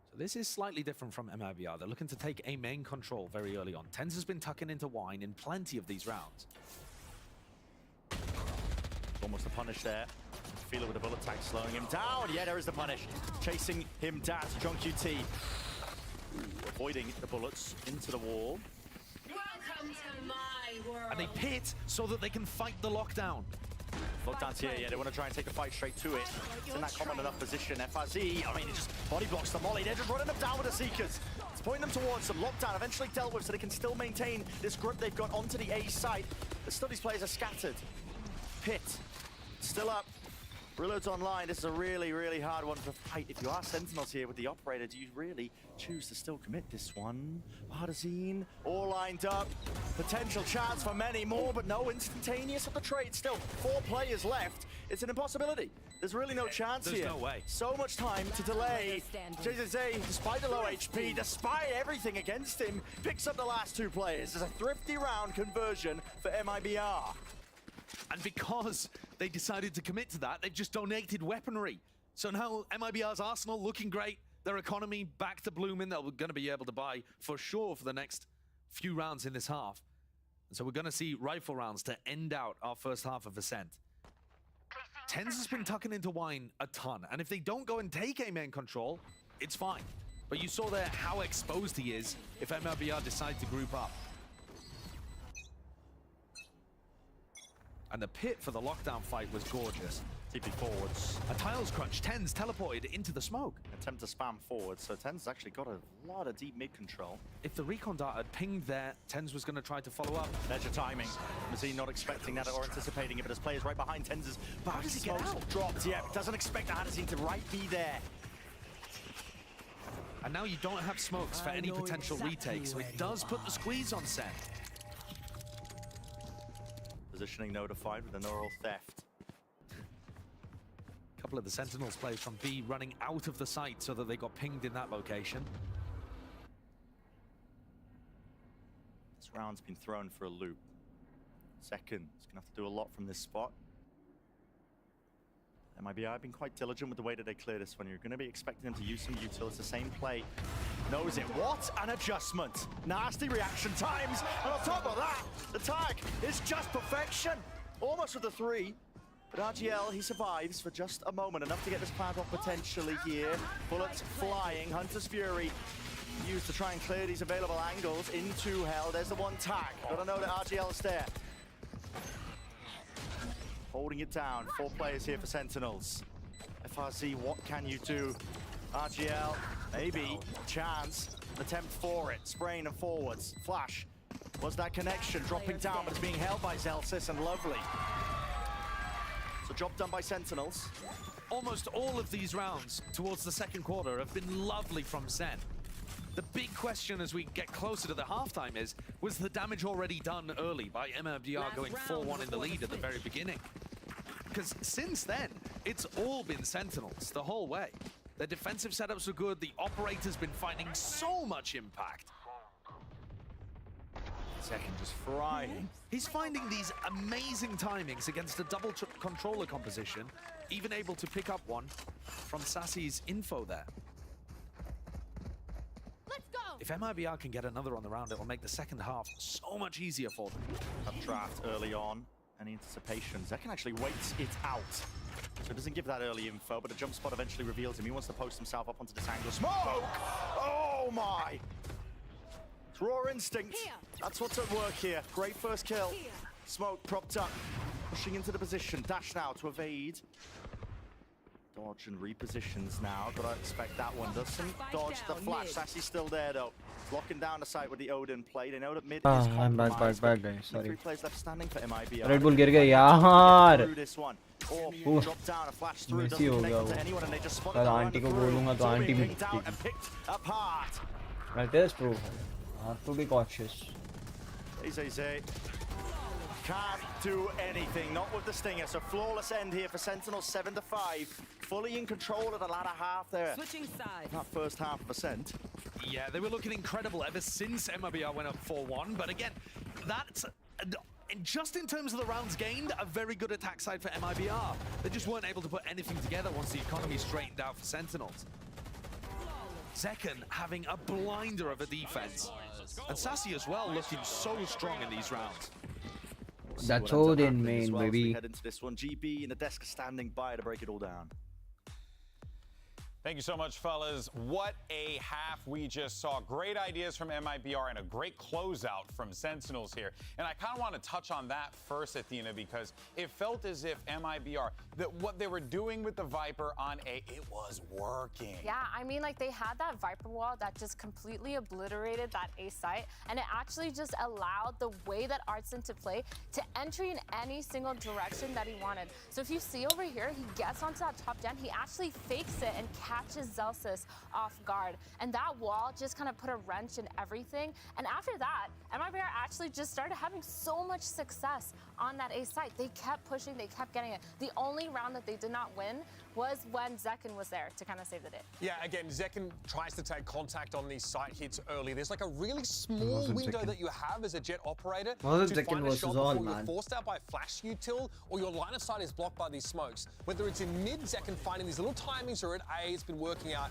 N: So this is slightly different from MIBR. They're looking to take a main control very early on. Tens has been tucking into wine in plenty of these rounds.
U: Almost a punish there. Feel it with a bullet tag slowing him down. Yeah, there is the punish. Chasing him down to John QT. Avoiding the bullets into the wall.
H: Welcome to my world.
N: And they pit so that they can fight the lockdown.
U: Lockdown's here, yeah, they want to try and take the fight straight to it. It's in that common enough position. FRZ, I mean, it just body blocks the molly. They're just running them down with the Seekers. It's pointing them towards them. Lockdown eventually dealt with so they can still maintain this grip they've got onto the A side. But still, these players are scattered. Pit, still up. Reload's online. This is a really, really hard one to fight. If you are Sentinels here with the operator, do you really choose to still commit this one? Artazine, all lined up. Potential chance for many more, but no instantaneous of the trade. Still, 4 players left. It's an impossibility. There's really no chance
N: There's
U: here.
N: no way.
U: So much time to delay. JZZ, despite the low HP, despite everything against him, picks up the last 2 players. It's a thrifty round conversion for MIBR.
N: And because they decided to commit to that, they've just donated weaponry. So now MIBR's arsenal looking great. Their economy back to blooming. They're going to be able to buy for sure for the next few rounds in this half. And so we're going to see rifle rounds to end out our first half of Ascent. Tens has been tucking into wine a ton. And if they don't go and take A main control, it's fine. But you saw there how exposed he is if MLBR decide to group up. And the pit for the lockdown fight was gorgeous.
U: TP forwards.
N: A tiles crunch, Tens teleported into the smoke.
U: Attempt to spam forward, so Tens actually got a lot of deep mid control.
N: If the recon dart had pinged there, Tens was going to try to follow up.
U: There's your timing. Mazine not expecting that or anticipating it, but his players right behind Tens' back.
N: How does he get out?
U: Dropped, yeah. Doesn't expect the Hadazine to be there.
N: And now you don't have smokes for any potential retakes, so it does put the squeeze on Sen.
U: Positioning notified with a neural theft.
N: A couple of the Sentinels players from B running out of the site so that they got pinged in that location.
U: This round's been thrown for a loop. Second, he's gonna have to do a lot from this spot. MIBI have been quite diligent with the way that they clear this one. You're going to be expecting them to use some util. It's the same play. Knows it. What an adjustment. Nasty reaction times. And on top of that, the tag is just perfection. Almost with the 3. But RGL, he survives for just a moment. Enough to get this plant off potentially here. Bullets flying. Hunter's Fury used to try and clear these available angles into hell. There's the one tag. Gotta know that RGL is there. Holding it down. 4 players here for Sentinels. FRZ, what can you do? RGL, maybe. Chance. Attempt for it. Spraying and forwards. Flash. Was that connection? Dropping down, but it's being held by Zelsis and Lovely. So job done by Sentinels.
N: Almost all of these rounds towards the second quarter have been lovely from Zen. The big question as we get closer to the halftime is, was the damage already done early by MMDR going 4-1 in the lead at the very beginning? Because since then, it's all been Sentinels the whole way. Their defensive setups were good, the operator's been finding so much impact.
U: Second just frying.
N: He's finding these amazing timings against a double controller composition, even able to pick up one from Sassy's info there. If MIBR can get another on the round, it'll make the second half so much easier for them.
U: Updraft early on. Any anticipation? Zekken actually waits it out. So it doesn't give that early info, but a jump spot eventually reveals him. He wants to post himself up onto this angle. Smoke! Oh my! It's raw instinct. That's what's at work here. Great first kill. Smoke propped up. Pushing into the position. Dash now to evade. Dodge and repositions now. Gotta expect that one. Doesn't dodge the flash. Sassy's still there though. Locking down the site with the Odin play. They know that mid is
A: I'm back guys. Sorry.
U: 3 players left standing for MIBR.
A: Red Bull गिर गया यार.
U: Through this one. Or drop down a flash through. Doesn't connect to anyone and they just spotted
A: कल
U: the
A: aunty को बोलूँगा तो aunty भी
U: down and picked apart.
A: That is true. Have to be cautious.
U: Zay. Can't do anything, not with the Stinger. So flawless end here for Sentinel, 7-5. Fully in control of the latter half there.
B: Switching sides.
U: That first half of Ascent.
N: Yeah, they were looking incredible ever since MIBR went up 4-1. But again, that's just in terms of the rounds gained, a very good attack side for MIBR. They just weren't able to put anything together once the economy straightened out for Sentinels. Zekken having a blinder of a defense. And Sassy as well looking so strong in these rounds.
A: That's all in main,
U: well,
A: baby.
U: We head into this one. GB in the desk standing by to break it all down.
P: Thank you so much, fellas. What a half we just saw. Great ideas from MIBR and a great closeout from Sentinels here. And I kind of want to touch on that first, Athena, because it felt as if MIBR, that what they were doing with the Viper on A, it was working.
R: Yeah, I mean, like, they had that Viper wall that just completely obliterated that A site, and it actually just allowed the way that Artson to play to entry in any single direction that he wanted. So if you see over here, he gets onto that top gen, he actually fakes it and catches Zelsis off guard. And that wall just kind of put a wrench in everything. And after that, MIBR actually just started having so much success on that A site. They kept pushing, they kept getting it. The only round that they did not win was when Zekken was there to kind of save the day.
Q: Yeah, again, Zekken tries to take contact on these site hits early. There's like a really small window that you have as a jet operator to find a shot before you're forced out by flash util or your line of sight is blocked by these smokes. Whether it's in mid, Zekken finding these little timings or at A, it's been working out.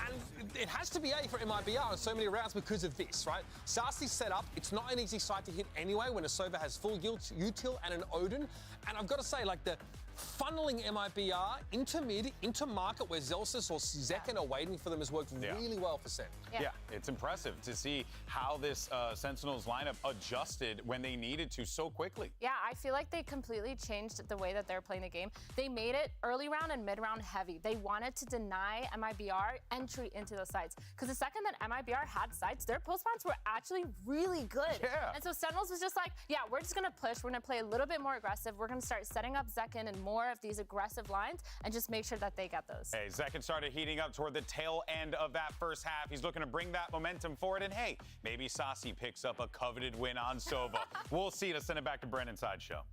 Q: And it has to be A for MIBR in so many rounds because of this, right? Sarsi's set up, it's not an easy site to hit anyway when a Sova has full util and an Odin. And I've got to say, like, the funneling MIBR into mid, into market where Zelsis or Zekken are waiting for them has worked really well for Sen.
P: Yeah, it's impressive to see how this Sentinels lineup adjusted when they needed to so quickly.
R: Yeah, I feel like they completely changed the way that they're playing the game. They made it early round and mid round heavy. They wanted to deny MIBR entry into the sites. Because the second that MIBR had sites, their post spawns were actually really good.
P: Yeah.
R: And so Sentinels was just like, yeah, we're just gonna push. We're gonna play a little bit more aggressive. We're gonna start setting up Zekken and more of these aggressive lines and just make sure that they get those.
P: Hey, Zekken started heating up toward the tail end of that first half. He's looking to bring that momentum forward. And hey, maybe Sassy picks up a coveted win on Sova. We'll see. Let's send it back to Brennan Sideshow.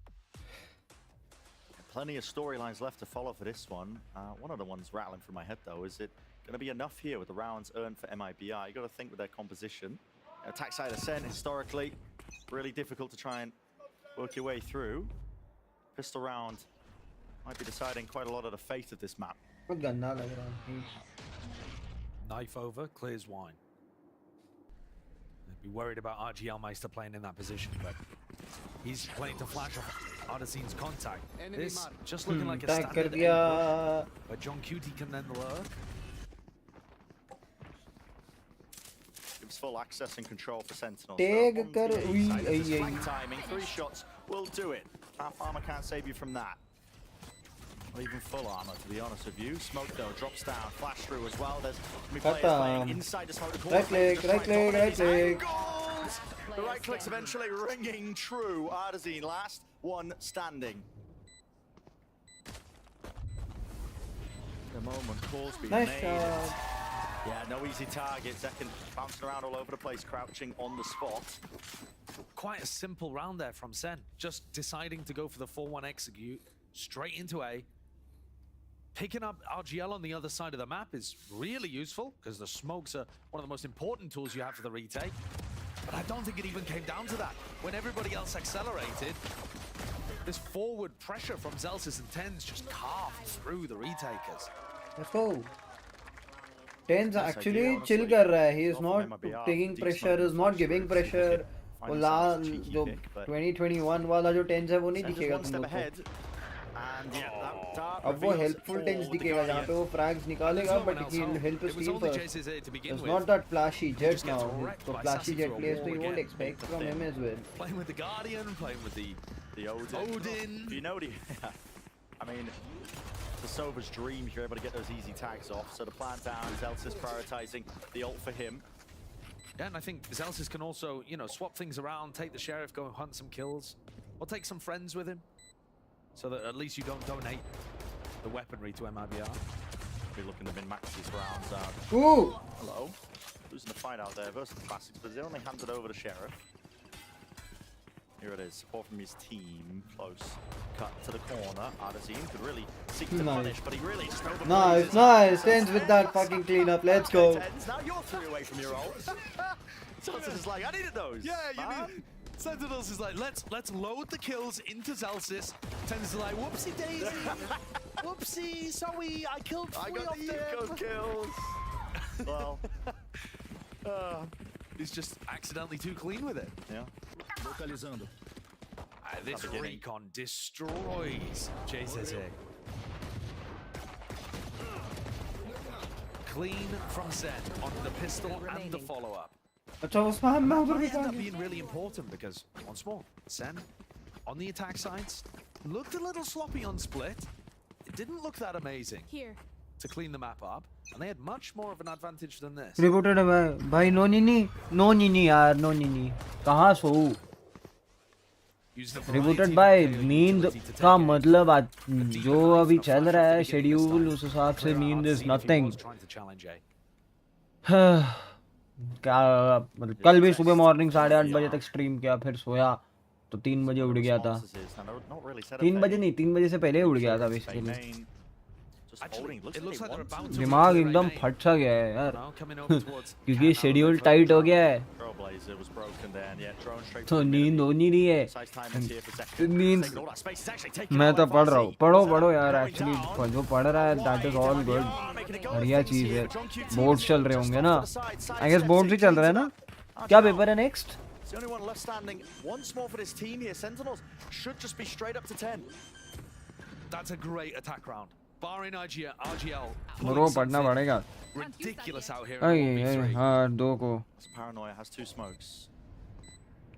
U: Plenty of storylines left to follow for this one. One of the ones rattling through my head, though, is it going to be enough here with the rounds earned for MIBR? You got to think with their composition. Attack side ascent, historically, really difficult to try and work your way through. Pistol round might be deciding quite a lot of the fate of this map.
N: Knife over, clears wine. They'd be worried about RGL Meister playing in that position, but he's playing to flash off Ardezine's contact. This just looking like a standard aim, but John Cutie can then lurk.
U: Gives full access and control for Sentinels.
G: Timing,
U: 3 shots will do it. Half armor can't save you from that. Or even full armor, to be honest with you. Smoke though drops down, flash through as well. There's players playing inside the smoke.
G: Right click.
U: The right click's eventually ringing true. Ardezine last one standing. The moment calls being made. Yeah, no easy target. Zekken bouncing around all over the place, crouching on the spot.
N: Quite a simple round there from Sen. Just deciding to go for the 4-1 execute, straight into A. Picking up RGL on the other side of the map is really useful, because the smokes are one of the most important tools you have for the retake. But I don't think it even came down to that. When everybody else accelerated, this forward pressure from Zelsis and Tens just carved through the retakers.
G: Let's go. Tens actually chill kar raha hai. He is not taking pressure, is not giving pressure. वो लाल जो 2021 वाला जो tense है वो नहीं दिखेगा तुम लोग को. अब वो हेल्पफुल टेंस दिखेगा जहाँ पे वो फ्रैग्स निकालेगा, but he will help his team first. It's not that flashy jet now. So flashy jet players so you won't expect from him as well.
N: Playing with the Guardian, playing with the Odin.
U: You know, I mean, the Sova's dream if you're able to get those easy tags off. So the plan down, Zelsis prioritizing the ult for him.
N: Yeah, and I think Zelsis can also, you know, swap things around, take the Sheriff, go and hunt some kills, or take some friends with him, so that at least you don't donate the weaponry to MIBR.
U: Be looking to min-max these rounds out.
G: Ooh!
U: Hello. Losing the fight out there versus the Classics, but they only handed over to Sheriff. Here it is, support from his team, close. Cut to the corner, Ardezine could really seek to punish, but he really just overplays.
G: Nice, Tens with that fucking cleanup, let's go.
U: Now you're 3 away from your ult. Zelsis is like, I needed those.
N: Yeah, you need... Sentinels is like, let's load the kills into Zelsis. Tens is like, whoopsie daisy. Whoopsie, sorry, I killed 3 of them.
U: I got the eco kills. Well,
N: he's just accidentally too clean with it.
U: Yeah.
N: Localizando. This recon destroys JZZ. Clean from Zen on the pistol and the follow-up. That might end up being really important because, once more, Sen on the attack sides looked a little sloppy on split. It didn't look that amazing to clean the map up, and they had much more of an advantage than this.
A: Reported by no nini yaar, no nini. कहाँ सो? Rebooted by नींद का मतलब जो अभी चल रहा है schedule उस हिसाब से नींद is nothing. क्या मतलब कल भी सुबह मॉर्निंग 8:30 बजे तक स्ट्रीम किया, फिर सोया तो 3 बजे उठ गया था. 3 बजे नहीं, 3 बजे से पहले उठ गया था बेसिकली. दिमाग एकदम फट सा गया है यार क्योंकि शेड्यूल टाइट हो गया है तो नींद हो नहीं रही है. नींद मैं तो पढ़ रहा हूँ. पढ़ो यार. एक्चुअली जो पढ़ रहा है दैट इज ऑल गुड. बढ़िया चीज है. बोर्ड्स चल रहे होंगे ना. आई गेस बोर्ड्स भी चल रहे हैं ना. क्या पेपर है next?
U: The only one left standing. Once more for this team here. Sentinels should just be straight up to 10.
N: That's a great attack round. Barring RGL.
A: Bro पढ़ना पड़ेगा.
N: Ridiculous out here.
A: हाँ 2 को.
U: Paranoia has 2 smokes.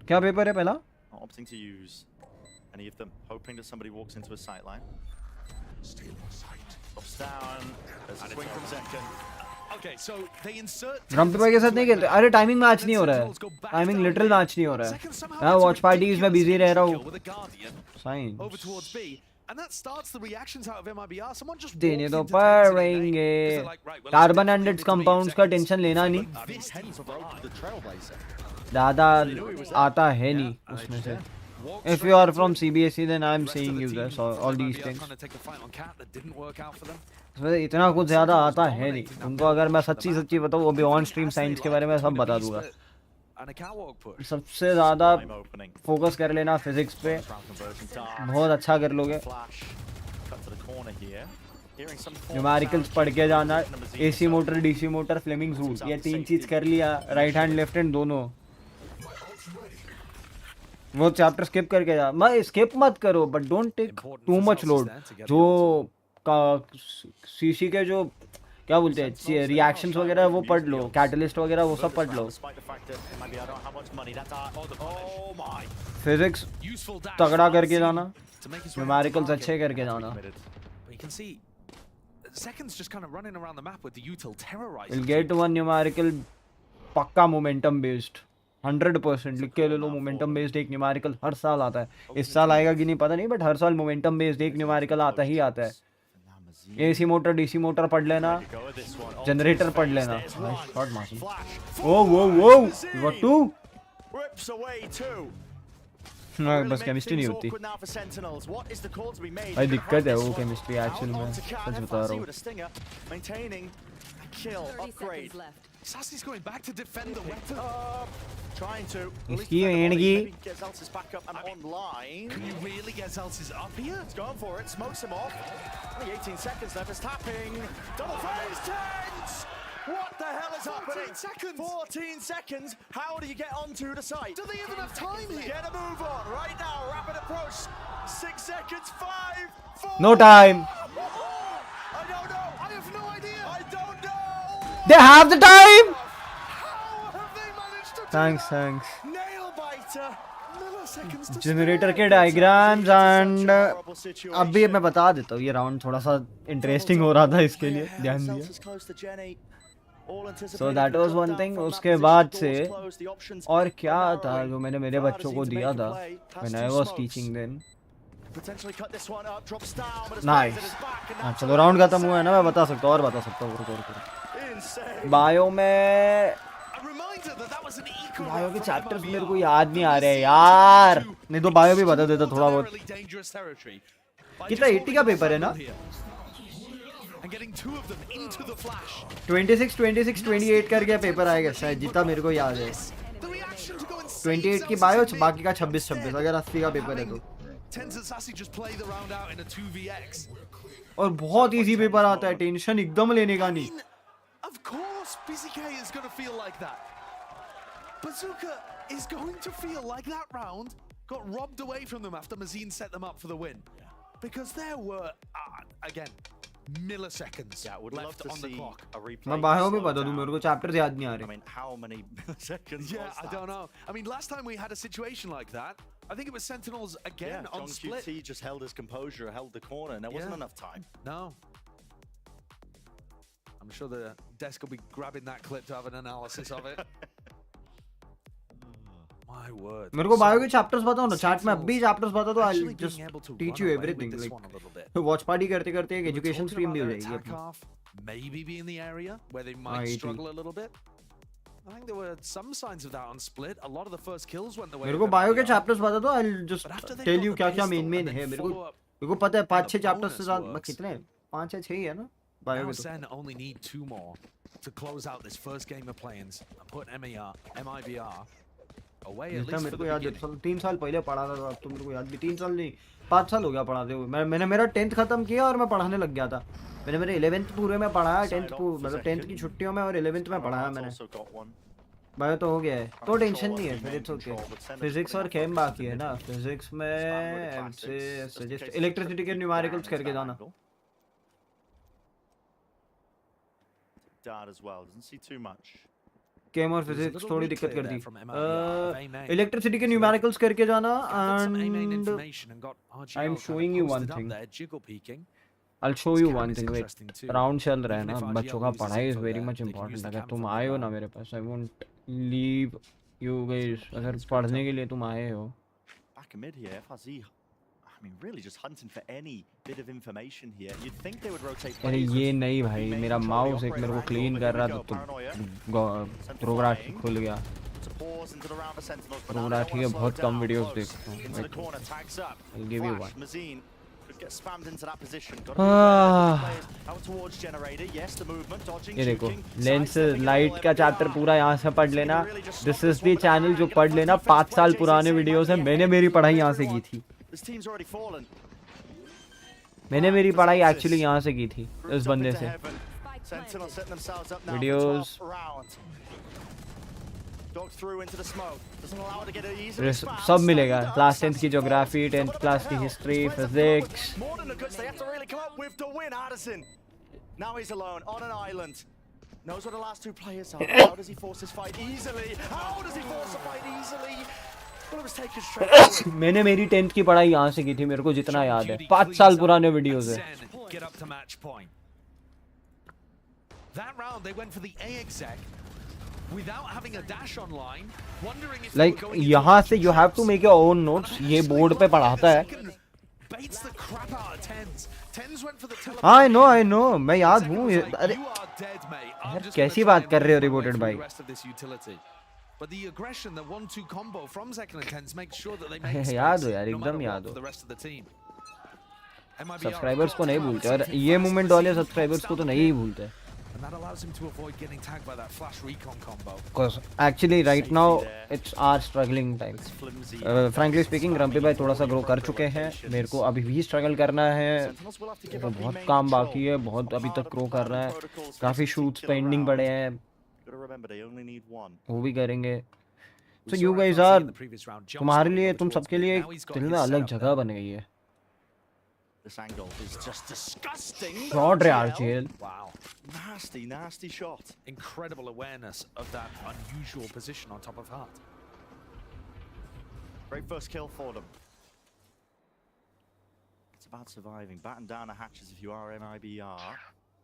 A: क्या paper है पहला?
U: Not opting to use any of them, hoping that somebody walks into a sight line.
C: Stealing sight.
U: Drops down. There's a swing from Zekken.
N: Okay, so they insert.
A: रंपे के साथ नहीं खेलते. अरे timing match नहीं हो रहा है. टाइमिंग लिटरल मैच नहीं हो रहा है. मैं वॉच पार्टीज में बिजी रह रहा हूँ. Sign.
N: Over towards B. And that starts the reactions out of MIBR. Someone just
A: देने तो पड़ेंगे. कार्बन एंडेड कंपाउंड्स का टेंशन लेना नहीं. ज़्यादा आता है नहीं उसमें से. If you are from CBSE, then I'm saying you this all these things. इतना कुछ ज़्यादा आता है नहीं. उनको अगर मैं सच्ची बताऊँ, वो भी ऑन स्ट्रीम साइंस के बारे में सब बता दूंगा. सबसे ज़्यादा फोकस कर लेना फिजिक्स पे. बहुत अच्छा कर लोगे. न्यूमेरिकल्स पढ़ के जाना. AC motor, DC motor, Fleming's rule, ये 3 चीज़ कर लिया. राइट हैंड लेफ्ट हैंड दोनों. वो चैप्टर स्किप करके जा. मैं स्किप मत करो, but don't take too much load. जो का सीसी के जो क्या बोलते हैं रिएक्शंस वगैरह वो पढ़ लो. कैटलिस्ट वगैरह वो सब पढ़ लो. फिजिक्स तगड़ा करके जाना. न्यूमेरिकल्स अच्छे करके जाना. You'll get one numerical पक्का मोमेंटम बेस्ड. 100% लिख के ले लो. मोमेंटम बेस्ड एक न्यूमेरिकल हर साल आता है. इस साल आएगा कि नहीं पता नहीं, बट हर साल मोमेंटम बेस्ड एक न्यूमेरिकल आता ही आता है. AC मोटर, DC मोटर पढ़ लेना. जनरेटर पढ़ लेना. शॉट मासूम. वो व्हाट टू. बस केमिस्ट्री नहीं होती भाई. दिक्कत है वो केमिस्ट्री एक्चुअल में. सच बता रहा हूँ.
N: Sassy's going back to defend the weapon.
U: Trying to.
A: इसकी एंडगी.
U: Get Zeltis back up and online.
N: Can you really get Zeltis up here?
U: It's going for it. Smokes him off. Only 18 seconds left. It's tapping. Double phase tense. What the hell is happening?
N: 14 seconds.
U: 14 seconds. How do you get onto the site?
N: Do they even have time here?
U: Get a move on right now. Rapid approach. 6 seconds. 5, 4.
A: No time.
U: I don't know.
N: I have no idea.
U: I don't know.
A: They have the time.
U: How have they managed to do
A: Thanks.
U: Nail biter. Milliseconds to
A: generator के diagrams and अभी मैं बता देता हूँ. ये round थोड़ा सा interesting हो रहा था इसके लिए. ध्यान दिया. So that was one thing. उसके बाद से और क्या था जो मैंने मेरे बच्चों को दिया था when I was teaching them. Nice. चलो राउंड खत्म हुआ है ना. मैं बता सकता हूँ और बता सकता हूँ. बायो में बायो के चैप्टर्स मेरे को याद नहीं आ रहे यार. नहीं तो बायो भी बता देता थोड़ा बहुत. कितना 80 का पेपर है ना. 26, 28 करके पेपर आएगा शायद, जितना मेरे को याद है. 28 की बायो, बाकी का 26 अगर 80 का पेपर है तो. और बहुत इजी पेपर आता है. टेंशन एकदम लेने का नहीं.
N: Of course, BZK is going to feel like that. Bazooka is going to feel like that round got robbed away from them after Mazin set them up for the win. Because there were, again, milliseconds left on the clock.
A: मैं bio भी बता दूं, मेरे को chapters याद नहीं आ रहे.
U: I mean, how many milliseconds?
N: Yeah, I don't know. I mean, last time we had a situation like that, I think it was Sentinels again on split.
U: John QT just held his composure, held the corner, and there wasn't enough time.
N: No. I'm sure the desk will be grabbing that clip to have an analysis of it. My word.
A: मेरे को bio के chapters बताओ ना chat में. अभी chapters बता दो. I'll just teach you everything. Like watch party करते करते एक एजुकेशन स्ट्रीम भी हो जाएगी अपनी.
N: Maybe be in the area where they might struggle a little bit. I think there were some signs of that on split. A lot of the first kills went the way.
A: मेरे को bio के chapters बता दो. I'll just tell you क्या main है. मेरे को पता है 5-6 चैप्टर्स से ज्यादा कितने 5-6 ही है ना.
N: Now Sen only need 2 more to close out this first game of play-ins and put MIBR away at least
A: मेरे को याद है 3 साल पहले पढ़ा था. अब तो मेरे को याद भी 3 साल नहीं 5 साल हो गया पढ़ाते हुए. मैंने मेरा 10th खत्म किया और मैं पढ़ाने लग गया था. मैंने मेरे 11th पूरे में पढ़ाया. 10th मतलब 10th की छुट्टियों में और 11th में पढ़ाया मैंने.
G: बायो तो हो गया है तो टेंशन नहीं है फिर इट्स ओके फिजिक्स और केम बाकी है ना फिजिक्स में से सजेस्ट इलेक्ट्रिसिटी के न्यूमेरिकल्स करके जाना
U: Dart as well, doesn't see too much.
G: केम और फिजिक्स थोड़ी दिक्कत कर दी इलेक्ट्रिसिटी के न्यूमेरिकल्स करके जाना and I am showing you one thing I'll show you one thing wait round चल रहा है ना बच्चों का पढ़ाई इज वेरी मच इम्पोर्टेंट अगर तुम आए हो ना मेरे पास I won't leave you guys अगर पढ़ने के लिए तुम आए हो
U: Back mid here, FRZ. I mean, really just hunting for any bit of information here. You'd think they would rotate.
G: अरे ये नहीं भाई मेरा माउस एक मेरे को क्लीन कर रहा तो प्रोग्राम खुल गया प्रोग्राम ठीक है बहुत कम वीडियोस देखता हूँ I'll give you one
U: get spammed into that position.
G: Out
U: towards generator. Yes, the movement, dodging.
G: ये देखो लेंस लाइट का चैप्टर पूरा यहाँ से पढ़ लेना दिस इज द चैनल जो पढ़ लेना 5 साल पुराने वीडियोस हैं मैंने मेरी पढ़ाई यहाँ से की थी मैंने मेरी पढ़ाई एक्चुअली यहाँ से की थी इस बंदे से वीडियोस सब मिलेगा क्लास 10th की ज्योग्राफी 10th क्लास की history physics
U: Now he's alone on an island. Knows where the last two players are. How does he force this fight easily? How does he force the fight easily? Well, it was taken straight.
G: मैंने मेरी 10th की पढ़ाई यहाँ से की थी मेरे को जितना याद है 5 साल पुराने वीडियोस है
N: Get up to match point. That round they went for the A exec. Without having a dash online, wondering if
G: like यहाँ से you have to make your own notes ये बोर्ड पे पढ़ाता है
N: baits the crap out of tens. Tens went for the
G: I know मैं याद हूँ अरे यार कैसी बात कर रहे हो रिपोर्टेड भाई
N: But the aggression, the 1-2 combo from Zekken and Tens makes sure that they make
G: याद हो यार एकदम याद हो सब्सक्राइबर्स को नहीं भूलते और ये मूवमेंट वाले सब्सक्राइबर्स को तो नहीं ही भूलते
N: And that allows him to avoid getting tagged by that flash recon combo.
G: Because actually right now it's our struggling time. Frankly speaking, Grumpy भाई थोड़ा सा ग्रो कर चुके हैं. मेरे को अभी भी स्ट्रगल करना है. तो बहुत काम बाकी है. बहुत अभी तक ग्रो कर रहा है. काफी शूट्स पेंडिंग पड़े हैं. वो भी करेंगे. So you guys are तुम्हारे लिए तुम सबके लिए दिल में अलग जगह बन गई है.
U: This angle is just disgusting.
G: Shot यार jail.
N: Wow.
U: Nasty shot.
N: Incredible awareness of that unusual position on top of Hart.
U: Great first kill for them. It's about surviving. Batten down the hatches if you are MIBR.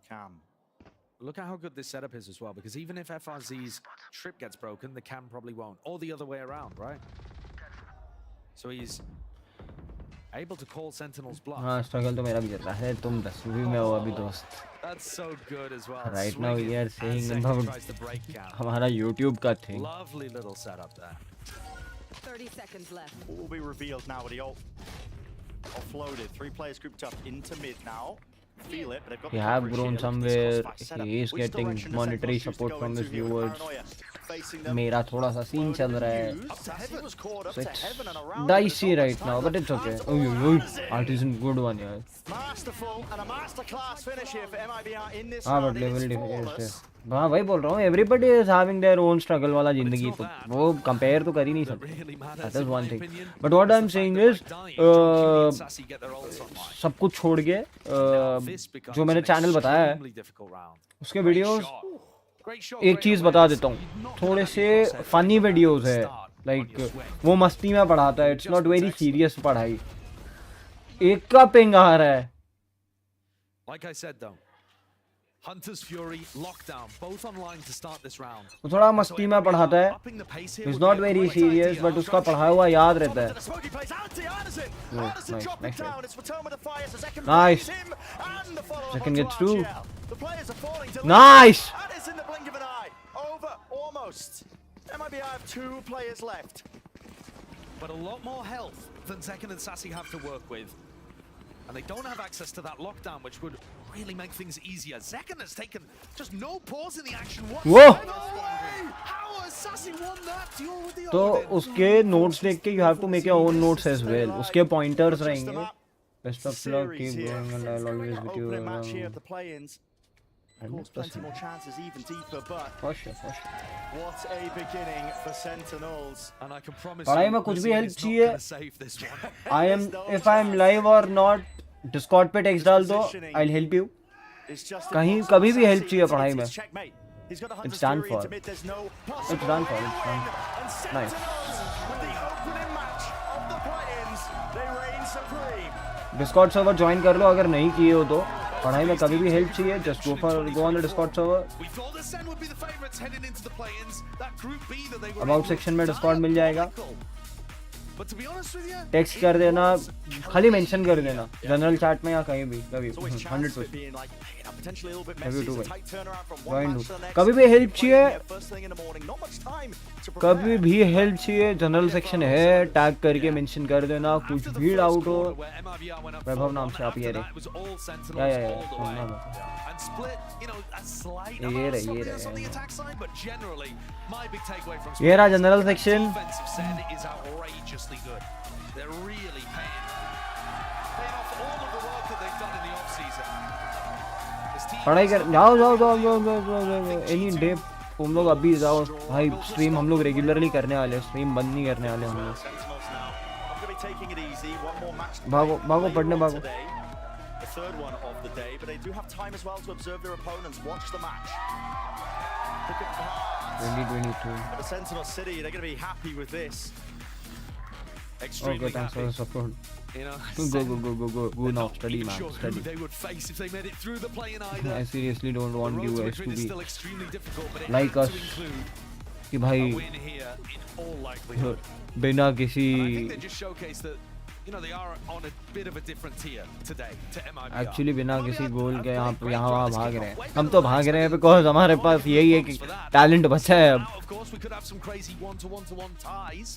U: Cam.
N: Look at how good this setup is as well, because even if FRZ's trip gets broken, the Cam probably won't. Or the other way around, right? So he's able to call Sentinel's bluff.
G: हाँ struggle तो मेरा भी चल रहा है तुम 10वीं में हो अभी दोस्त.
N: That's so good as well.
G: Right now we are saying about हमारा YouTube का thing.
N: Lovely little setup there.
E: 30 seconds left.
U: What will be revealed now with the offloaded? 3 players grouped up into mid now. Feel it, but they've got.
G: He have grown somewhere. He is getting monetary support from his viewers. मेरा थोड़ा सा scene चल रहा है. So it's dicey right now, but it's okay. Oh, artisan good one यार.
U: Masterful and a masterclass finish here for MIBR in this
G: हाँ
U: round.
G: but level difference है. हाँ भाई बोल रहा हूँ. Everybody is having their own struggle वाला जिंदगी तो वो compare तो कर ही नहीं सकते. That is one thing. But what I'm saying is सब कुछ छोड़ के जो मैंने चैनल बताया है उसके वीडियोस एक चीज बता देता हूँ थोड़े से फनी वीडियोस है लाइक वो मस्ती में पढ़ाता है इट्स नॉट वेरी सीरियस पढ़ाई एक का पिंग आ रहा है
N: Like I said though, Hunter's Fury, Lockdown, both online to start this round.
G: वो थोड़ा मस्ती में पढ़ाता है it's not very serious but उसका पढ़ाया हुआ याद रहता है nice second gets to nice
U: MIBR have 2 players left.
N: But a lot more health than Zekken and Sassy have to work with. And they don't have access to that lockdown, which would really make things easier. Zekken has taken just no pause in the action whatsoever. How has Sassy won that duel with the
G: तो उसके notes देख के you have to make your own notes as well. उसके pointers रहेंगे. Best of luck, keep going and I'll always with you.
U: course, plenty more chances, even deeper, but
A: For sure, for sure.
U: what a beginning for Sentinels.
N: And I can promise
A: पढ़ाई
N: you,
A: में कुछ भी
N: Brazil
A: help
N: is not
A: चाहिए
N: gonna save this one.
A: I am if I am live or not Discord पे text डाल दो I'll help you कहीं कभी भी help चाहिए पढ़ाई में It's done for It's done for It's done Nice Discord server join कर लो अगर नहीं किए हो तो पढ़ाई में कभी भी हेल्प चाहिए just go on the Discord server about section में Discord मिल जाएगा टेक्स्ट कर देना खाली मेंशन कर देना जनरल चैट में या कहीं भी कभी 100% कभी भी हेल्प चाहिए कभी भी हेल्प चाहिए जनरल सेक्शन है टैग करके मेंशन कर देना कुछ भी डाउट हो वैभव नाम से आप ये रहे ये रहा जनरल सेक्शन पढ़ाई कर जाओ जाओ जाओ जाओ एनी डे तुम लोग अभी जाओ भाई स्ट्रीम हम लोग रेगुलरली करने वाले हैं स्ट्रीम बंद नहीं करने वाले हम लोग भागो भागो पढ़ने भागो
U: third one of the day, but they do have time as well to observe their opponents, watch the match.
A: 2022.
U: But the Sentinel City, they're going to be happy with this.
N: Extremely
A: okay, thanks
N: happy.
A: for the support.
N: You know,
A: go now, study man,
N: sure
A: study.
N: Who they would face if they made it through the play-in either.
A: I seriously don't want you guys to be
N: still extremely difficult, but it
A: like us. कि भाई बिना किसी
N: you know they are on a bit of a different tier today to MIBR.
A: Actually बिना किसी गोल के यहाँ वहाँ भाग रहे हैं हम तो भाग रहे हैं because हमारे पास यही है कि टैलेंट बचा है अब
N: Of course we could have some crazy one-to-one ties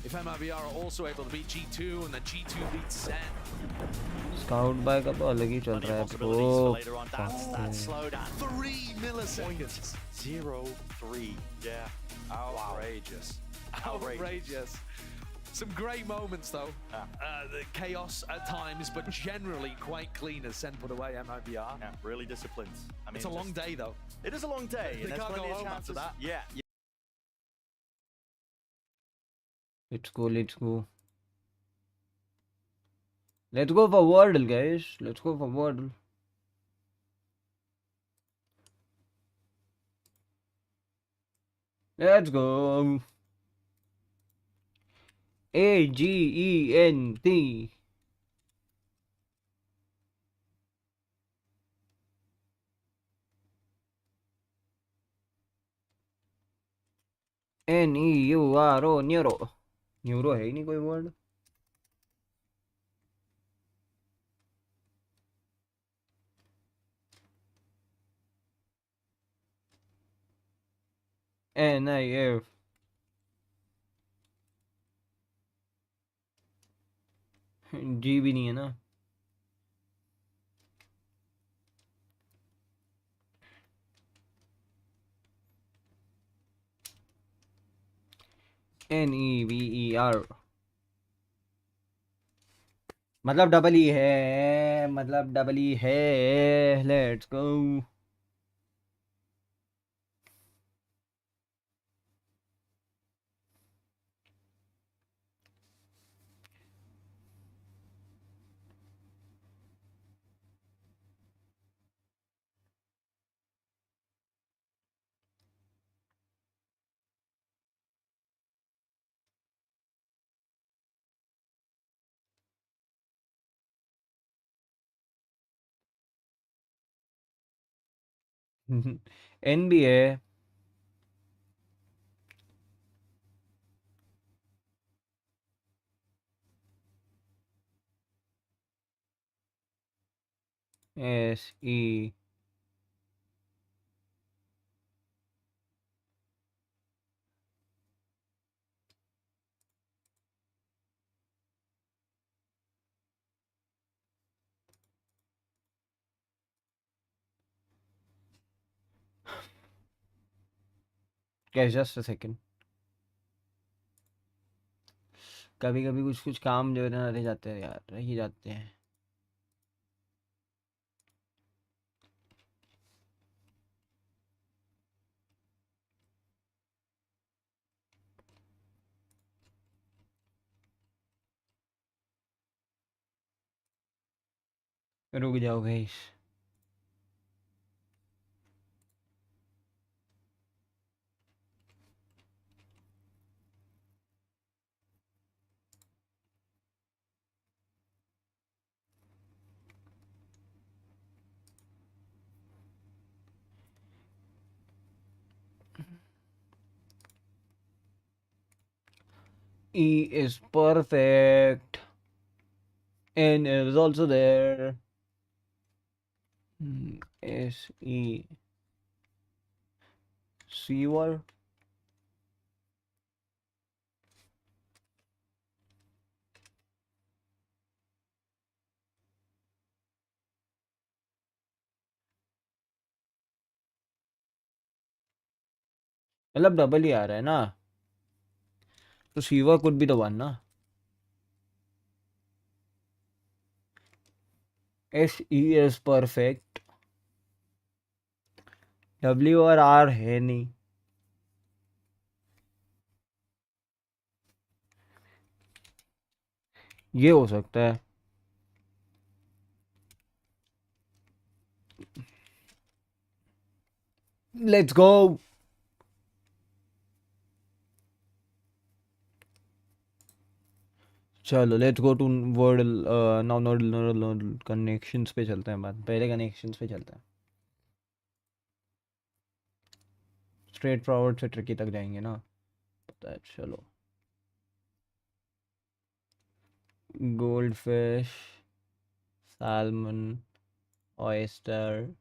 N: if MIBR are also able to beat G2 and then G2 beats Sen.
A: Scout by का तो अलग ही चल रहा है bro
N: 3 milliseconds
U: 0-3 yeah outrageous.
N: Some great moments though. The chaos at times, but generally quite clean as Sen put away MIBR.
U: Yeah, really disciplined. I mean,
N: it's a long day though.
U: It is a long day, and there's plenty of chance of that. Yeah.
A: Let's go. Let's go for Wordle, guys. Let's go for Wordle. Let's go. AGENT NEURO neuro है ही नहीं कोई word NIF जी भी नहीं है ना NEVER मतलब double E है let's go NBA SE Guys, just a second. कभी कभी कुछ कुछ काम जो है ना रह जाते हैं यार रह ही जाते हैं रुक जाओ guys. E is perfect. N is also there. S E C word. मतलब डबल ही आ रहा है ना, तो सीवा कुड बी द वन ना. S E is perfect. W और आर है नहीं. ये हो सकता है. Let's go. चलो let's go to word. Now nodal connections पे चलते हैं. बात पहले कनेक्शंस पे चलते हैं. स्ट्रेट फॉरवर्ड से ट्रिकी तक जाएंगे ना, पता है. चलो gold fish, salmon, oyster,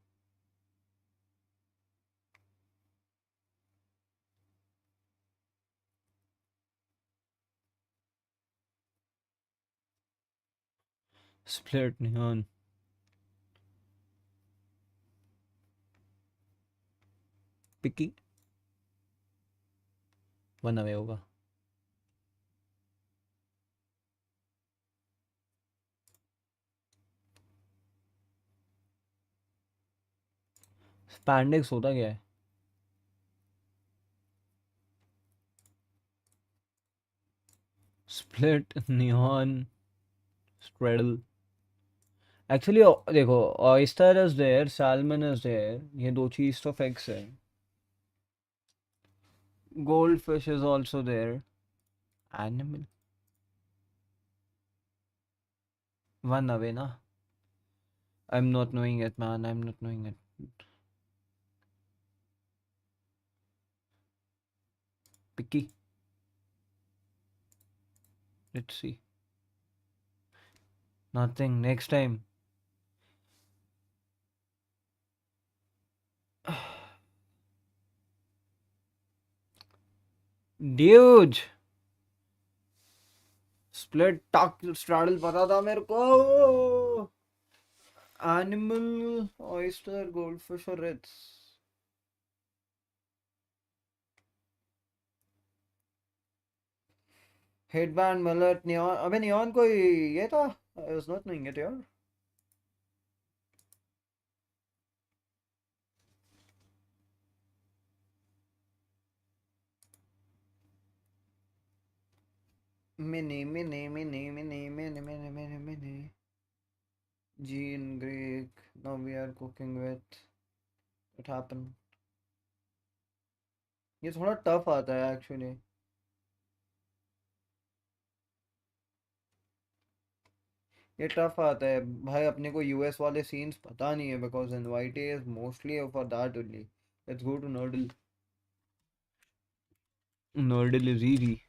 A: split neon, picky. One away होगा. स्पैंडिक्स होता क्या है? Split neon straddle. एक्चुअली देखो, oyster is there, salmon is there, ये दो चीज तो फिक्स है. Gold fish is also there. Animal one away ना. I'm not knowing it, man. I'm not knowing it. Picky. Let's see. Nothing. Next time. Dude. Split tuck straddle पता था मेरे को. Animal, oyster, goldfish और Ritz. Headband, mullet, neon. अबे neon कोई ये था? I was not knowing it यार. Mini. Gene, Greek. Now we are cooking with. What happened? ये थोड़ा टफ आता है एक्चुअली. ये टफ आता है भाई. अपने को यूएस वाले सीन्स पता नहीं है because NYT is mostly for that only. Let's go to Nerdle. Nerdle is easy.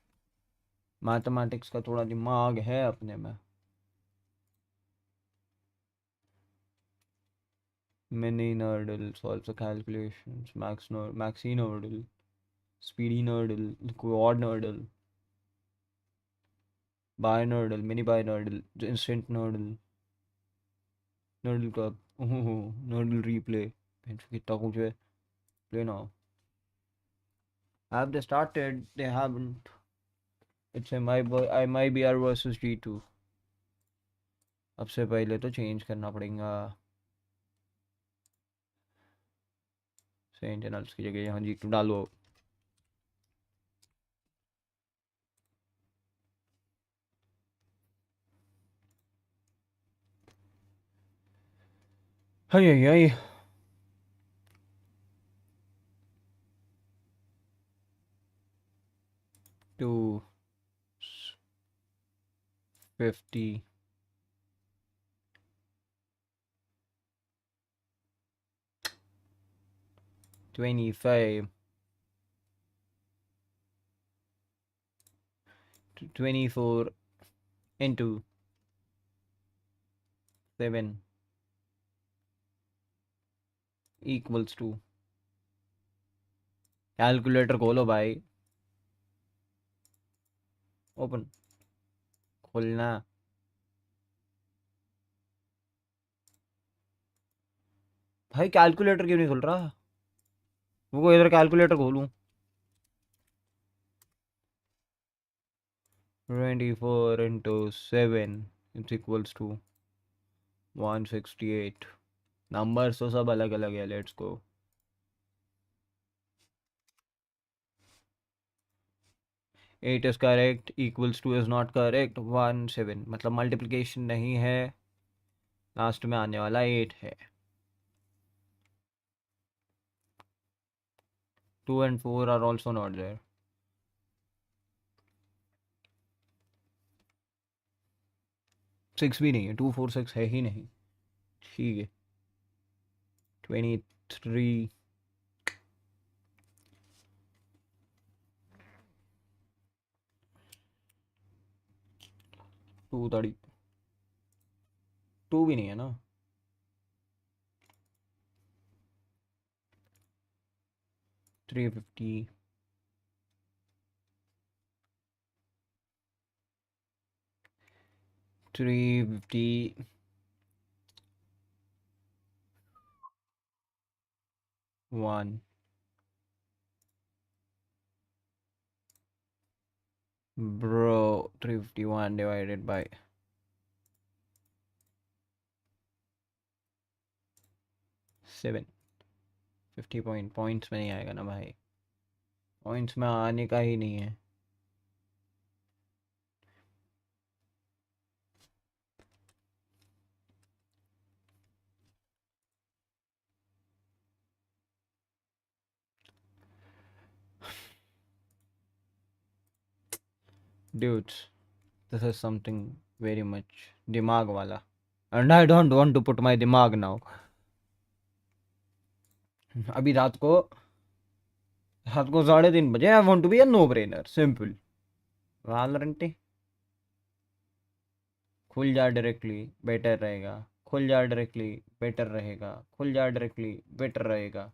A: Mathematics का थोड़ा दिमाग है अपने में. Mini Nerdle solves the calculations. Maxi Nerdle, speedy Nerdle, quad Nerdle, bi Nerdle, mini bi Nerdle, instant Nerdle, Nerdle club, Nerdle replay. कितना कुछ है. Play now. Have they started? They haven't. It's MIBR versus G2. अब से पहले तो change करना पड़ेगा. Sentinels की जगह यहाँ G2 डालो. Hey, hey, hey. To 50. 25 to 24 into 7 equals to calculator खोलो भाई ओपन खोलना भाई कैलकुलेटर क्यों नहीं खुल रहा वो इधर कैलकुलेटर खोलूं 24 into 7 is equals to 168 numbers तो सब अलग अलग है let's go at is correct equals two is not correct 17 मतलब मल्टीप्लिकेशन नहीं है लास्ट में आने वाला 8 है 2 and 4 are also not there 6 भी नहीं है 2 4 6 है ही नहीं ठीक है 23 230 2 भी नहीं है ना 350 350 1 bro 351 divided by 7 50 पॉइंट्स में नहीं आएगा ना भाई पॉइंट्स में आने का ही नहीं है dudes this is something very much दिमाग वाला and I don't want to put my दिमाग now अभी रात को 3:30 बजे I want to be a no brainer simple Valorant खुल जा डायरेक्टली बेटर रहेगा खुल जा डायरेक्टली बेटर रहेगा खुल जा डायरेक्टली बेटर रहेगा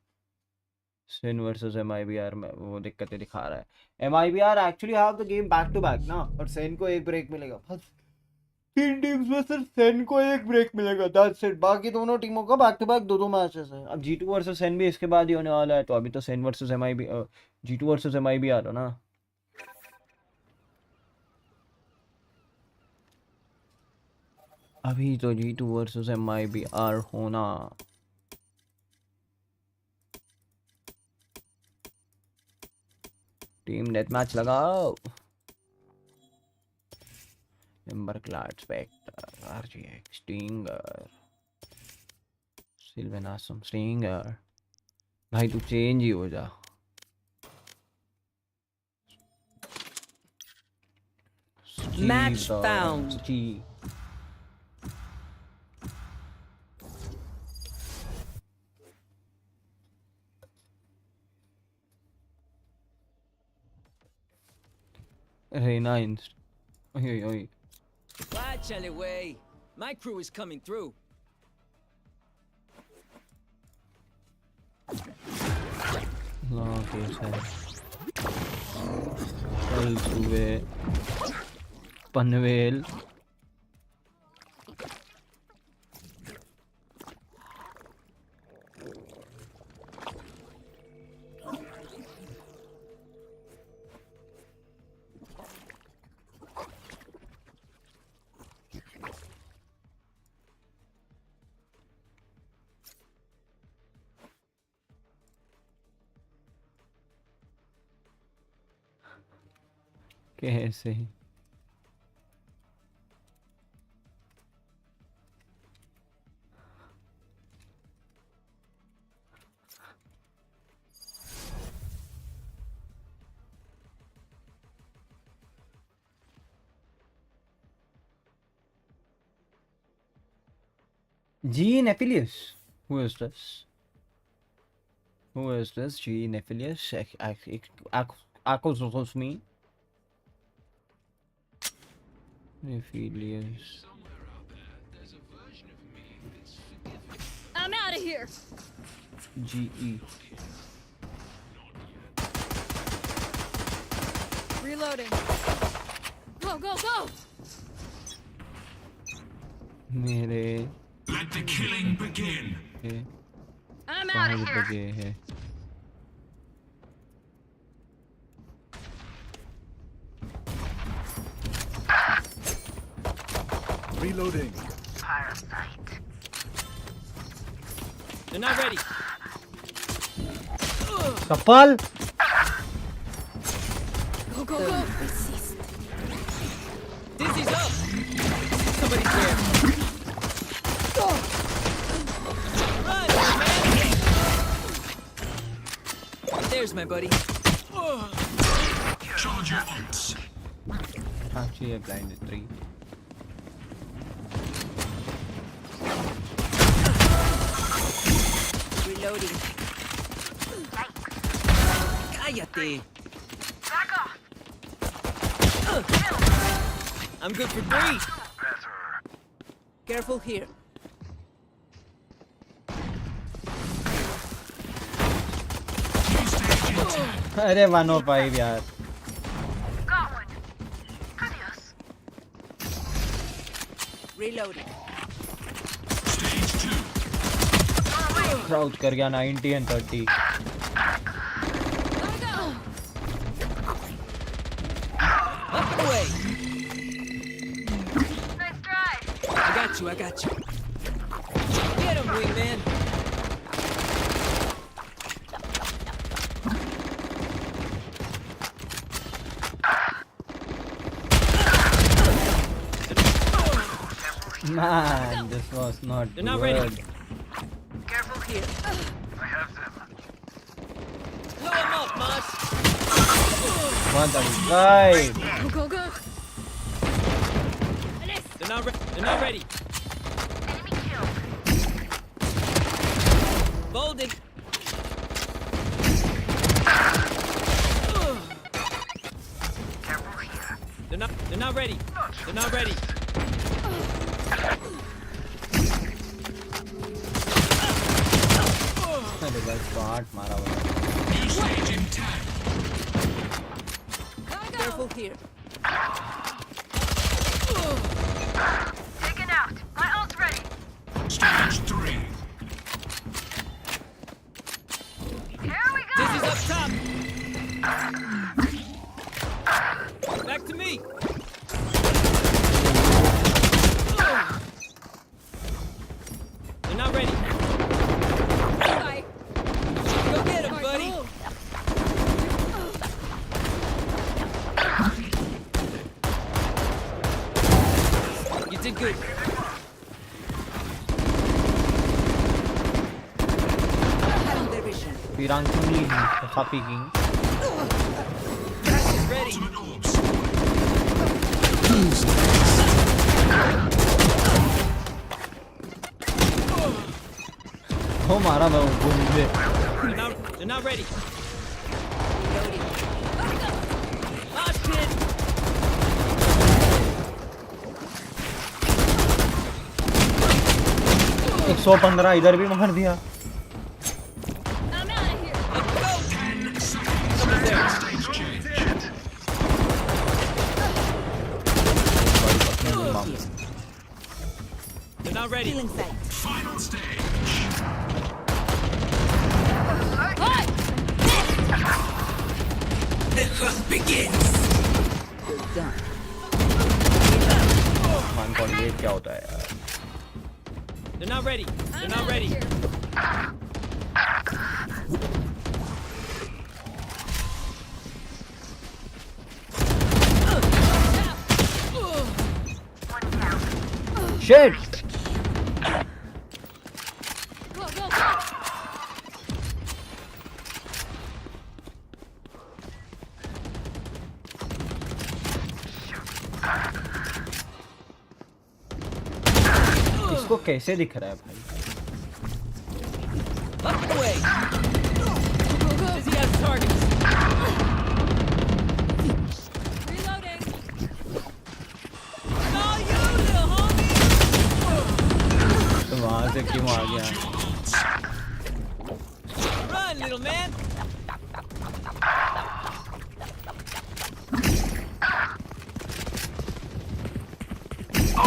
A: सिन वर्सेस एमआईबीआर में वो दिक्कतें दिखा रहा है MIBR actually have the game back to back ना और सेन को एक ब्रेक मिलेगा बस 3 टीम्स में सिर्फ सेन को एक ब्रेक मिलेगा दैट्स इट बाकी दोनों टीमों का बैक टू बैक दो मैचेस है अब G2 वर्सेस सेन भी इसके बाद ही होने वाला है तो अभी तो Sen versus MIBR G2 versus MIBR हो ना अभी तो G2 वर्सेस एमआईबीआर होना टीम डेथ मैच लगाओ Ember Clad Spectre RGX Stinger सिल्वेनासम स्टिंगर भाई तू चेंज ही हो जा
B: Match found.
A: Reina inst. Oi, oi.
D: Watch anyway. My crew is coming through.
A: Case है कल सुबह पनवेल कैसे G Nephilius. Who is this? Who is this? G Nephilius. Accuse me. Nephilius.
E: I'm out of here.
A: GE.
E: Reloading. Go, go, go.
A: मेरे
C: Let the killing begin.
E: I'm out of here.
A: बजे है.
K: Reloading.
D: They're not ready.
A: Kapal.
E: Go, go, go.
D: Dizzy's up. Somebody's there. Run, man. There's my buddy.
C: Charge your ults.
A: Actually, I blinded 3.
D: Reloading. Cállate.
H: Back off.
D: I'm good for 3.
B: Careful here.
A: अरे 105 यार.
H: Got one. Adios.
B: Reloading.
A: Crouch कर गया 90 and 30.
D: Up and away.
H: Nice try.
D: I got you. I got you. Get him, wingman.
A: Man, this was not
D: They're not
A: good.
D: ready.
B: Careful here.
C: I have them.
D: Blow him up, Moss.
A: 135.
E: Go, go, go.
D: They're not ready.
H: Enemy killed.
D: Folding.
H: Careful here.
D: They're not ready. They're not ready.
A: अरे भाई smart मारा हुआ.
C: New stage intact.
B: Careful here.
H: Taken out. My ult's ready.
C: Stage 3.
H: Here we go.
D: Dizzy's up top. Back to me. They're not ready.
E: Bye.
D: Go get him, buddy. You did good.
B: Cutting their vision.
A: Pirangkuni copy king.
D: Is ready.
A: हो मारा मैं वो मुझे.
D: They're not ready. Mosh pit.
A: 115 इधर भी मार दिया.
E: I'm out of here.
D: Let's go.
C: 10 seconds. Stage change.
D: They're not ready.
B: Feeling sight.
C: Final stage.
B: The hunt begins. Well done.
A: 1.8 क्या होता है यार.
D: They're not ready. They're
E: I'm
D: not
E: out
D: ready.
E: of here.
A: Shit.
E: Go, go, go.
A: उसको कैसे दिख रहा है भाई?
D: Up the way. Busy out targets.
E: Reloading.
D: Oh, you little homie.
A: तो वहाँ से क्यों आ गया?
D: Run, little man.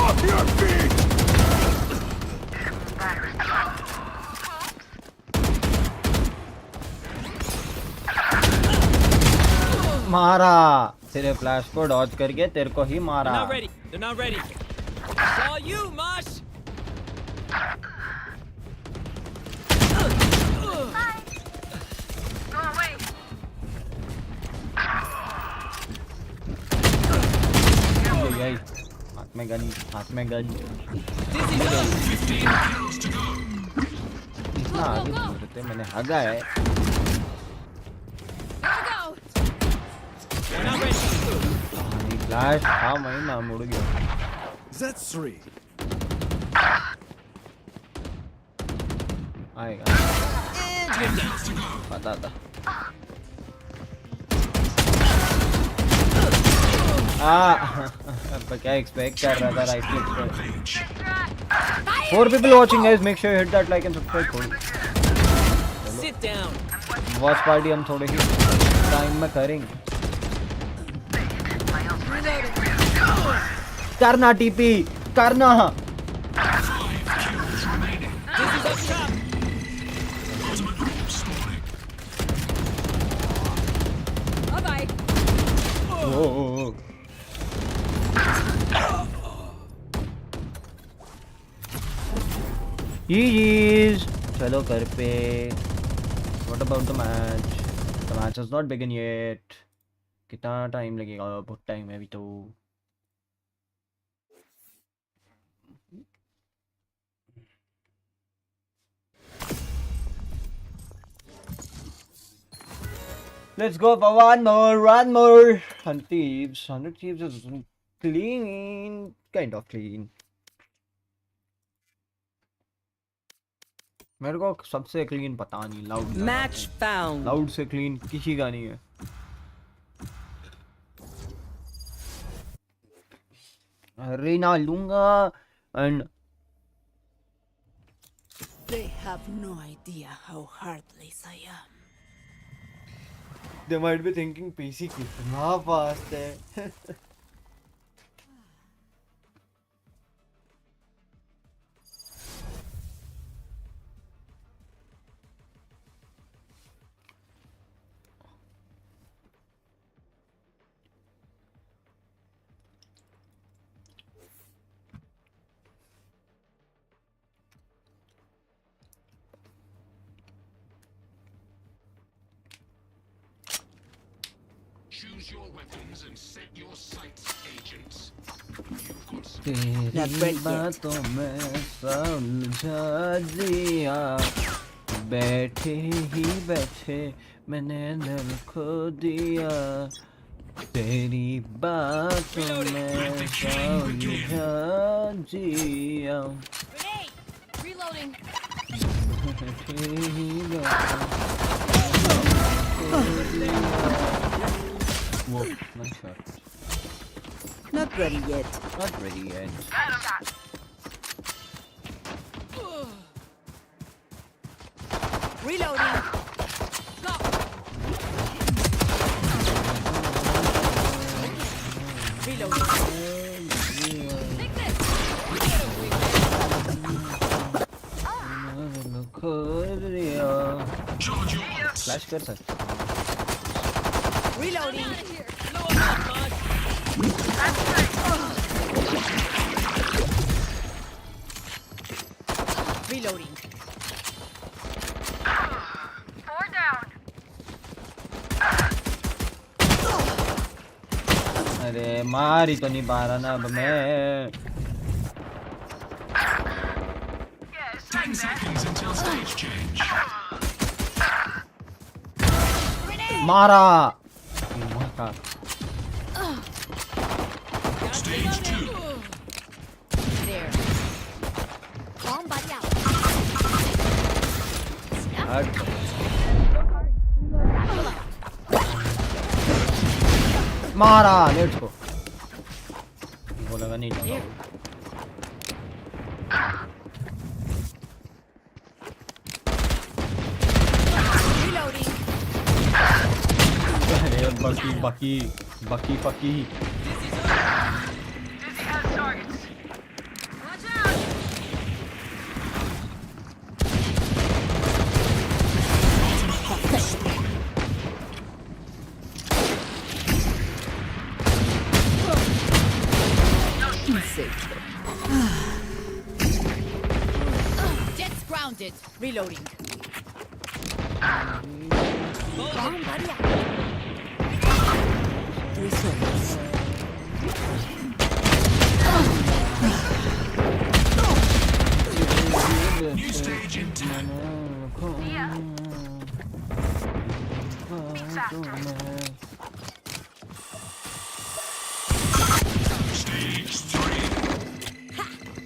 C: Off your feet!
A: मारा तेरे फ्लैश को डॉज करके तेरे को ही मारा.
D: They're not ready. They're not ready. Saw you, Mosh.
A: यही हाथ में गन इतना आगे बोलते मैंने हगा है. फ्लैश था महीना मुड़ गया.
K: That's 3.
A: आएगा पता था. क्या एक्सपेक्ट कर रहा था. राइट क्लिक पर 4 people watching guys, make sure you hit that like and subscribe.
D: Sit down.
A: Watch party हम थोड़े ही टाइम में करेंगे. करना टीपी करना.
E: Bye-bye.
A: GG's. चलो कर पे. What about the match? The match has not begun yet. कितना टाइम लगेगा? बहुत टाइम है अभी तो. Let's go for one more. 100 thieves. 100 thieves is clean. Kind of clean. मेरे को सबसे क्लीन पता नहीं. Loud
D: Match found.
A: लाउड से क्लीन किसी का नहीं है. अरेना लूंगा and
J: They have no idea how heartless I am.
A: they might be thinking PC कितना फास्ट है.
C: Choose your weapons and set your sights, agents.
A: तेरी बातों में समझा दिया. बैठे ही बैठे मैंने दिल खो दिया. तेरी बातों में समझा दिया.
E: Reloading.
A: Whoa, nice shot.
J: Not ready yet.
A: Not ready yet.
E: Reloading. Go. Reloading. Take this.
A: Flash कर सकते.
E: Reloading. Reloading.
H: 4 down.
A: अरे मार ही तो नहीं पा रहा ना अब मैं.
C: 10 seconds until stage change.
A: मारा.
C: Stage 2.
E: There.
H: Bomb buddy out.
A: मारा, let's go. वो लगा नहीं लगा. Bucky.
H: Dizzy has targets. Watch out.
B: Jet's grounded. Reloading.
H: Bomb buddy out.
C: New stage in 10. Stage 3.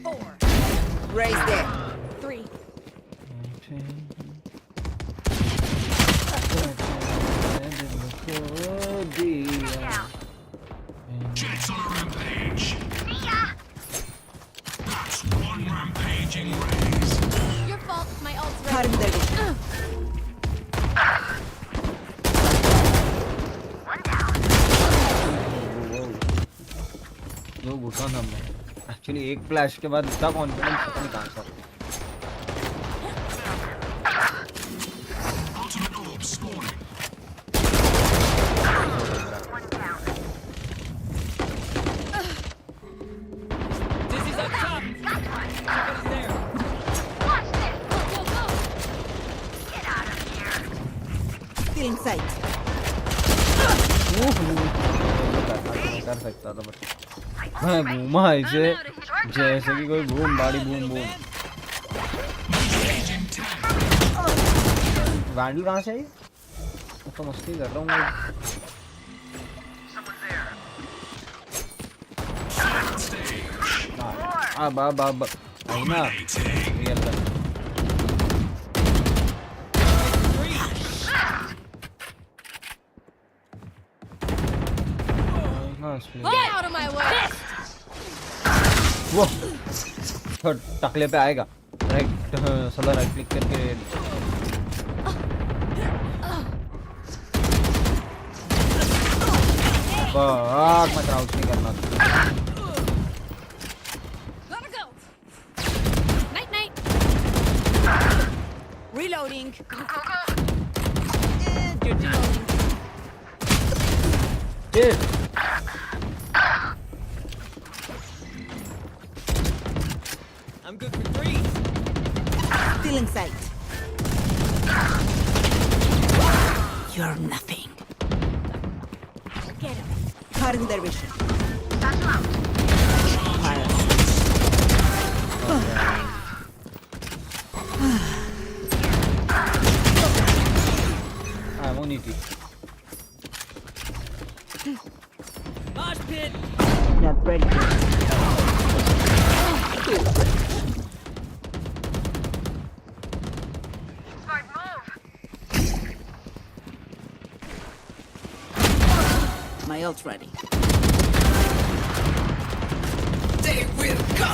B: 4. Raise there. 3.
C: Jets on a rampage. That's one rampaging raise.
H: Your fault. My ult's
B: Cutting
H: ready.
B: their vision.
H: One down.
A: जो घुसा था मैं actually एक flash के बाद इतना confidence पता नहीं कहाँ से
C: Ultimate orb spawning.
H: One down.
D: Dizzy's up top. Somebody's there.
H: Watch this. Go, go, go. Get out of here.
B: Still in sight.
A: कर सकता था बट मैं घूमा ऐसे जैसे कि कोई बूम बाड़ी बूम बूम वैंडल कहाँ से आई मैं तो मस्ती कर रहा हूँ अब आई ना real
H: Get out of my way.
A: वो टकले पे आएगा राइट सदा राइट क्लिक करके बाग मत राउट नहीं करना
H: Gotta go. Night, night.
B: Reloading.
H: Go, go, go.
A: Dude.
D: I'm good for 3.
B: Still in sight. You're nothing.
H: Get him.
B: Cutting their vision.
H: Touch him out.
A: I'm on it.
D: Mosh pit.
B: Not ready.
H: Smart move.
B: My ult ready.
H: They will go.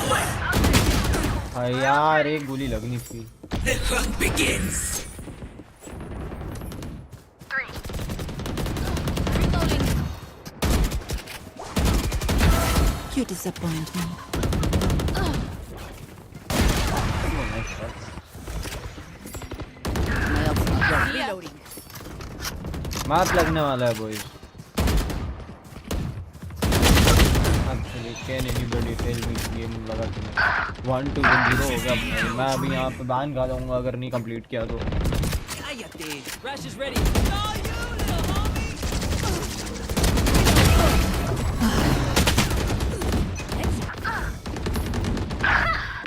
A: हाँ यार एक गोली लगनी थी
H: The hunt begins. 3. Reloading.
B: You disappoint me. My ult's not ready. Reloading.
A: मार लगने वाला है boys actually can anybody tell me game लगा कि 1-2 0 हो गया मैं अभी यहाँ पे बैन खा जाऊंगा अगर नहीं कंप्लीट किया तो
D: Rush is ready. No, you little homie.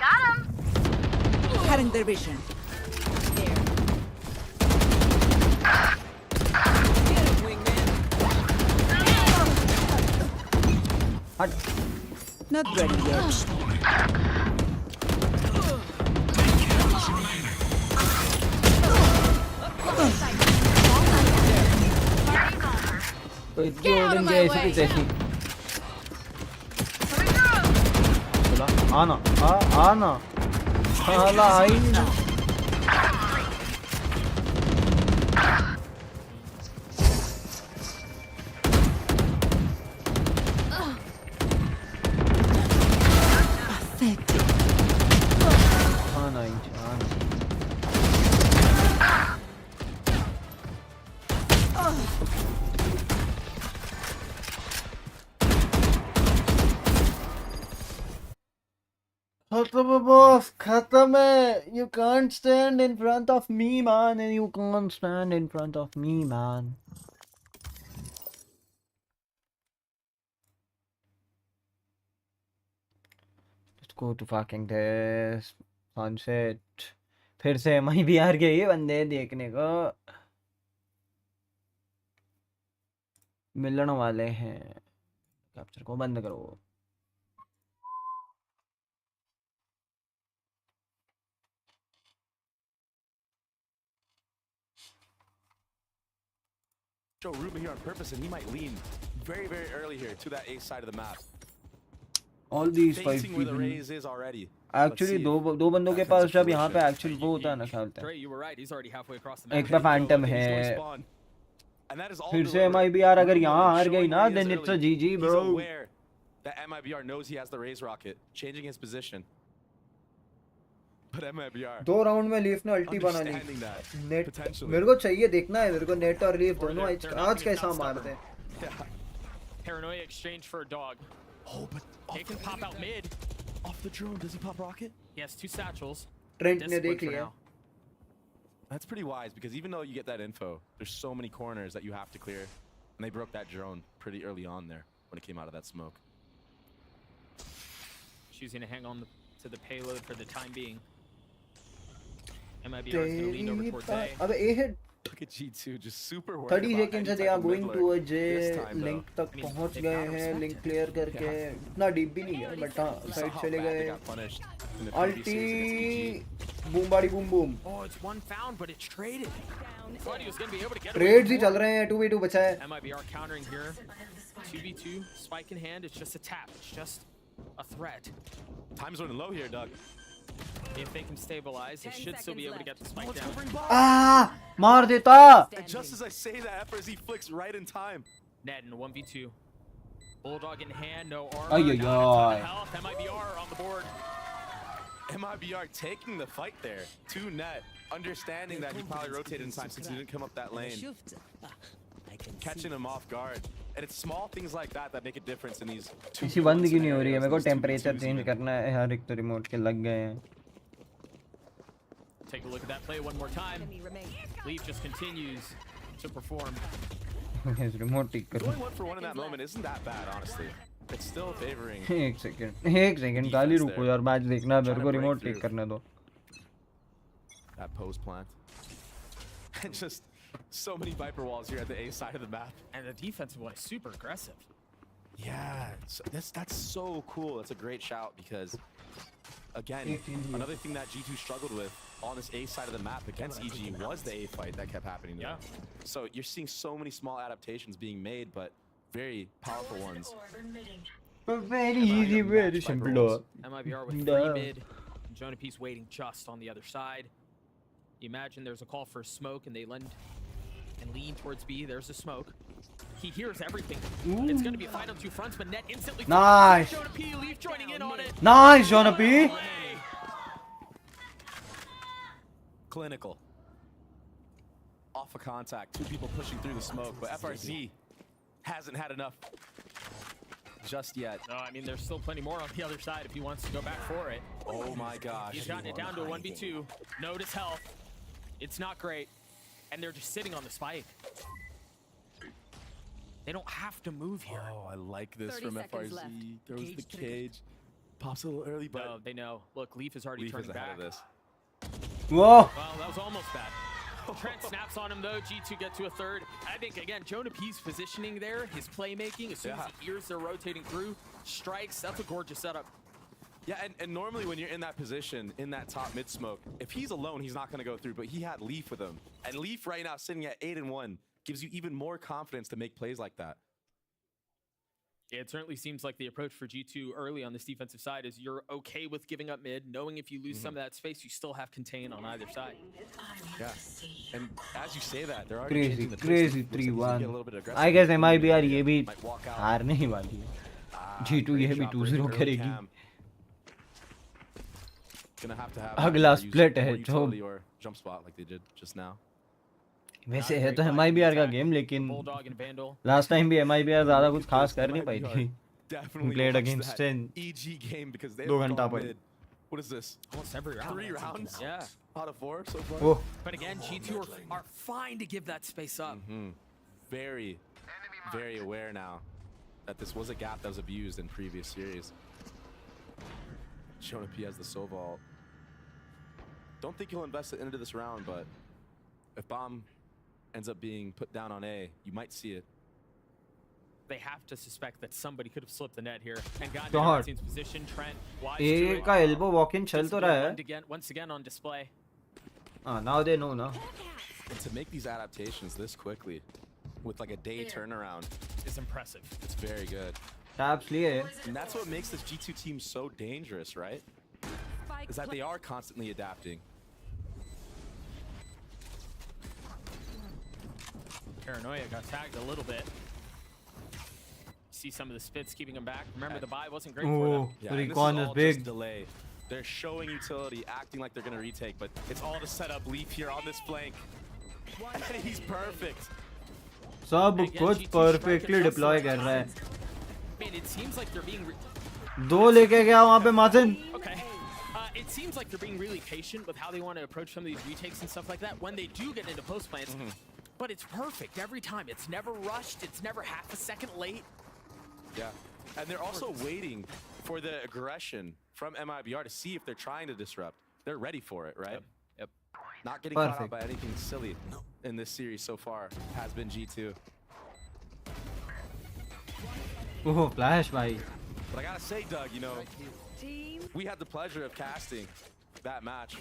H: Got him.
B: Cutting their vision.
D: Get him, wingman.
B: Not ready yet.
E: Get out of my way!
A: आना आना साला आई नहीं boss, khatam hai. You can't stand in front of me, man. And you can't stand in front of me, man. Let's go to fucking this sunset. फिर से मैं भी हार गए ये बंदे देखने को मिलने वाले हैं. कैप्चर को बंद करो.
M: Ruben here on purpose, and he might lean very, very early here to that A side of the map.
A: All these five
M: Facing where the Raze is already.
A: Actually, दो बंदों के पास जब यहाँ पे actually वो होता है ना खेलते हैं. एक पे Phantom है. फिर से MIBR अगर यहाँ हार गई ना, then it's a GG, bro.
M: He's aware that MIBR knows he has the Raze rocket, changing his position. But MIBR
G: 2 round में लीफ ने अल्टी बना ली. नेट मेरे को चाहिए देखना है मेरे को नेट और लीफ दोनों आज कैसा मारते हैं.
V: Paranoia exchange for a dog.
M: Oh, but
V: he can pop out mid.
M: Off the drone, does he pop rocket?
V: He has 2 satchels.
G: Trent ने देख लिया.
M: That's pretty wise because even though you get that info, there's so many corners that you have to clear, and they broke that drone pretty early on there when it came out of that smoke.
V: She's gonna hang on to the payload for the time being. MIBR is gonna lean over towards A.
G: अबे A hit.
M: Look at G2 just super worried.
G: 30 seconds से they are going to a J. Link तक पहुंच गए हैं. Link clear करके इतना deep भी नहीं है, but हाँ side चले गए. Ulti. Boom body boom boom.
V: Oh, it's one found, but it's traded. Thought he was gonna be able to get.
G: Trades ही चल रहे हैं. 2v2 बचा है.
V: MIBR countering here. 2v2, spike in hand. It's just a tap. It's just a threat.
M: Time's running low here, Doug.
V: If they can stabilize, they should still be able to get the spike down.
A: Ah, मार देता.
M: And just as I say that, FRZ flicks right in time.
V: Ned in 1v2. Bulldog in hand, no armor.
A: Ay, ay, ay.
V: Health. MIBR on the board.
M: MIBR taking the fight there to Net, understanding that he probably rotated in time since he didn't come up that lane. Catching him off guard. And it's small things like that that make a difference in these two.
A: इसी बंद क्यों नहीं हो रही है? मेरे को temperature change करना है. हर एक तो रिमोट के लग गए हैं.
V: Take a look at that play one more time. Leaf just continues to perform.
A: His remote ठीक कर.
M: Going 1-for-1 in that moment isn't that bad, honestly. It's still favoring.
A: एक सेकंड गाली रुको यार. मैच देखना है मेरे को. रिमोट ठीक करने दो.
M: That post plant. And just so many Viper walls here at the A side of the map.
V: And the defensive one is super aggressive.
M: Yeah, that's so cool. That's a great shout because, again, another thing that G2 struggled with on this A side of the map against EG was the A fight that kept happening.
V: Yeah.
M: So you're seeing so many small adaptations being made, but very powerful ones.
A: Very easy, very simple.
V: MIBR with 3 mid. Jonah Peace waiting just on the other side. You imagine there's a call for smoke and they lend and lean towards B. There's a smoke. He hears everything. Ooh. It's going to be a fight on 2 fronts, but Net instantly.
A: Nice.
V: Jonah P. Leaf joining in on it.
A: Nice, Jonah P.
M: Clinical. Off of contact. 2 people pushing through the smoke, but FRZ hasn't had enough just yet.
V: No, I mean, there's still plenty more on the other side if he wants to go back for it.
M: Oh my gosh.
V: He's gotten it down to a 1v2. Notice health. It's not great. And they're just sitting on the spike. They don't have to move here.
M: Oh, I like this from FRZ. Throws the cage. Pops a little early, but...
V: No, they know. Look, Leaf is already turning back.
M: Of this.
A: Whoa!
V: Well, that was almost bad. Trent snaps on him, though. G2 get to a third. I think, again, Jonah P's positioning there, his playmaking, as soon as he hears they're rotating through, strikes. That's a gorgeous setup.
M: Yeah, and normally when you're in that position, in that top mid-smoke, if he's alone, he's not going to go through, but he had Leaf with him. And Leaf right now sitting at 8-1. gives you even more confidence to make plays like that.
V: Yeah, it certainly seems like the approach for G2 early on this defensive side is you're okay with giving up mid, knowing if you lose some of that space, you still have contain on either side.
M: Yeah, and as you say that, they're already
A: Crazy,
M: changing the
A: crazy
M: twist. Looks like
A: 3-1.
M: they get a little bit aggressive.
A: I guess MIBR ये भी
M: Might walk out.
A: हारने ही वाली है. G2 ये भी 2-0 करेगी.
M: Gonna have to have
A: अगला split है
M: more
A: जो
M: utility or jump spot like they did just now.
A: वैसे है तो MIBR का गेम, लेकिन लास्ट टाइम भी MIBR ज़्यादा कुछ खास कर नहीं पाई थी. Played against 10.
M: EG game because they
A: 2 घंटा पर.
M: What is this?
V: Almost every round.
M: 3 rounds?
V: Yeah.
M: Out of 4 so far.
A: Oh.
V: But again, G2 are fine to give that space up.
M: Very, very aware now that this was a gap that was abused in previous series. Showing P has the Soval. Don't think he'll invest it into this round, but if bomb ends up being put down on A, you might see it.
V: They have to suspect that somebody could have slipped the net here and gotten
A: God.
V: into team's position. Trent, wise
A: A
V: to it.
A: का elbow walk-in चल तो रहा है.
V: Once again on display.
A: Now they know now.
M: And to make these adaptations this quickly, with like a day turnaround,
V: is impressive.
M: It's very good.
A: Taps लिए.
M: And that's what makes this G2 team so dangerous, right? Is that they are constantly adapting.
V: Paranoia got tagged a little bit. See some of the spits keeping him back. Remember, the buy wasn't great for them.
M: Yeah,
A: recon is big.
M: Delay. They're showing utility, acting like they're going to retake, but it's all to set up Leaf here on this flank. And he's perfect.
A: सब कुछ perfectly deploy कर रहा है.
V: Man, it seems like they're being
A: 2 लेके गया वहाँ पे माजिन.
V: Okay. It seems like they're being really patient with how they want to approach some of these retakes and stuff like that when they do get into post plants. But it's perfect every time. It's never rushed. It's never half a second late.
M: Yeah, and they're also waiting for the aggression from MIBR to see if they're trying to disrupt. They're ready for it, right?
V: Yep.
M: Not getting caught out by anything silly in this series so far has been G2.
A: Oh, flash, bhai.
M: But I gotta say, Doug, you know, we had the pleasure of casting that match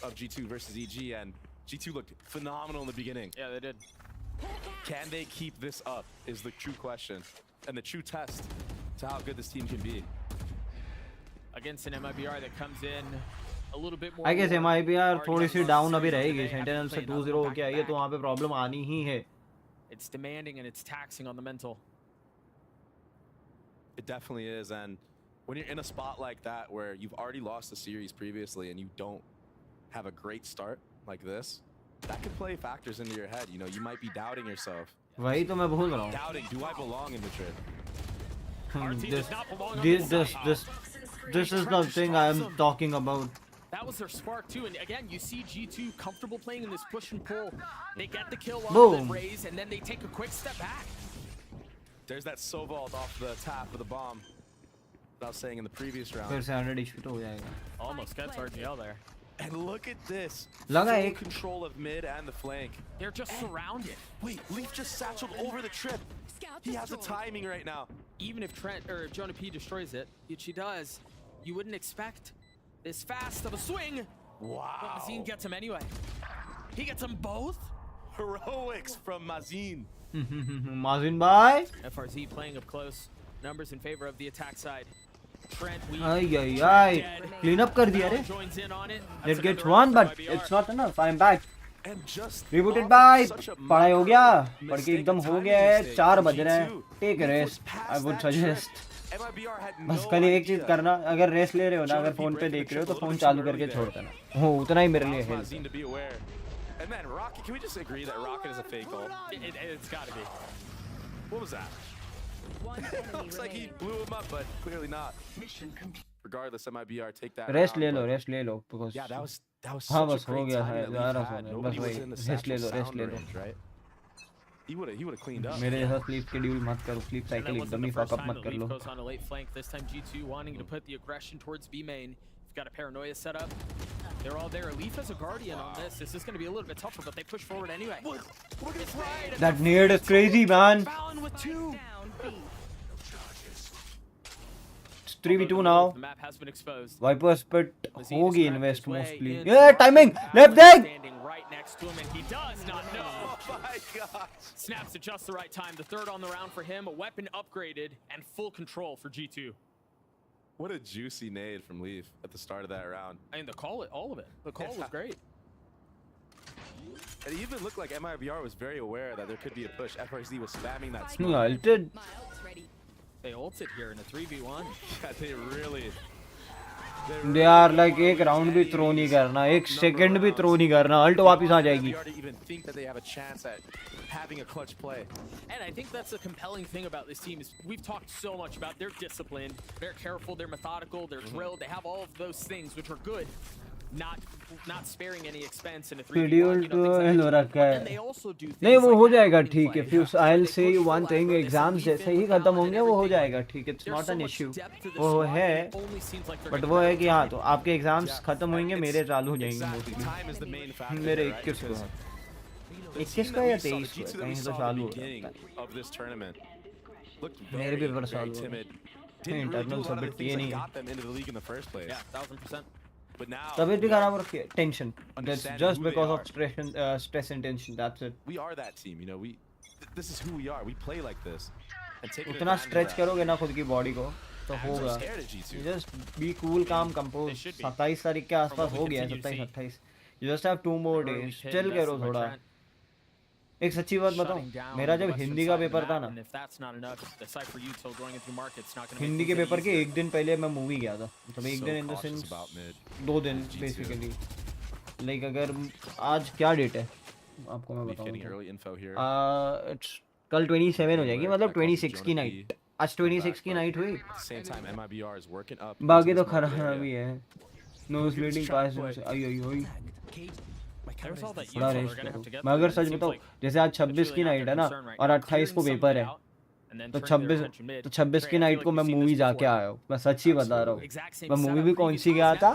M: of G2 versus EG, and G2 looked phenomenal in the beginning.
V: Yeah, they did.
M: Can they keep this up is the true question and the true test to how good this team can be.
V: Against an MIBR that comes in a little bit more.
A: I guess MIBR थोड़ी सी down अभी रहेगी. Sentinel से 2-0 हो के आई है तो वहाँ पे problem आनी ही है.
V: It's demanding and it's taxing on the mental.
M: It definitely is, and when you're in a spot like that where you've already lost the series previously and you don't have a great start like this, that could play factors into your head. You know, you might be doubting yourself.
A: वही तो मैं बोल रहा हूँ.
M: Doubting, do I belong in Madrid?
A: This is the thing I am talking about.
V: That was their spark too, and again, you see G2 comfortable playing in this push and pull. They get the kill off, then raise, and then they take a quick step back.
M: There's that Soval off the tap of the bomb that I was saying in the previous round.
A: फिर से 100 HP हो जाएगा.
V: Almost gets RGL there.
M: And look at this.
A: लगा
M: Full
A: एक.
M: control of mid and the flank.
V: They're just surrounded.
M: Wait, Leaf just satcheled over the trip. He has the timing right now.
V: Even if Trent or if Jonah P destroys it, which she does, you wouldn't expect this fast of a swing.
M: Wow.
V: But Mazin gets him anyway. He gets them both.
M: Heroics from Mazin.
A: Mazin bhai.
V: FRZ playing up close. Numbers in favor of the attack side. Trent weak.
A: Ay. Clean up कर दिया रे. It gets one, but it's not enough. I'm back. Rebooted by. पढ़ाई हो गया. पढ़ के एकदम हो गया है. 4 बज रहे हैं. Take a rest. I would suggest. बस कल एक चीज करना, अगर रेस्ट ले रहे हो ना, अगर फोन पे देख रहे हो तो फोन चालू करके छोड़ देना. हो उतना ही मेरे लिए है.
M: And then Rocket, can we just agree that Rocket is a fake ult?
V: It's got to be.
M: What was that? It looks like he blew him up, but clearly not. Regardless, MIBR take that.
A: Rest ले लो, because
M: yeah, that was
A: हाँ
M: such
A: बस
M: a
A: हो
M: great
A: गया
M: timing
A: है.
M: that Leaf
A: ज़्यादा
M: had.
A: सोने.
M: Nobody
A: बस
M: was
A: वही.
M: in the
A: Rest ले
M: sound
A: low.
M: range, right? He would have cleaned up.
A: मेरे जैसा sleep schedule मत करो. Sleep
V: And that
A: cycle
V: wasn't
A: एकदम
V: the
A: he
V: first
A: fuck up
V: time
A: मत
V: that
A: कर
V: Leaf
A: low.
V: goes on a late flank. This time G2 wanting to put the aggression towards B main. You've got a Paranoia set up. They're all there. Leaf has a Guardian on this. This is going to be a little bit tougher, but they push forward anyway.
A: That nade is crazy, man.
V: Fallon with 2.
A: 3v2 now.
V: The map has been exposed.
A: Vipers pit hogi invest mostly. Yeah, timing. Left leg.
V: Standing right next to him, and he does not know.
M: Oh my gosh.
V: Snaps at just the right time. The third on the round for him. A weapon upgraded and full control for G2.
M: What a juicy nade from Leaf at the start of that round.
V: I mean, all of it. The call was great.
M: It even looked like MIBR was very aware that there could be a push. FRZ was spamming that
A: No,
M: smoke.
A: ulted.
V: They ulted here in a 3v1.
M: Yeah, they really.
A: They are like एक round भी throw नहीं करना, एक second भी throw नहीं करना, ult वापिस आ जाएगी.
M: MIBR to even think that they have a chance at having a clutch play.
V: And I think that's a compelling thing about this team is we've talked so much about they're disciplined, they're careful, they're methodical, they're drilled, they have all of those things which are good. Not sparing any expense in a 3v1,
A: तो हो रखा है. नहीं वो हो जाएगा ठीक है. If I'll say you one thing, exams जैसे ही खत्म होंगे वो हो जाएगा ठीक है. It's not an issue. वो है, but वो है कि हाँ तो आपके exams खत्म होंगे मेरे चालू हो जाएंगे mostly. मेरे 21 को है. 21 का या 23 को कहीं तो चालू हो रहा है. मेरे भी पेपर चालू हो रहे हैं. इंटरनल सबमिट किए नहीं.
V: Yeah, 1000%.
M: But now
A: तबीयत भी खराब हो रखी है. Tension. That's just because of stress and tension. That's it.
M: We are that team, you know. This is who we are. We play like this. And take
A: उतना stretch करोगे ना खुद की body को तो होगा. Just be cool, calm, composed. 27 तारीख के आसपास हो गया. 27-28. You just have 2 more days. Chill करो थोड़ा. एक सच्ची बात बताऊं, मेरा जब हिंदी का पेपर था ना, हिंदी के पेपर के एक दिन पहले मैं मूवी गया था. मतलब एक दिन इन द सेंस 2 दिन बेसिकली. लाइक अगर आज क्या डेट है आपको मैं बताऊं. कल 27 हो जाएगी, मतलब 26 की नाइट. आज 26 की नाइट हुई. बाकी तो खराब भी है. नोज ब्लीडिंग पास आई. बड़ा रेस्ट करो. मैं अगर सच बताऊं, जैसे आज 26 की नाइट है ना और 28 को पेपर है, तो 26 की नाइट को मैं मूवी जाके आया हूँ. मैं सच ही बता रहा हूँ. मैं मूवी भी कौन सी गया था.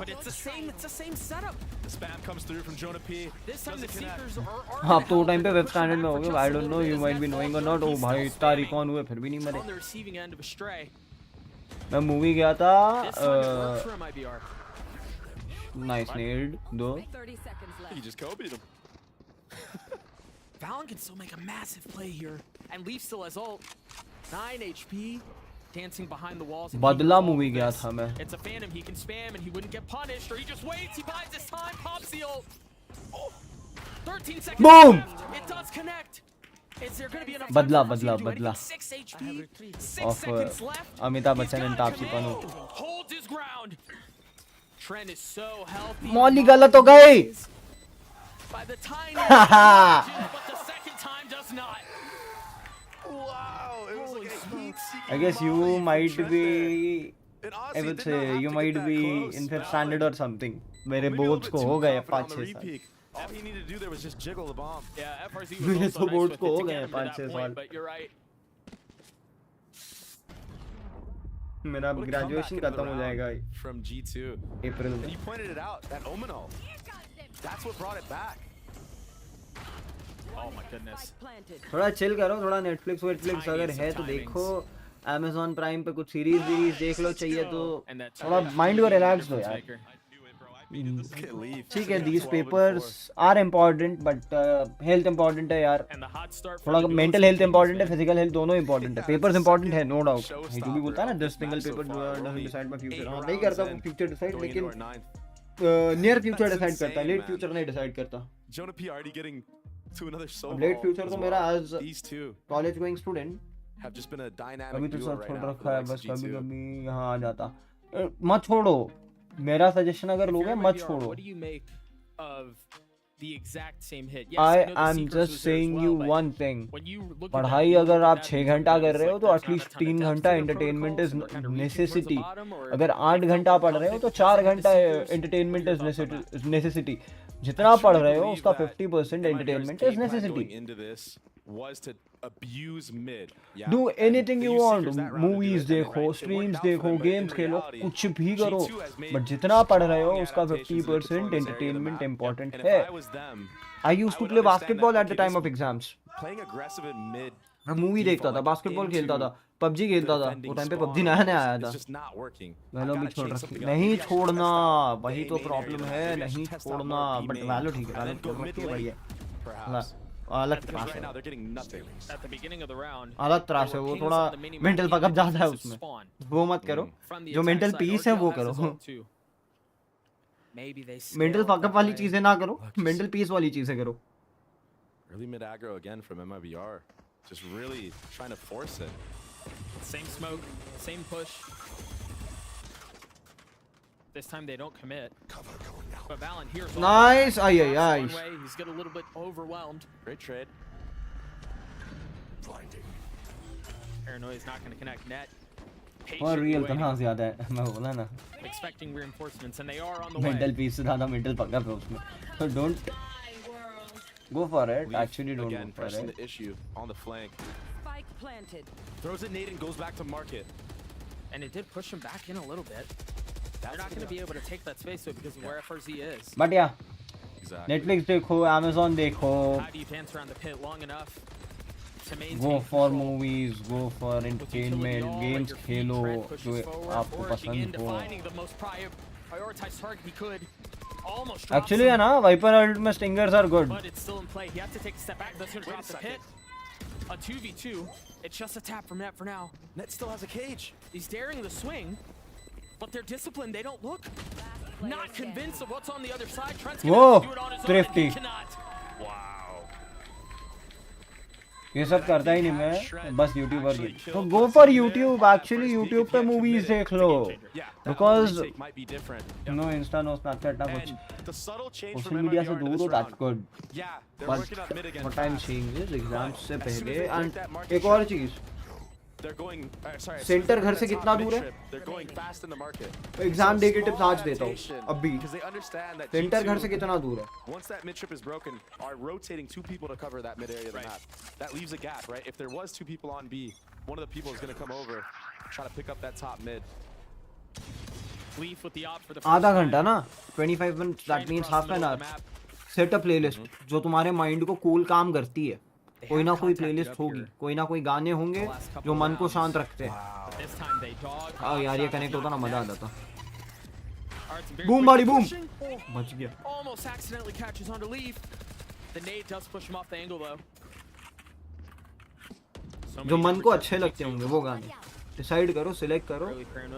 A: आप तो वो टाइम पे वेब स्टैंडर्ड में होगे. I don't know, you might be knowing और नॉट. ओ भाई इतना रिकॉन हुए फिर भी नहीं मरे. मैं मूवी गया था. Nice nailed, though.
M: You just Kobe'd him.
V: Valorant can still make a massive play here, and Leaf still has ult. 9 HP, dancing behind the walls.
A: बदला मूवी गया था मैं.
V: It's a phantom. He can spam, and he wouldn't get punished, or he just waits. He buys his time, pops the ult. Oh, 13 seconds.
A: Boom.
V: Left. It does connect. Is there going to be enough?
A: बदला.
V: 6 HP. 6 seconds left.
A: Amitabh Bachchan and Taapsee Pannu.
V: Holds his ground. Trent is so healthy.
A: मौली गलत हो गई.
V: By the tiny margin, but the second time does not.
M: Wow, it was like a heat seeking.
A: I guess you might be. I would say you might be in fifth standard or something. मेरे boards को हो गए 5-6 साल.
M: All he needed to do there was just jiggle the bomb.
V: Yeah, FRZ was also nice
A: boards
V: with
A: को
V: it
A: हो
V: to
A: गए
V: get him to that
A: 5-6
V: point,
A: साल.
V: but you're right.
A: मेरा ग्रेजुएशन खत्म हो जाएगा
M: from G2
A: अप्रैल में.
M: And you pointed it out, that Omenal. That's what brought it back.
V: Oh my goodness.
A: थोड़ा चिल करो. थोड़ा नेटफ्लिक्स अगर है तो देखो. Amazon प्राइम पे कुछ सीरीज देख लो. चाहिए तो थोड़ा माइंड को रिलैक्स दो यार. ठीक है, these papers are important, but health important है यार. थोड़ा mental health important है, physical health दोनों important है. papers important है, no doubt. ये जो भी बोलता है ना, just single paper doesn't decide my future. हाँ नहीं करता वो future decide, लेकिन near future decide करता है, late future नहीं decide करता.
M: Jonah P already getting to another solo.
A: late future तो मेरा as college going student
M: have just been a dynamic
A: अभी तो
M: duo
A: सब
M: right
A: छोड़
M: now
A: रखा है.
M: for
A: बस
M: G2.
A: कभी यहाँ आ जाता. मत छोड़ो. मेरा सजेशन अगर लोगे मत छोड़ो.
V: What do you make of the exact same hit?
A: I am just saying you one thing. पढ़ाई अगर आप 6 घंटा कर रहे हो तो एटलीस्ट 3 घंटा एंटरटेनमेंट इज नेसेसिटी. अगर 8 घंटा पढ़ रहे हो तो 4 घंटा एंटरटेनमेंट इज नेसेसिटी. जितना पढ़ रहे हो उसका 50% entertainment is necessity.
M: Was to abuse mid.
A: Do anything you want. Movies देखो, streams देखो, games खेलो, कुछ भी करो. But जितना पढ़ रहे हो उसका 50% entertainment important है. I used to play basketball at the time of exams.
M: Playing aggressive in mid
A: मैं मूवी देखता था, बास्केटबॉल खेलता था, पबजी खेलता था, वो टाइम पे पबजी नया नया आया था। वैलो भी छोड़ रखी, नहीं छोड़ना, वही तो प्रॉब्लम है, नहीं छोड़ना। बट वैलो ठीक है, वैलो छोड़ रखी है, बढ़िया। अलग त्रास है, अलग त्रास है, वो थोड़ा मेंटल पकअप ज्यादा है उसमें, वो मत करो। जो मेंटल पीस है वो करो, मेंटल पकअप वाली चीजें ना करो, मेंटल पीस वाली चीजें करो।
M: Early mid aggro again from MIBR. Just really trying to force it.
V: Same smoke, same push. This time they don't commit. But Valen here's
A: nice. Ay.
V: He's getting a little bit overwhelmed.
M: Great trade.
C: Blinding.
V: Paranoia is not going to connect net.
A: और real तनाव ज्यादा है, मैं बोला ना।
V: Expecting reinforcements and they are on the way.
A: Mental peace से ज्यादा mental पकअप है उसमें, so don't go for it. Actually, don't
M: again,
A: go for
M: pressing
A: it.
M: the issue on the flank.
E: Spike planted.
M: Throws a nade and goes back to market.
V: And it did push him back in a little bit. They're not going to be able to take that space though because of where FRZ is.
A: But yeah, exactly. Netflix देखो, Amazon देखो.
V: How do you dance around the pit long enough to maintain?
A: Go for movies, go for entertainment, games खेलो जो आपको पसंद हो.
V: Finding the most prioritized target he could.
A: Actually, है ना, Viper ult में stingers are good.
V: But it's still in play. He has to take a step back. That's going to drop the pit. A 2v2. It's just a tap from Net for now.
M: Net still has a cage.
V: He's daring the swing, but they're disciplined. They don't look. Not convinced of what's on the other side. Trent's going to have to do it on his own.
A: Thrifty.
V: He cannot.
M: Wow.
A: ये सब करता ही नहीं मैं, बस YouTuber की। तो go for YouTube, actually YouTube पे movies देख लो, because no Insta no Snapchat ना कुछ, सोशल मीडिया से दूर हो, that's good. But what I am saying is exams से पहले, एंड एक और चीज, सेंटर घर से कितना दूर है? एग्जाम डे की टिप्स आज देता हूँ अभी। सेंटर घर से कितना दूर है?
M: Once that mid trip is broken, are rotating two people to cover that mid area of the map. That leaves a gap, right? If there was two people on B, one of the people is going to come over, try to pick up that top mid.
V: Leaf with the op for the
A: आधा घंटा ना, 25 minutes, that means half an hour. Set a playlist जो तुम्हारे mind को cool काम करती है। कोई ना कोई प्लेलिस्ट होगी, कोई ना कोई गाने होंगे जो मन को शांत रखते हैं। यार ये कनेक्ट होता ना, मजा आ जाता। बूम बाड़ी बूम, बच गया।
V: Almost accidentally catches onto Leaf. The nade does push him off the angle though.
A: जो मन को अच्छे लगते होंगे वो गाने डिसाइड करो, सिलेक्ट करो,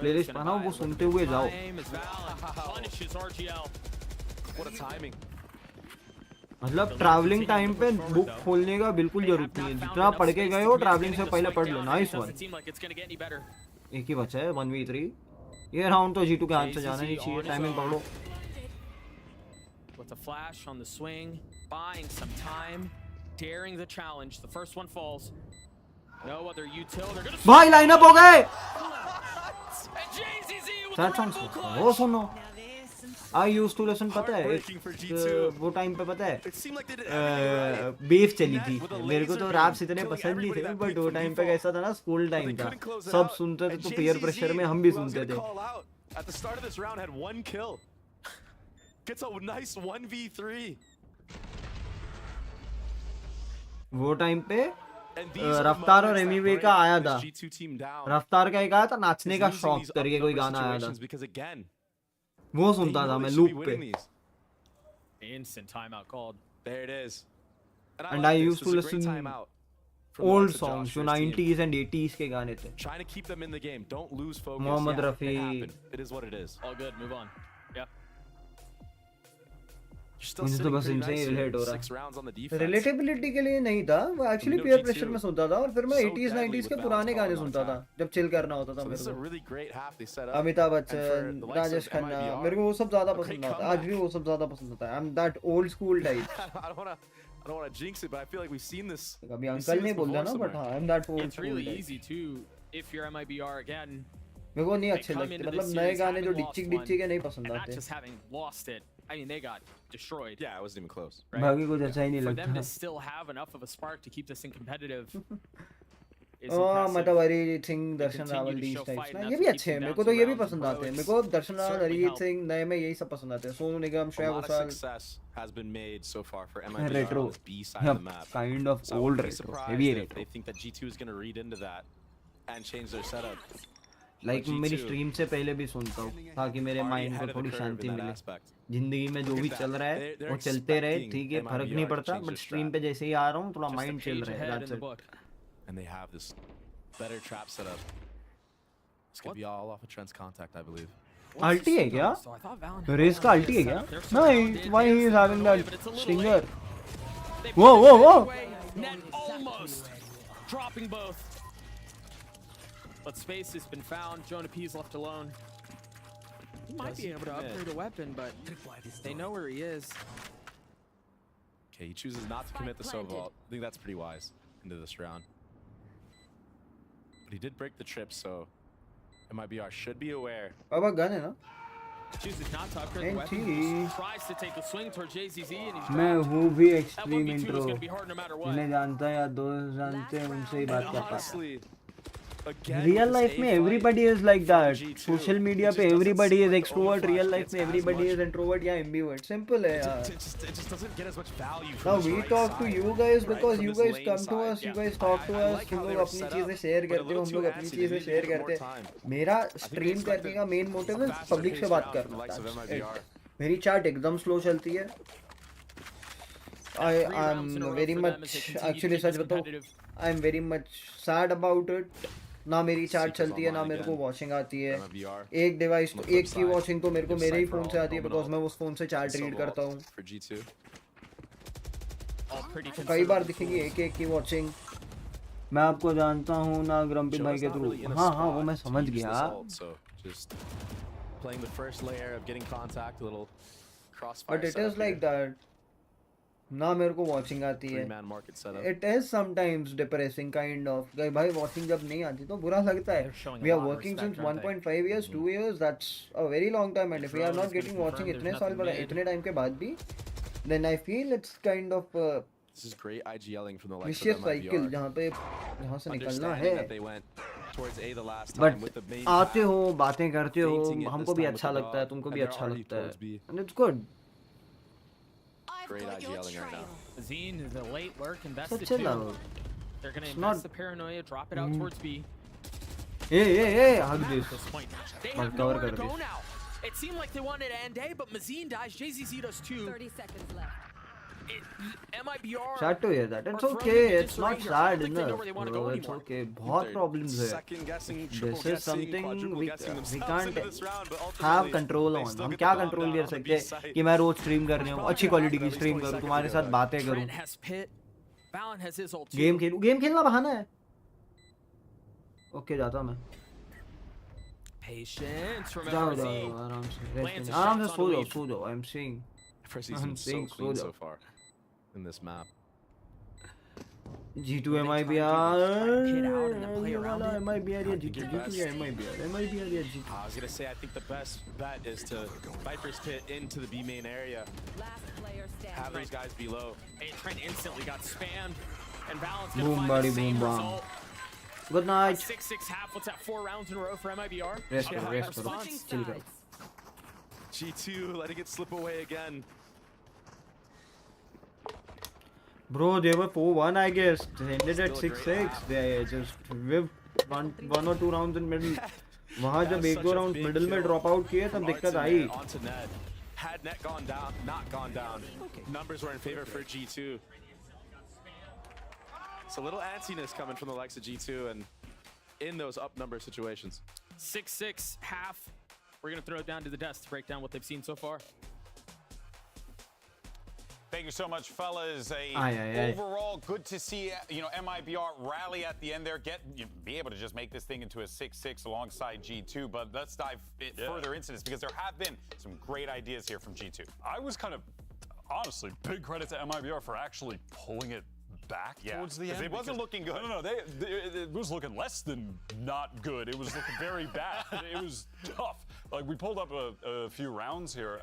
A: प्लेलिस्ट बनाओ, वो सुनते हुए जाओ। मतलब ट्रैवलिंग टाइम पे बुक खोलने का बिल्कुल जरूरत नहीं है, जितना पढ़ के गए हो ट्रैवलिंग से पहले पढ़ लो। Nice one. एक ही बचा है 1v3, ये राउंड तो G2 के हाथ से जाना ही चाहिए। टाइमिंग पकड़ो।
V: With a flash on the swing, buying some time, daring the challenge. The first one falls. No other util. They're gonna.
A: भाई लाइनअप हो गए। वो सुनो, I used to listen, पता है वो टाइम पे पता है बेफ चली थी। मेरे को तो रैप्स इतने पसंद नहीं थे, बट वो टाइम पे कैसा था ना, स्कूल टाइम था, सब सुनते थे, तो पीयर प्रेशर में हम भी सुनते थे।
M: At the start of this round had 1 kill. Gets a nice 1v3.
A: वो टाइम पे रफ्तार और एमीवे का आया था। रफ्तार का एक आया था नाचने का शौक करके कोई गाना आया था, वो सुनता था मैं लूप पे।
V: Instant timeout called.
M: There it is.
A: And I used to listen old songs जो 90s and 80s के गाने थे।
M: Trying to keep them in the game. Don't lose focus.
A: Mohammad Rafi.
M: It is what it is.
V: All good. Move on. Yep.
A: मुझे तो बस इनसे ही relate हो रहा है। रिलेटेबिलिटी के लिए नहीं था, वो एक्चुअली पीयर प्रेशर में सुनता था, और फिर मैं 80s 90s के पुराने गाने सुनता था जब चिल करना होता था मेरे को। अमिताभ बच्चन, राजेश खन्ना, मेरे को वो सब ज्यादा पसंद आता है, आज भी वो सब ज्यादा पसंद आता है। I am that old school type.
M: I don't want to jinx it, but I feel like we've seen this.
A: कभी अंकल नहीं बोलता ना, बट हाँ, I am that old
V: It's really easy too if you're MIBR again.
A: मेरे को नहीं अच्छे लगते, मतलब नए गाने जो डिचिक के नहीं पसंद आते।
V: Just having lost it. I mean, they got destroyed.
M: Yeah, it wasn't even close.
A: भागी कुछ अच्छा ही नहीं
V: For
A: लगता।
V: them to still have enough of a spark to keep this thing competitive.
G: मतलब अरिजीत सिंह, दर्शन रावल, these types ना, ये भी अच्छे हैं, मेरे को तो ये भी पसंद आते हैं, मेरे को दर्शन रावल, अरिजीत सिंह नए में यही सब पसंद आते हैं, Sonu Nigam, Shreya Ghoshal, retro, kind of old retro, heavy retro.
M: They think that G2 is going to read into that and change their setup.
G: Like मेरी स्ट्रीम से पहले भी सुनता हूँ ताकि मेरे माइंड को थोड़ी शांति मिले, जिंदगी में जो भी चल रहा है वो चलते रहे, ठीक है, फर्क नहीं पड़ता, बट स्ट्रीम पे जैसे ही आ रहा हूँ थोड़ा माइंड चिल रहा है, that's it.
M: And they have this better trap setup. It's going to be all off of Trent's contact, I believe.
G: अल्टी है क्या? रेस का अल्टी है क्या? नहीं, why he is having that stinger? Whoa, whoa, whoa!
V: Net almost dropping both. But space has been found. Jonah P's left alone. He might be able to upgrade a weapon, but they know where he is.
M: Okay, he chooses not to commit the Sova ult. I think that's pretty wise into this round. But he did break the trip, so MIBR should be aware.
G: Baba gun है ना?
V: Chooses not to upgrade the weapon. Tries to take the swing towards JZZ and he's
G: मैं हूँ भी extreme
V: that 1v2 is
G: intro.
V: going to be hard no matter what.
G: जिन्हें जानता है या दोस्त जानते हैं उनसे ही बात करता है.
M: Honestly, again,
G: Real life में everybody is like that. Social media पे everybody is extrovert. Real life में everybody is introvert या ambivert. Simple है यार.
M: It just doesn't get as much value.
G: Now we talk to you guys because you guys come to us, you guys talk to us. हम लोग अपनी चीजें share करते हो, हम लोग अपनी चीजें शेयर करते हैं. मेरा स्ट्रीम करने का मेन मोटिव है पब्लिक से बात करना. मेरी चैट एकदम स्लो चलती है. I'm very much actually सच बताऊं, I'm very much sad about it. ना मेरी चैट चलती है, ना मेरे को वॉचिंग आती है. एक डिवाइस तो एक की वॉचिंग तो मेरे को मेरे ही फोन से आती है बिकॉज मैं उस फोन से चैट रीड करता हूँ. कई बार दिखेगी एक की वॉचिंग. मैं आपको जानता हूँ ना ग्रम्पी भाई के थ्रू. हाँ हाँ वो मैं समझ गया. But it is like that. ना मेरे को वॉचिंग आती है. It is sometimes depressing kind of. भाई वॉचिंग जब नहीं आती तो बुरा लगता है. We are working since 1.5 years, 2 years. That's a very long time. And if we are not getting watching इतने साल बाद, इतने टाइम के बाद भी, then I feel it's kind of
M: this is great IGLing from the likes
G: vicious
M: of
G: cycle
M: MIBR.
G: जहाँ से निकलना है.
M: But
G: आते हो, बातें करते हो, हमको भी अच्छा लगता है, तुमको भी अच्छा लगता है. And it's good.
M: Great IGLing right now.
V: Zine, the late lurk, invest
G: Such
V: it
G: a
V: too.
G: love.
V: They're going to
G: It's
V: invest
G: not-
V: the paranoia, drop it out towards B.
G: Hey, hug this.
V: They
G: But
V: have
G: cover
V: nowhere
G: कर
V: to go
G: this.
V: now. It seemed like they wanted to end A, but Mazine dies. JZZ does too.
E: 30 seconds left.
V: MIBR.
G: Sad to hear that. It's okay. It's not sad enough. Bro, it's okay. बहुत problems है. This is something we can't have control on. हम क्या control कर सकते हैं कि मैं रोज stream कर रहा हूँ, अच्छी quality की stream करूँ, तुम्हारे साथ बातें करूँ, गेम खेलूँ. गेम खेलना बहाना है. Okay जाता मैं.
V: Patience from
G: जाओ
V: FRZ.
G: आराम से.
V: Lands a
G: आराम
V: shot
G: से
V: on
G: सो
V: the
G: जाओ,
V: lead.
G: सो जाओ. I'm saying.
M: FRZ's been so clean so far in this map.
G: G2 MIBR MIBR या G2 या MIBR या G2.
M: I was gonna say I think the best bet is to Viper's pit into the B main area. Have those guys be low.
V: Hey, Trent instantly got spammed, and Valent's
G: Boom,
V: gonna find
G: buddy,
V: the same
G: boom, bam.
V: result.
G: Good night.
V: 6-6 half. What's that? 4 rounds in a row for MIBR.
G: Rest करो,
V: Yeah,
G: rest करो.
V: response.
G: Chill करो.
M: G2 letting it slip away again.
G: Bro, they were 4-1, I guess. They ended at 6-6. They just whiffed one or two rounds in middle. वहाँ जब एक दो rounds middle में drop out किए तब दिक्कत आई.
M: Onto net. Had net gone down, not gone down. Numbers were in favor for G2. It's a little antsiness coming from the likes of G2 and in those up number situations.
V: 6-6 half. We're gonna throw it down to the desk to break down what they've seen so far.
P: Thank you so much, fellas. Overall, good to see MIBR rally at the end there, be able to just make this thing into a 6-6 alongside G2. But let's dive further into this because there have been some great ideas here from G2.
F: I was kind of, honestly, big credit to MIBR for actually pulling it back towards the end.
P: It wasn't looking good.
F: No, it was looking less than not good. It was looking very bad. It was tough. Like we pulled up a few rounds here.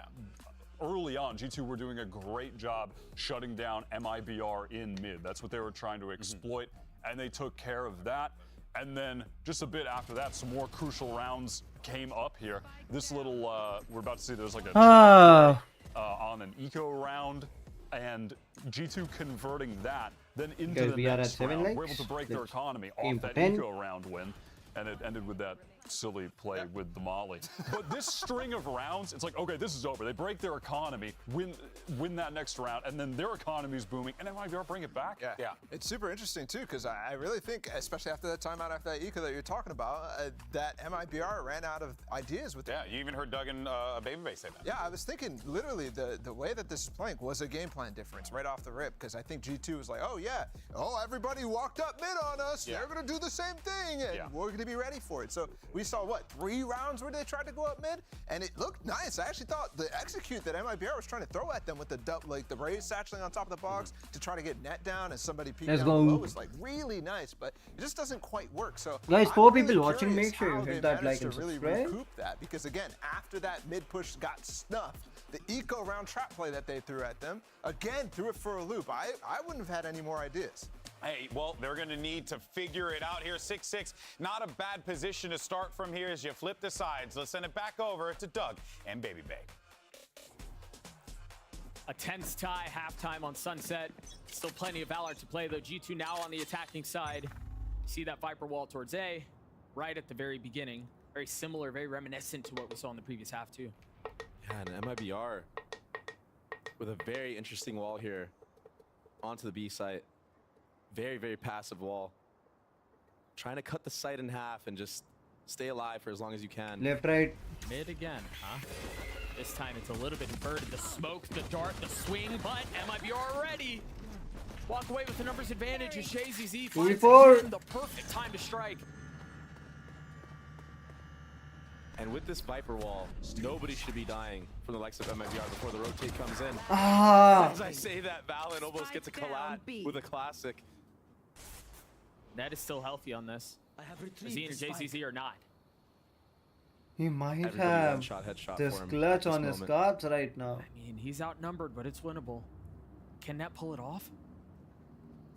F: Early on, G2 were doing a great job shutting down MIBR in mid. That's what they were trying to exploit. and they took care of that. And then just a bit after that, some more crucial rounds came up here. This little, we're about to see there's like a on an eco round, and G2 converting that, then into the next round. We're able to break their economy off that eco round win, and it ended with that silly play with the molly. But this string of rounds, it's like, okay, this is over. They break their economy, win that next round, and then their economy's booming, and MIBR bring it back.
L: Yeah. It's super interesting too, because I really think, especially after that timeout, after that eco that you're talking about, that MIBR ran out of ideas with
P: Yeah, you even heard Doug and Baby say that.
L: Yeah, I was thinking literally the way that this is playing was a game plan difference right off the rip, because I think G2 was like, oh yeah, everybody walked up mid on us, they're gonna do the same thing, and we're gonna be ready for it. So we saw what, 3 rounds where they tried to go up mid, and it looked nice. I actually thought the execute that MIBR was trying to throw at them with the the raise satcheling on top of the box to try to get net down and somebody peek down below was like really nice, but it just doesn't quite work. So
G: guys, 4 people watching, make sure you hit that like and
L: really
G: subscribe.
L: Recoup that, because again, after that mid push got snuffed, the eco round trap play that they threw at them again threw it for a loop. I wouldn't have had any more ideas.
P: Hey, well, they're going to need to figure it out here. 6-6, not a bad position to start from here as you flip the sides. Let's send it back over to Doug and Baby Bay.
V: A tense tie, halftime on Sunset. Still plenty of Valor to play, though. G2 now on the attacking side. See that Viper wall towards A, right at the very beginning. Very similar, very reminiscent to what we saw in the previous half, too.
M: Yeah, and MIBR with a very interesting wall here onto the B site. Very, very passive wall. Trying to cut the site in half and just stay alive for as long as you can.
G: Left, right.
V: Mid again, huh? This time it's a little bit inverted. The smoke, the dart, the swing, but MIBR ready. Walk away with the numbers advantage as JZZ finds again the perfect time to strike.
M: And with this Viper wall, nobody should be dying from the likes of MIBR before the rotate comes in. As I say that, Valen almost gets a collat with a classic.
V: That is still healthy on this. Zine or JZZ or not.
G: He might have this clutch on his cards right now.
V: I mean, he's outnumbered, but it's winnable. Can Net pull it off?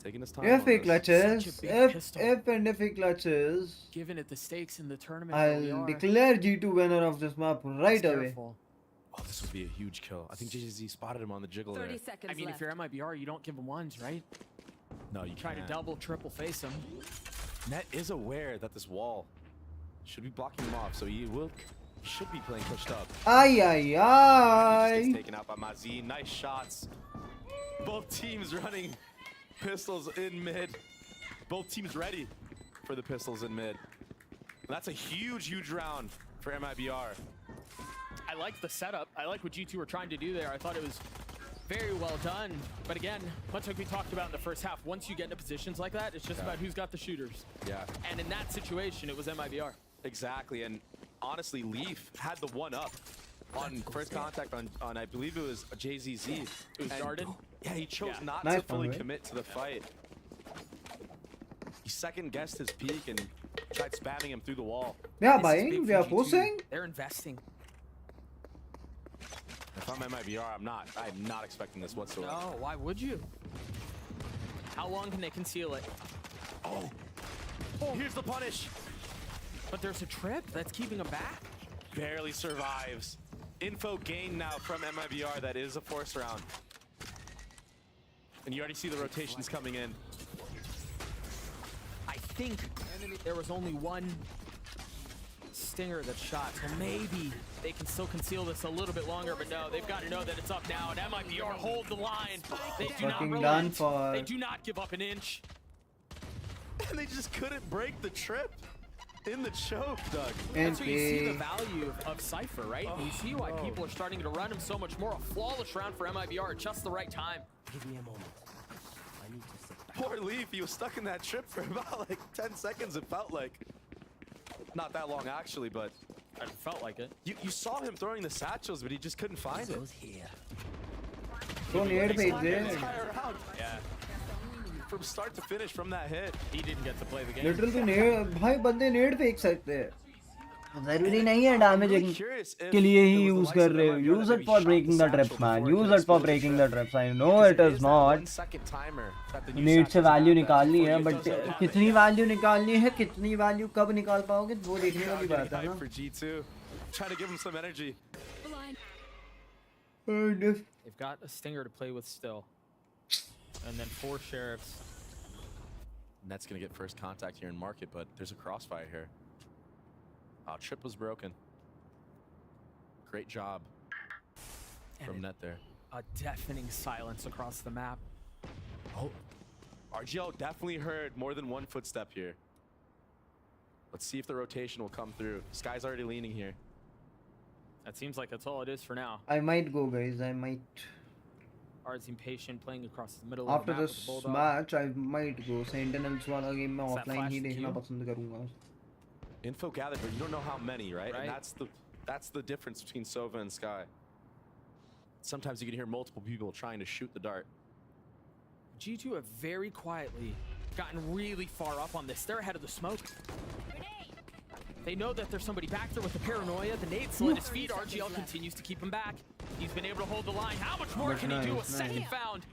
M: Taking his time.
G: If he clutches, if he clutches,
V: given it the stakes in the tournament,
G: I'll declare G2 winner of this map right away.
M: Oh, this would be a huge kill. I think JZZ spotted him on the jiggle there.
V: 30 seconds I mean, if you're MIBR, you don't give him ones, right?
M: No, you
V: try to double, triple face him.
M: Net is aware that this wall should be blocking him off, so he should be playing pushed up.
G: Ay, ay, ay.
M: Gets taken out by Mazi. Nice shots. Both teams running pistols in mid. Both teams ready for the pistols in mid. That's a huge, huge round for MIBR.
V: I like the setup. I like what G2 were trying to do there. I thought it was very well done. But again, much like we talked about in the first half, once you get into positions like that, it's just about who's got the shooters.
M: Yeah.
V: And in that situation, it was MIBR.
M: Exactly. And honestly, Leaf had the one up on first contact on I believe it was JZZ.
V: It was started?
M: Yeah, he chose not to fully commit to the fight. He second guessed his peak and tried spamming him through the wall.
G: Yeah, buying, we are forcing.
V: They're investing.
M: If I'm MIBR, I'm not expecting this whatsoever.
V: No, why would you? How long can they conceal it?
M: Oh, here's the punish.
V: But there's a trip that's keeping him back.
M: Barely survives. Info gained now from MIBR. That is a force round. And you already see the rotations coming in.
V: I think there was only one stinger that shot, so maybe they can still conceal this a little bit longer, but no, they've got to know that it's up now, and MIBR hold the line. They do not relent. They do not give up an inch.
M: And they just couldn't break the trip in the choke, Doug.
V: That's where you see the value of Cypher, right? And you see why people are starting to run him so much more. A flawless round for MIBR at just the right time.
I: Give me a moment. I need to sit back.
M: Poor Leaf, he was stuck in that trip for about like 10 seconds, it felt like. Not that long, actually, but
V: it felt like it.
M: You saw him throwing the satchels, but he just couldn't find it.
I: Here.
G: Don't need it,
V: yeah.
M: From start to finish from that hit.
V: He didn't get to play the game.
G: Literally, भाई बंदे नेड फेंक सकते हैं. जरूरी नहीं है damaging के लिए ही यूज कर रहे हो. Use it for breaking the trips man. Use it for breaking the trips. I know it is not need से वैल्यू निकालनी है, बट कितनी वैल्यू निकालनी है, कितनी वैल्यू कब निकाल पाओगे वो देखने वाली बात है ना.
M: Trying to give him some energy.
V: They've got a stinger to play with still. And then 4 sheriffs.
M: Net's gonna get first contact here in market, but there's a crossfire here. Trip was broken. Great job from Net there.
V: A deafening silence across the map.
M: Oh, RGL definitely heard more than one footstep here. Let's see if the rotation will come through. Sky's already leaning here.
V: That seems like that's all it is for now.
G: I might go, guys. I might.
V: Ard's impatient, playing across the middle
G: After
V: of the map
G: this
V: with the
G: match, I might go. Sentinels वाला game मैं offline ही देखना पसंद करूँगा.
M: Info gathered, but you don't know how many, right? And that's the difference between Sova and Sky. Sometimes you can hear multiple people trying to shoot the dart.
V: G2 have very quietly gotten really far up on this. They're ahead of the smoke. They know that there's somebody back there with the paranoia. The nade slid his feet. RGL continues to keep him back. He's been able to hold the line. How much more can he do? A second found.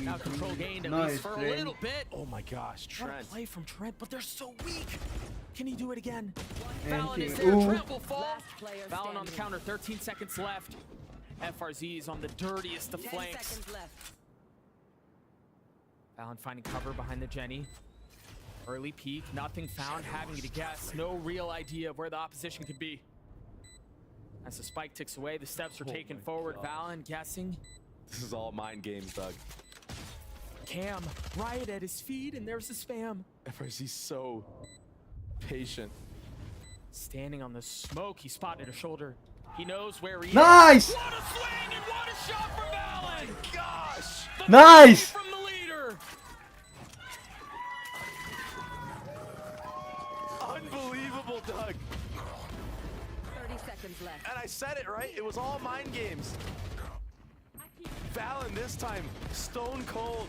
V: Now control gained at least for a little bit.
M: Oh my gosh, Trent.
V: What a play from Trent, but they're so weak. Can he do it again? Valen is there. Trent will fall. Valen on the counter. 13 seconds left. FRZ is on the dirtiest of flanks. Valen finding cover behind the Jenny. Early peek, nothing found, having to guess. No real idea of where the opposition could be. As the spike ticks away, the steps are taken forward. Valen guessing.
M: This is all mind games, Doug.
V: Cam right at his feet, and there's the spam.
M: FRZ's so patient.
V: Standing on the smoke, he spotted a shoulder. He knows where he
G: Nice!
V: is. What a swing and what a shot from Valen!
M: Oh my gosh!
G: Nice!
V: From the leader!
M: Unbelievable, Doug.
H: 30 seconds left.
M: And I said it, right? It was all mind games. Valen this time, stone cold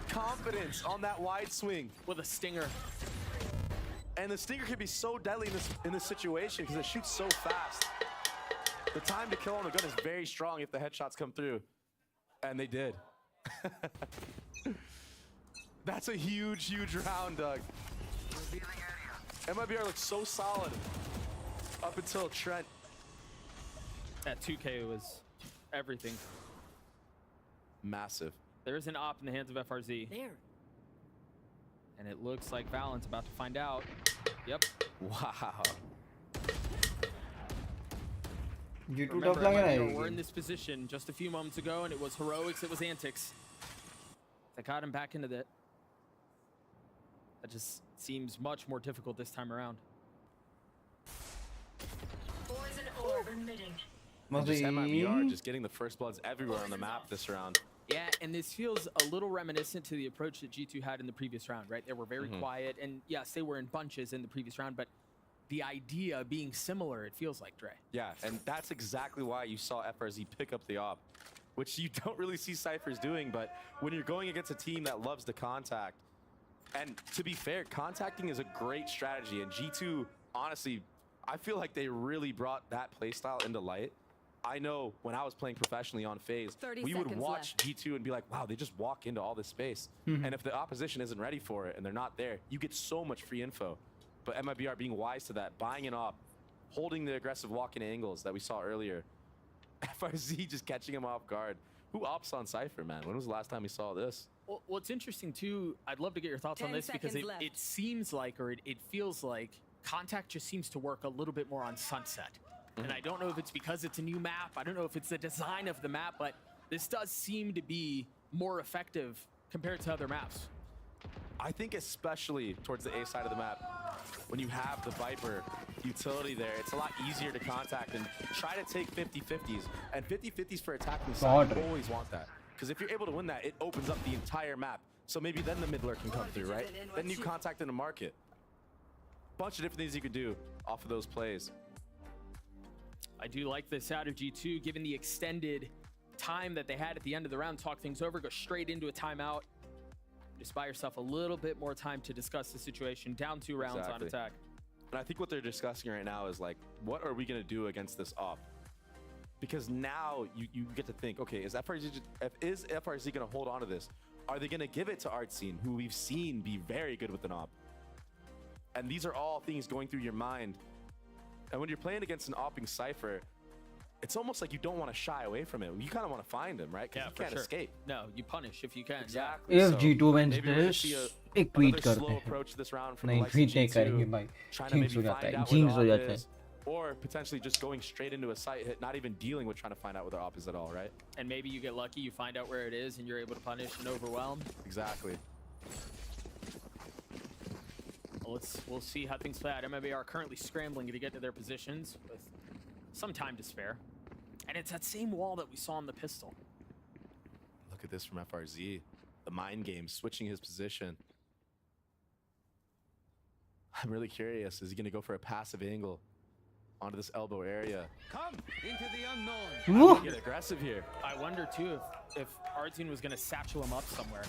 M: confidence on that wide swing.
V: With a stinger.
M: And the stinger can be so deadly in this situation because it shoots so fast. The time to kill on the gun is very strong if the headshots come through. And they did. That's a huge, huge round, Doug. MIBR looks so solid up until Trent.
V: That 2K was everything.
M: Massive.
V: There is an op in the hands of FRZ.
H: There.
V: And it looks like Valen's about to find out. Yep.
M: Wow.
V: Remember, MIBR were in this position just a few moments ago, and it was heroics, it was antics that got him back into that. That just seems much more difficult this time around.
H: Poison orb emitting.
M: And just MIBR just getting the first bloods everywhere on the map this round.
V: Yeah, and this feels a little reminiscent to the approach that G2 had in the previous round, right? They were very quiet, and yes, they were in bunches in the previous round, but the idea being similar, it feels like, Dre.
M: Yeah, and that's exactly why you saw FRZ pick up the op, which you don't really see Cyphers doing, but when you're going against a team that loves to contact, and to be fair, contacting is a great strategy, and G2, honestly, I feel like they really brought that playstyle into light. I know when I was playing professionally on FaZe, we would watch G2 and be like, wow, they just walk into all this space. And if the opposition isn't ready for it and they're not there, you get so much free info. But MIBR being wise to that, buying an op, holding the aggressive walk-in angles that we saw earlier. FRZ just catching him off guard. Who ops on Cypher, man? When was the last time we saw this?
V: Well, what's interesting, too, I'd love to get your thoughts on this because it seems like, or it feels like, contact just seems to work a little bit more on Sunset. And I don't know if it's because it's a new map. I don't know if it's the design of the map, but this does seem to be more effective compared to other maps.
M: I think especially towards the A side of the map, when you have the Viper utility there, it's a lot easier to contact and try to take 50-50s. And 50-50s for attacking side, you always want that. Because if you're able to win that, it opens up the entire map. So maybe then the mid lurk can come through, right? Then you contact in the market. Bunch of different things you could do off of those plays.
V: I do like this out of G2, given the extended time that they had at the end of the round, talk things over, go straight into a timeout. Just buy yourself a little bit more time to discuss the situation. Down 2 rounds on attack.
M: And I think what they're discussing right now is like, what are we going to do against this op? Because now you get to think, okay, is FRZ going to hold on to this? Are they going to give it to Artscene, who we've seen be very good with an op? And these are all things going through your mind. And when you're playing against an opping Cypher, it's almost like you don't want to shy away from it. You kind of want to find him, right? Because you can't escape.
V: No, you punish if you can.
M: Exactly.
A: If
M: So
A: G2 wins
M: maybe we're gonna
A: this,
M: see
A: एक tweet
M: another
A: करते
M: slow
A: हैं.
M: approach this round from the
A: नहीं
M: likes of
A: tweet नहीं
M: G2,
A: करेंगे भाई.
M: trying to
A: Jinx
M: maybe
A: हो जाता
M: find
A: है.
M: out
A: Jinx
M: where
A: हो
M: the op
A: जाता है.
M: is, or potentially just going straight into a site hit, not even dealing with trying to find out where the op is at all, right?
V: And maybe you get lucky, you find out where it is, and you're able to punish and overwhelm.
M: Exactly.
V: Well, we'll see how things play out. MIB are currently scrambling to get to their positions with some time to spare. And it's that same wall that we saw on the pistol.
M: Look at this from FRZ. The mind game, switching his position. I'm really curious. Is he going to go for a passive angle onto this elbow area?
V: Come into the
M: unknown. Get aggressive here.
V: I wonder too if Artscene was going to satchel him up somewhere,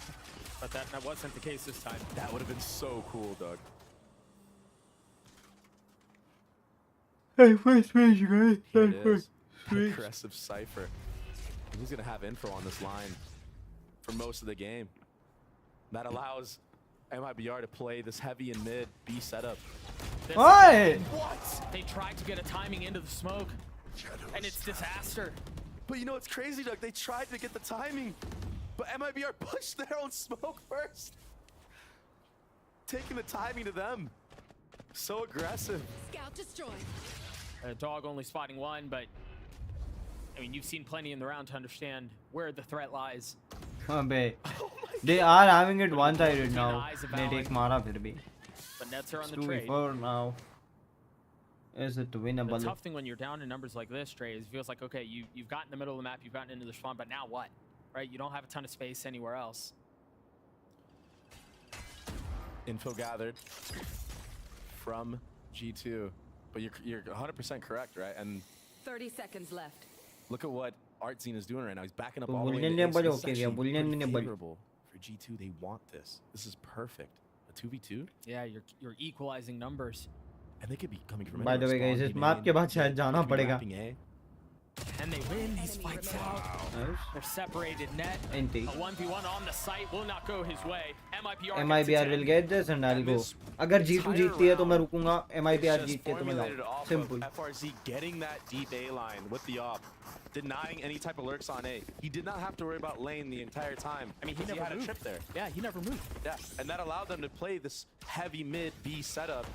V: but that wasn't the case this time.
M: That would have been so cool, Doug.
A: Hey, first range, guys.
M: Here it is. Aggressive Cypher. He's going to have info on this line for most of the game. That allows MIBR to play this heavy and mid B setup.
A: What?
V: What? They tried to get a timing into the smoke, and it's disaster.
M: But you know what's crazy, Doug? They tried to get the timing, but MIBR pushed their own smoke first. Taking the timing to them. So aggressive.
E: Scout destroyed.
V: Dog only spotting one, but I mean, you've seen plenty in the round to understand where the threat lies.
A: They are having it one-sided now. They take Mara फिर भी.
V: But Nets are on the
A: 2v4
V: trade.
A: now. Is it winnable?
V: The tough thing when you're down in numbers like this, Trey, is it feels like, okay, you've gotten in the middle of the map, you've gotten into the spawn, but now what? Right? You don't have a ton of space anywhere else.
M: Info gathered from G2. But you're 100% correct, right? And
E: 30 seconds left.
M: look at what Artscene is doing right now. He's backing up all the way into
A: Bullion
M: ace.
A: ne
M: This is
A: bade
M: actually
A: bullion
M: pretty
A: ne bade.
M: favorable for G2. They want this. This is perfect. A 2v2.
V: Yeah, you're equalizing numbers.
M: And they could be coming from
A: By the way, guys, इस map के बाद शायद जाना पड़ेगा.
V: And they win. He spikes out. They're separated net. A 1v1 on the site will not go his way.
A: MIBR will get this and I'll go. अगर G2 जीतती है तो मैं रुकूंगा. MIBR जीतती है तो मैं जाऊँ. Simple.
M: FRZ getting that deep A line with the op, denying any type of lurks on A. He did not have to worry about lane the entire time.
V: I mean, he never
M: had
V: moved.
M: a trip there.
V: Yeah, he never moved.
M: Yeah, and that allowed them to play this heavy mid B setup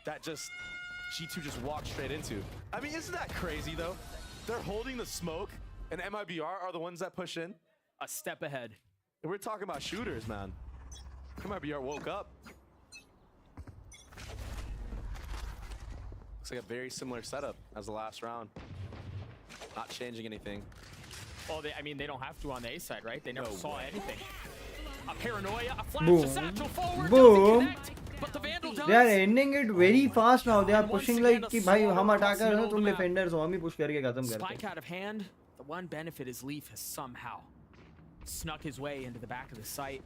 M: that just G2 just walked straight into. I mean, isn't that crazy though? They're holding the smoke, and MIBR are the ones that push in.
V: A step ahead.
M: And we're talking about shooters, man. MIBR woke up. Looks like a very similar setup as the last round. Not changing anything.
V: Well, I mean, they don't have to on the A side, right? They never saw anything. A paranoia, a flash,
A: Boom.
V: a satchel forward,
A: Boom.
V: doesn't connect, but the Vandal does.
A: They are ending it very fast now. They are pushing like कि भाई हम attacker हो तुम defenders हो हम ही push करके खत्म करते
V: Spike out of hand. The one benefit is Leaf has somehow snuck his way into the back of the site.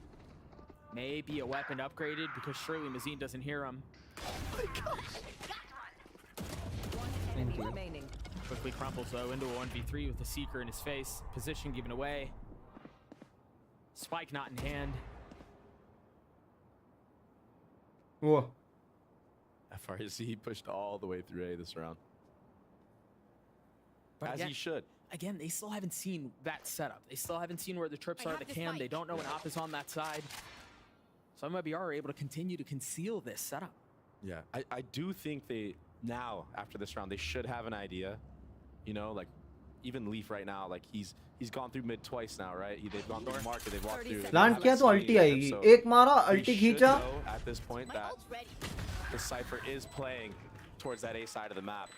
V: Maybe a weapon upgraded because surely Mazine doesn't hear him.
M: Oh my gosh.
A: Thank you.
E: Remaining.
V: Quickly crumples though into a 1v3 with the Seeker in his face. Position given away. Spike not in hand.
A: Whoa.
M: FRZ pushed all the way through A this round.
V: But
M: As
V: again,
M: he should.
V: Again, they still haven't seen that setup. They still haven't seen where the trips are, the cam. They don't know when op is on that side. So MIBR are able to continue to conceal this setup.
M: Yeah, I do think they, now, after this round, they should have an idea. You know, like, even Leaf right now, like, he's gone through mid twice now, right? They've gone through the market, they've walked through.
A: Land किया तो ulti आएगी. एक मारा, ulti खींचा.
M: At this point that the Cypher is playing towards that A side of the map.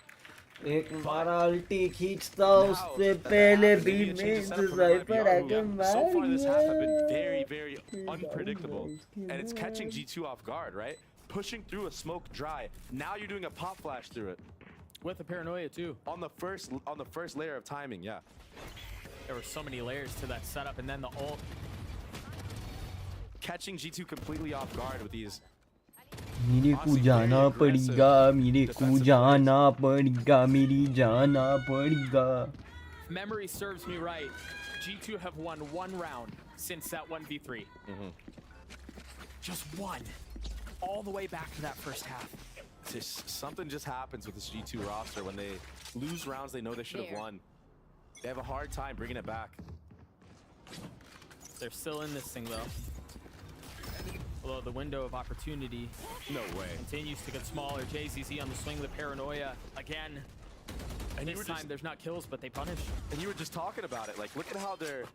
A: एक मारा ulti खींचता उससे पहले भी main से Cypher आके मार.
M: So far this half have been very, very unpredictable. And it's catching G2 off guard, right? Pushing through a smoke dry. Now you're doing a pop flash through it.
V: With the paranoia too.
M: On the first layer of timing, yeah.
V: There were so many layers to that setup, and then the ult.
M: Catching G2 completely off guard with these
A: मेरे को जाना पड़ेगा, मेरे को जाना पड़ेगा, मेरी जाना पड़ेगा.
V: If memory serves me right, G2 have won one round since that 1v3. Just one. All the way back to that first half.
M: Something just happens with this G2 roster when they lose rounds they know they should have won. They have a hard time bringing it back.
V: They're still in this thing though. Although the window of opportunity continues to get smaller. JZZ on the swing, the paranoia again. And this time there's not kills, but they punish.
M: And you were just talking about it. Like, look at how they're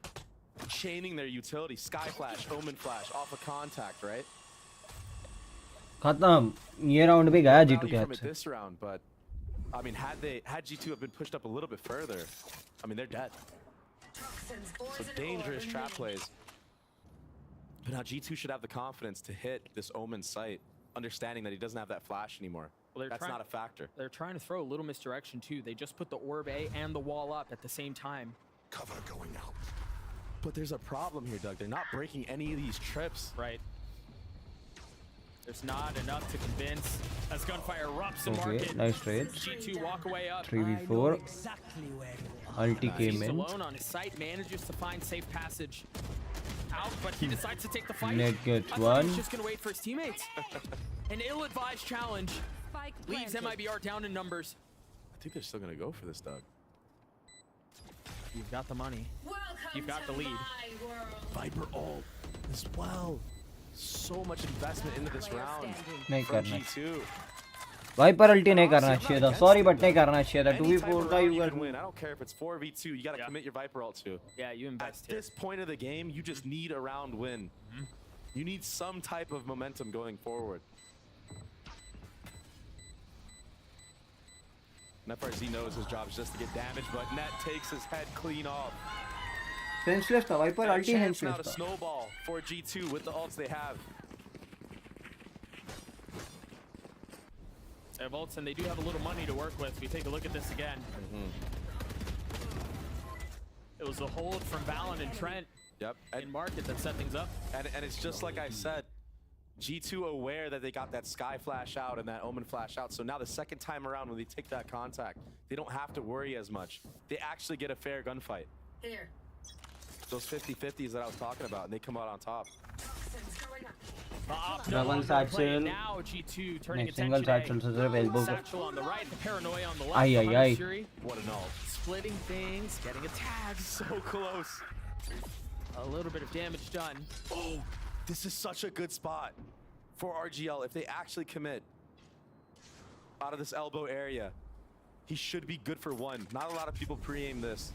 M: chaining their utility. Sky Flash, Omen Flash, off of contact, right?
A: खत्म. ये round पे गया G2 के हाथ से.
M: This round, but I mean, had G2 have been pushed up a little bit further, I mean, they're dead. So dangerous trap plays. But now G2 should have the confidence to hit this Omen site, understanding that he doesn't have that flash anymore.
V: Well,
M: that's not a factor.
V: They're trying to throw a little misdirection too. They just put the orb A and the wall up at the same time.
C: Cover going out.
M: But there's a problem here, Doug. They're not breaking any of these trips.
V: Right. There's not enough to convince. As gunfire erupts in market.
A: Nice trade.
V: G2 walk away up.
A: 3v4. Ulti came in.
V: Alone on his site, manages to find safe passage out, but he decides to take the fight.
A: Net gets
V: I thought
A: one.
V: he was just gonna wait for his teammates. An ill-advised challenge leaves MIBR down in numbers.
M: I think they're still gonna go for this, Doug.
V: You've got the money. You've got the lead.
M: Viper ult as well. So much investment into this round
A: नहीं
M: from
A: करना.
M: G2.
A: Viper ulti नहीं करना चाहिए था. Sorry but नहीं करना चाहिए था. 2v4 का you
M: can win. I don't care if it's 4v2. You gotta commit your Viper ult to.
V: Yeah, you invest
M: At this point of the game, you just need a round win. You need some type of momentum going forward. FRZ knows his job is just to get damage, but Net takes his head clean off.
G: Senseless था. Viper ulti
M: Now
G: senseless
M: to
G: था.
M: snowball for G2 with the ults they have.
V: They have ults and they do have a little money to work with. We take a look at this again. It was a hold from Valorant and Trent in market that set things up.
M: And it's just like I said, G2 aware that they got that Sky Flash out and that Omen Flash out. So now the second time around when they take that contact, they don't have to worry as much. They actually get a fair gunfight.
H: Here.
M: Those 50-50s that I was talking about, and they come out on top.
A: Double satchel.
V: Now G2 turning
A: नहीं, single satchel से सिर्फ elbow का.
V: Satchel on the right, the paranoia on the left.
A: Ay, ay, ay.
V: Shuri
M: What an ult.
V: splitting things, getting a tag.
M: So close.
V: A little bit of damage done.
M: Oh, this is such a good spot for RGL. If they actually commit out of this elbow area, he should be good for one. Not a lot of people pre-aim this.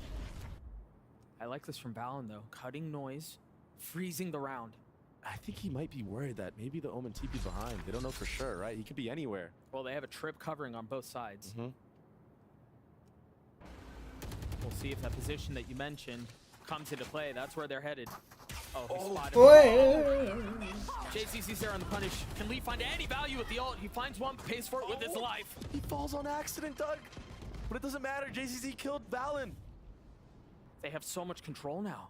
V: I like this from Valen though. Cutting noise, freezing the round.
M: I think he might be worried that maybe the Omen TP's behind. They don't know for sure, right? He could be anywhere.
V: Well, they have a trip covering on both sides. We'll see if that position that you mentioned comes into play. That's where they're headed. Oh, he spotted him. JCC's there on the punish. Can Lee find any value with the ult? He finds one, pays for it with his life.
M: He falls on accident, Doug. But it doesn't matter. JCC killed Valen.
V: They have so much control now.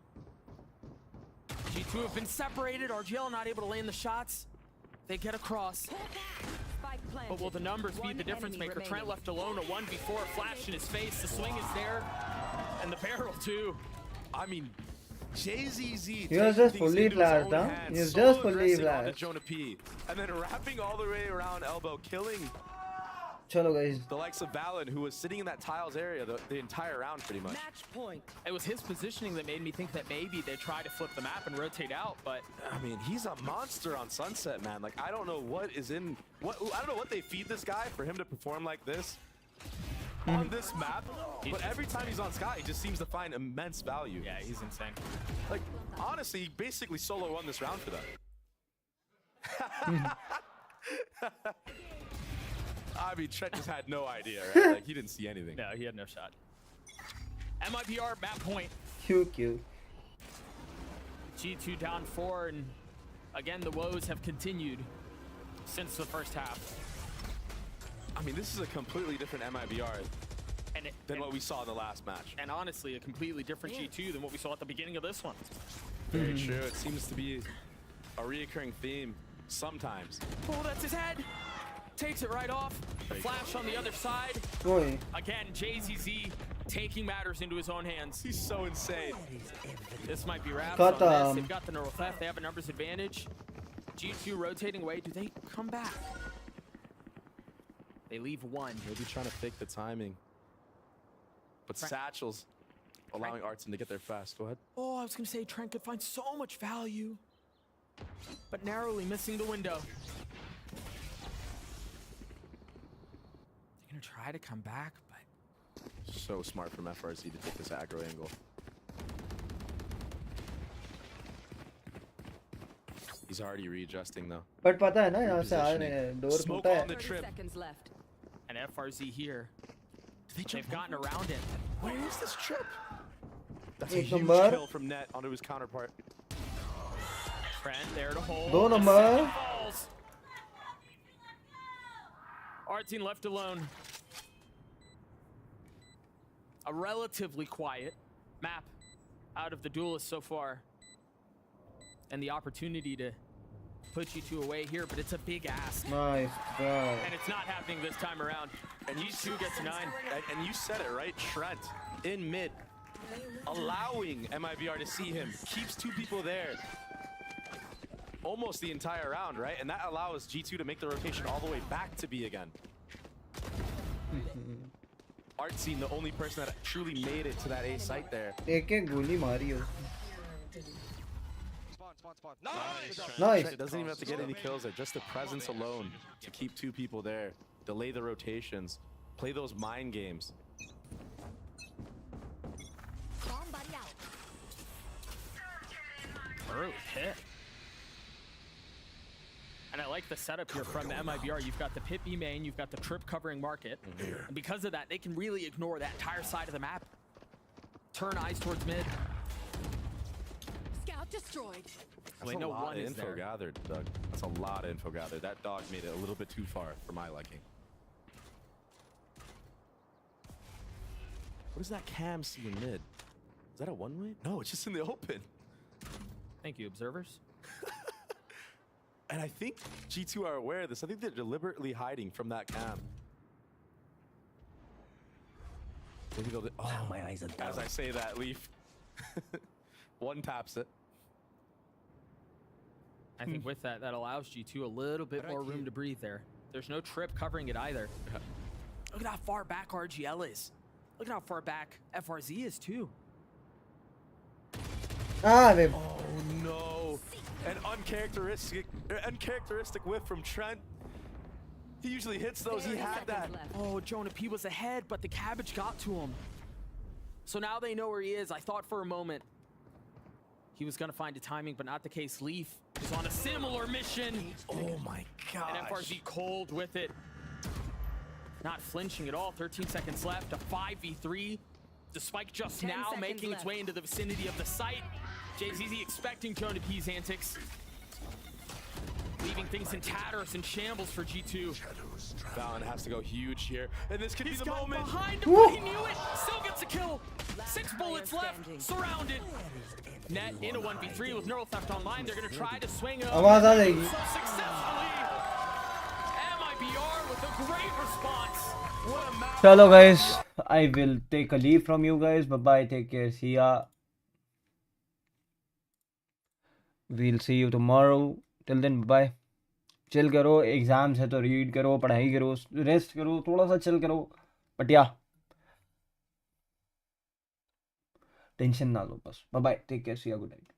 V: G2 have been separated. RGL not able to land the shots. They get across. But will the numbers be the difference maker? Trent left alone, a 1v4, a flash in his face. The swing is there. And the barrel too.
M: I mean, JZZ.
G: He was just fully flashed, huh? He was just fully flashed.
M: Jonah P. And then wrapping all the way around elbow, killing
G: Chalo guys.
M: the likes of Valen, who was sitting in that tiles area the entire round pretty much.
V: Match point. It was his positioning that made me think that maybe they try to flip the map and rotate out, but
M: I mean, he's a monster on Sunset, man. Like, I don't know what is in I don't know what they feed this guy for him to perform like this on this map, but every time he's on Sky, he just seems to find immense value.
V: Yeah, he's insane.
M: Like, honestly, he basically solo won this round for them. I mean, Trent just had no idea, right? Like, he didn't see anything.
V: No, he had no shot. MIBR map point.
G: Cute.
V: G2 down 4, and again, the woes have continued since the first half.
M: I mean, this is a completely different MIBR than what we saw in the last match.
V: And honestly, a completely different G2 than what we saw at the beginning of this one.
M: Very true. It seems to be a reoccurring theme. Sometimes.
V: Oh, that's his head. Takes it right off. The flash on the other side.
G: Oi.
V: Again, JZZ taking matters into his own hands.
M: He's so insane.
V: This might be wraps on this. They've got the neural theft. They have a numbers advantage. G2 rotating away. Do they come back? They leave one.
M: Maybe trying to fake the timing. But Satchel's allowing Artson to get there fast. Go ahead.
V: Oh, I was going to say Trent could find so much value. But narrowly missing the window. They're going to try to come back, but...
M: So smart from FRZ to take this aggro angle. He's already readjusting though.
G: But पता है ना यहाँ से आ रहे हैं door
V: Smoke
G: खुलता
V: on the
G: है.
V: trip. And FRZ here. They've gotten around it.
M: Where is this trip? That's a
G: एक
M: huge
G: number.
M: kill from Net onto his counterpart.
V: Trent there to hold.
G: 2
V: The
G: number.
V: second falls. Artine left alone. A relatively quiet map out of the duelists so far. And the opportunity to put G2 away here, but it's a big ask.
G: Nice try.
V: And it's not happening this time around. And G2 gets 9.
M: And you said it, right? Trent in mid, allowing MIBR to see him, keeps 2 people there. Almost the entire round, right? And that allows G2 to make the rotation all the way back to B again. Artsy, the only person that truly made it to that A site there.
G: एक गोली मारी है
M: Nice. It doesn't even have to get any kills there. Just the presence alone to keep 2 people there, delay the rotations, play those mind games.
V: Early hit. And I like the setup here from the MIBR. You've got the pit B main, you've got the trip covering market. And because of that, they can really ignore that entire side of the map. Turn eyes towards mid.
B: Scout destroyed.
M: That's a lot of info gathered, Doug. That's a lot of info gathered. That dog made it a little bit too far for my liking. What does that cam see in mid? Is that a one-way? No, it's just in the open.
V: Thank you, observers.
M: And I think G2 are aware of this. I think they're deliberately hiding from that cam. Maybe they'll... Oh, my eyes are down. As I say that, Leaf. One taps it.
V: I think with that, that allows G2 a little bit more room to breathe there. There's no trip covering it either. Look at how far back RGL is. Look at how far back FRZ is too.
G: Oh
M: no. An uncharacteristic whiff from Trent. He usually hits those. He had that.
V: Oh, Jonah P was ahead, but the cabbage got to him. So now they know where he is. I thought for a moment he was going to find a timing, but not the case. Leaf is on a similar mission.
M: Oh my gosh.
V: And FRZ cold with it. Not flinching at all. 13 seconds left. A 5v3. The spike just now making its way into the vicinity of the site. JZZ expecting Jonah P's antics. Leaving things in tatters and shambles for G2.
M: Valen has to go huge here. And this could be the moment.
V: Behind him, but he knew it. Still gets a kill. 6 bullets left. Surrounded. Net in a 1v3 with neural theft online. They're going to try to swing him. So successfully. MIBR with a great response. What a match.
A: Hello guys, I will take a leave from you guys. Bye bye, take care, see ya. We'll see you tomorrow. Till then, bye. Chill करो, exams है तो read करो, पढ़ाई करो, rest करो, थोड़ा सा chill करो, बट या टेंशन ना लो बस. Bye bye, take care, see you, good night.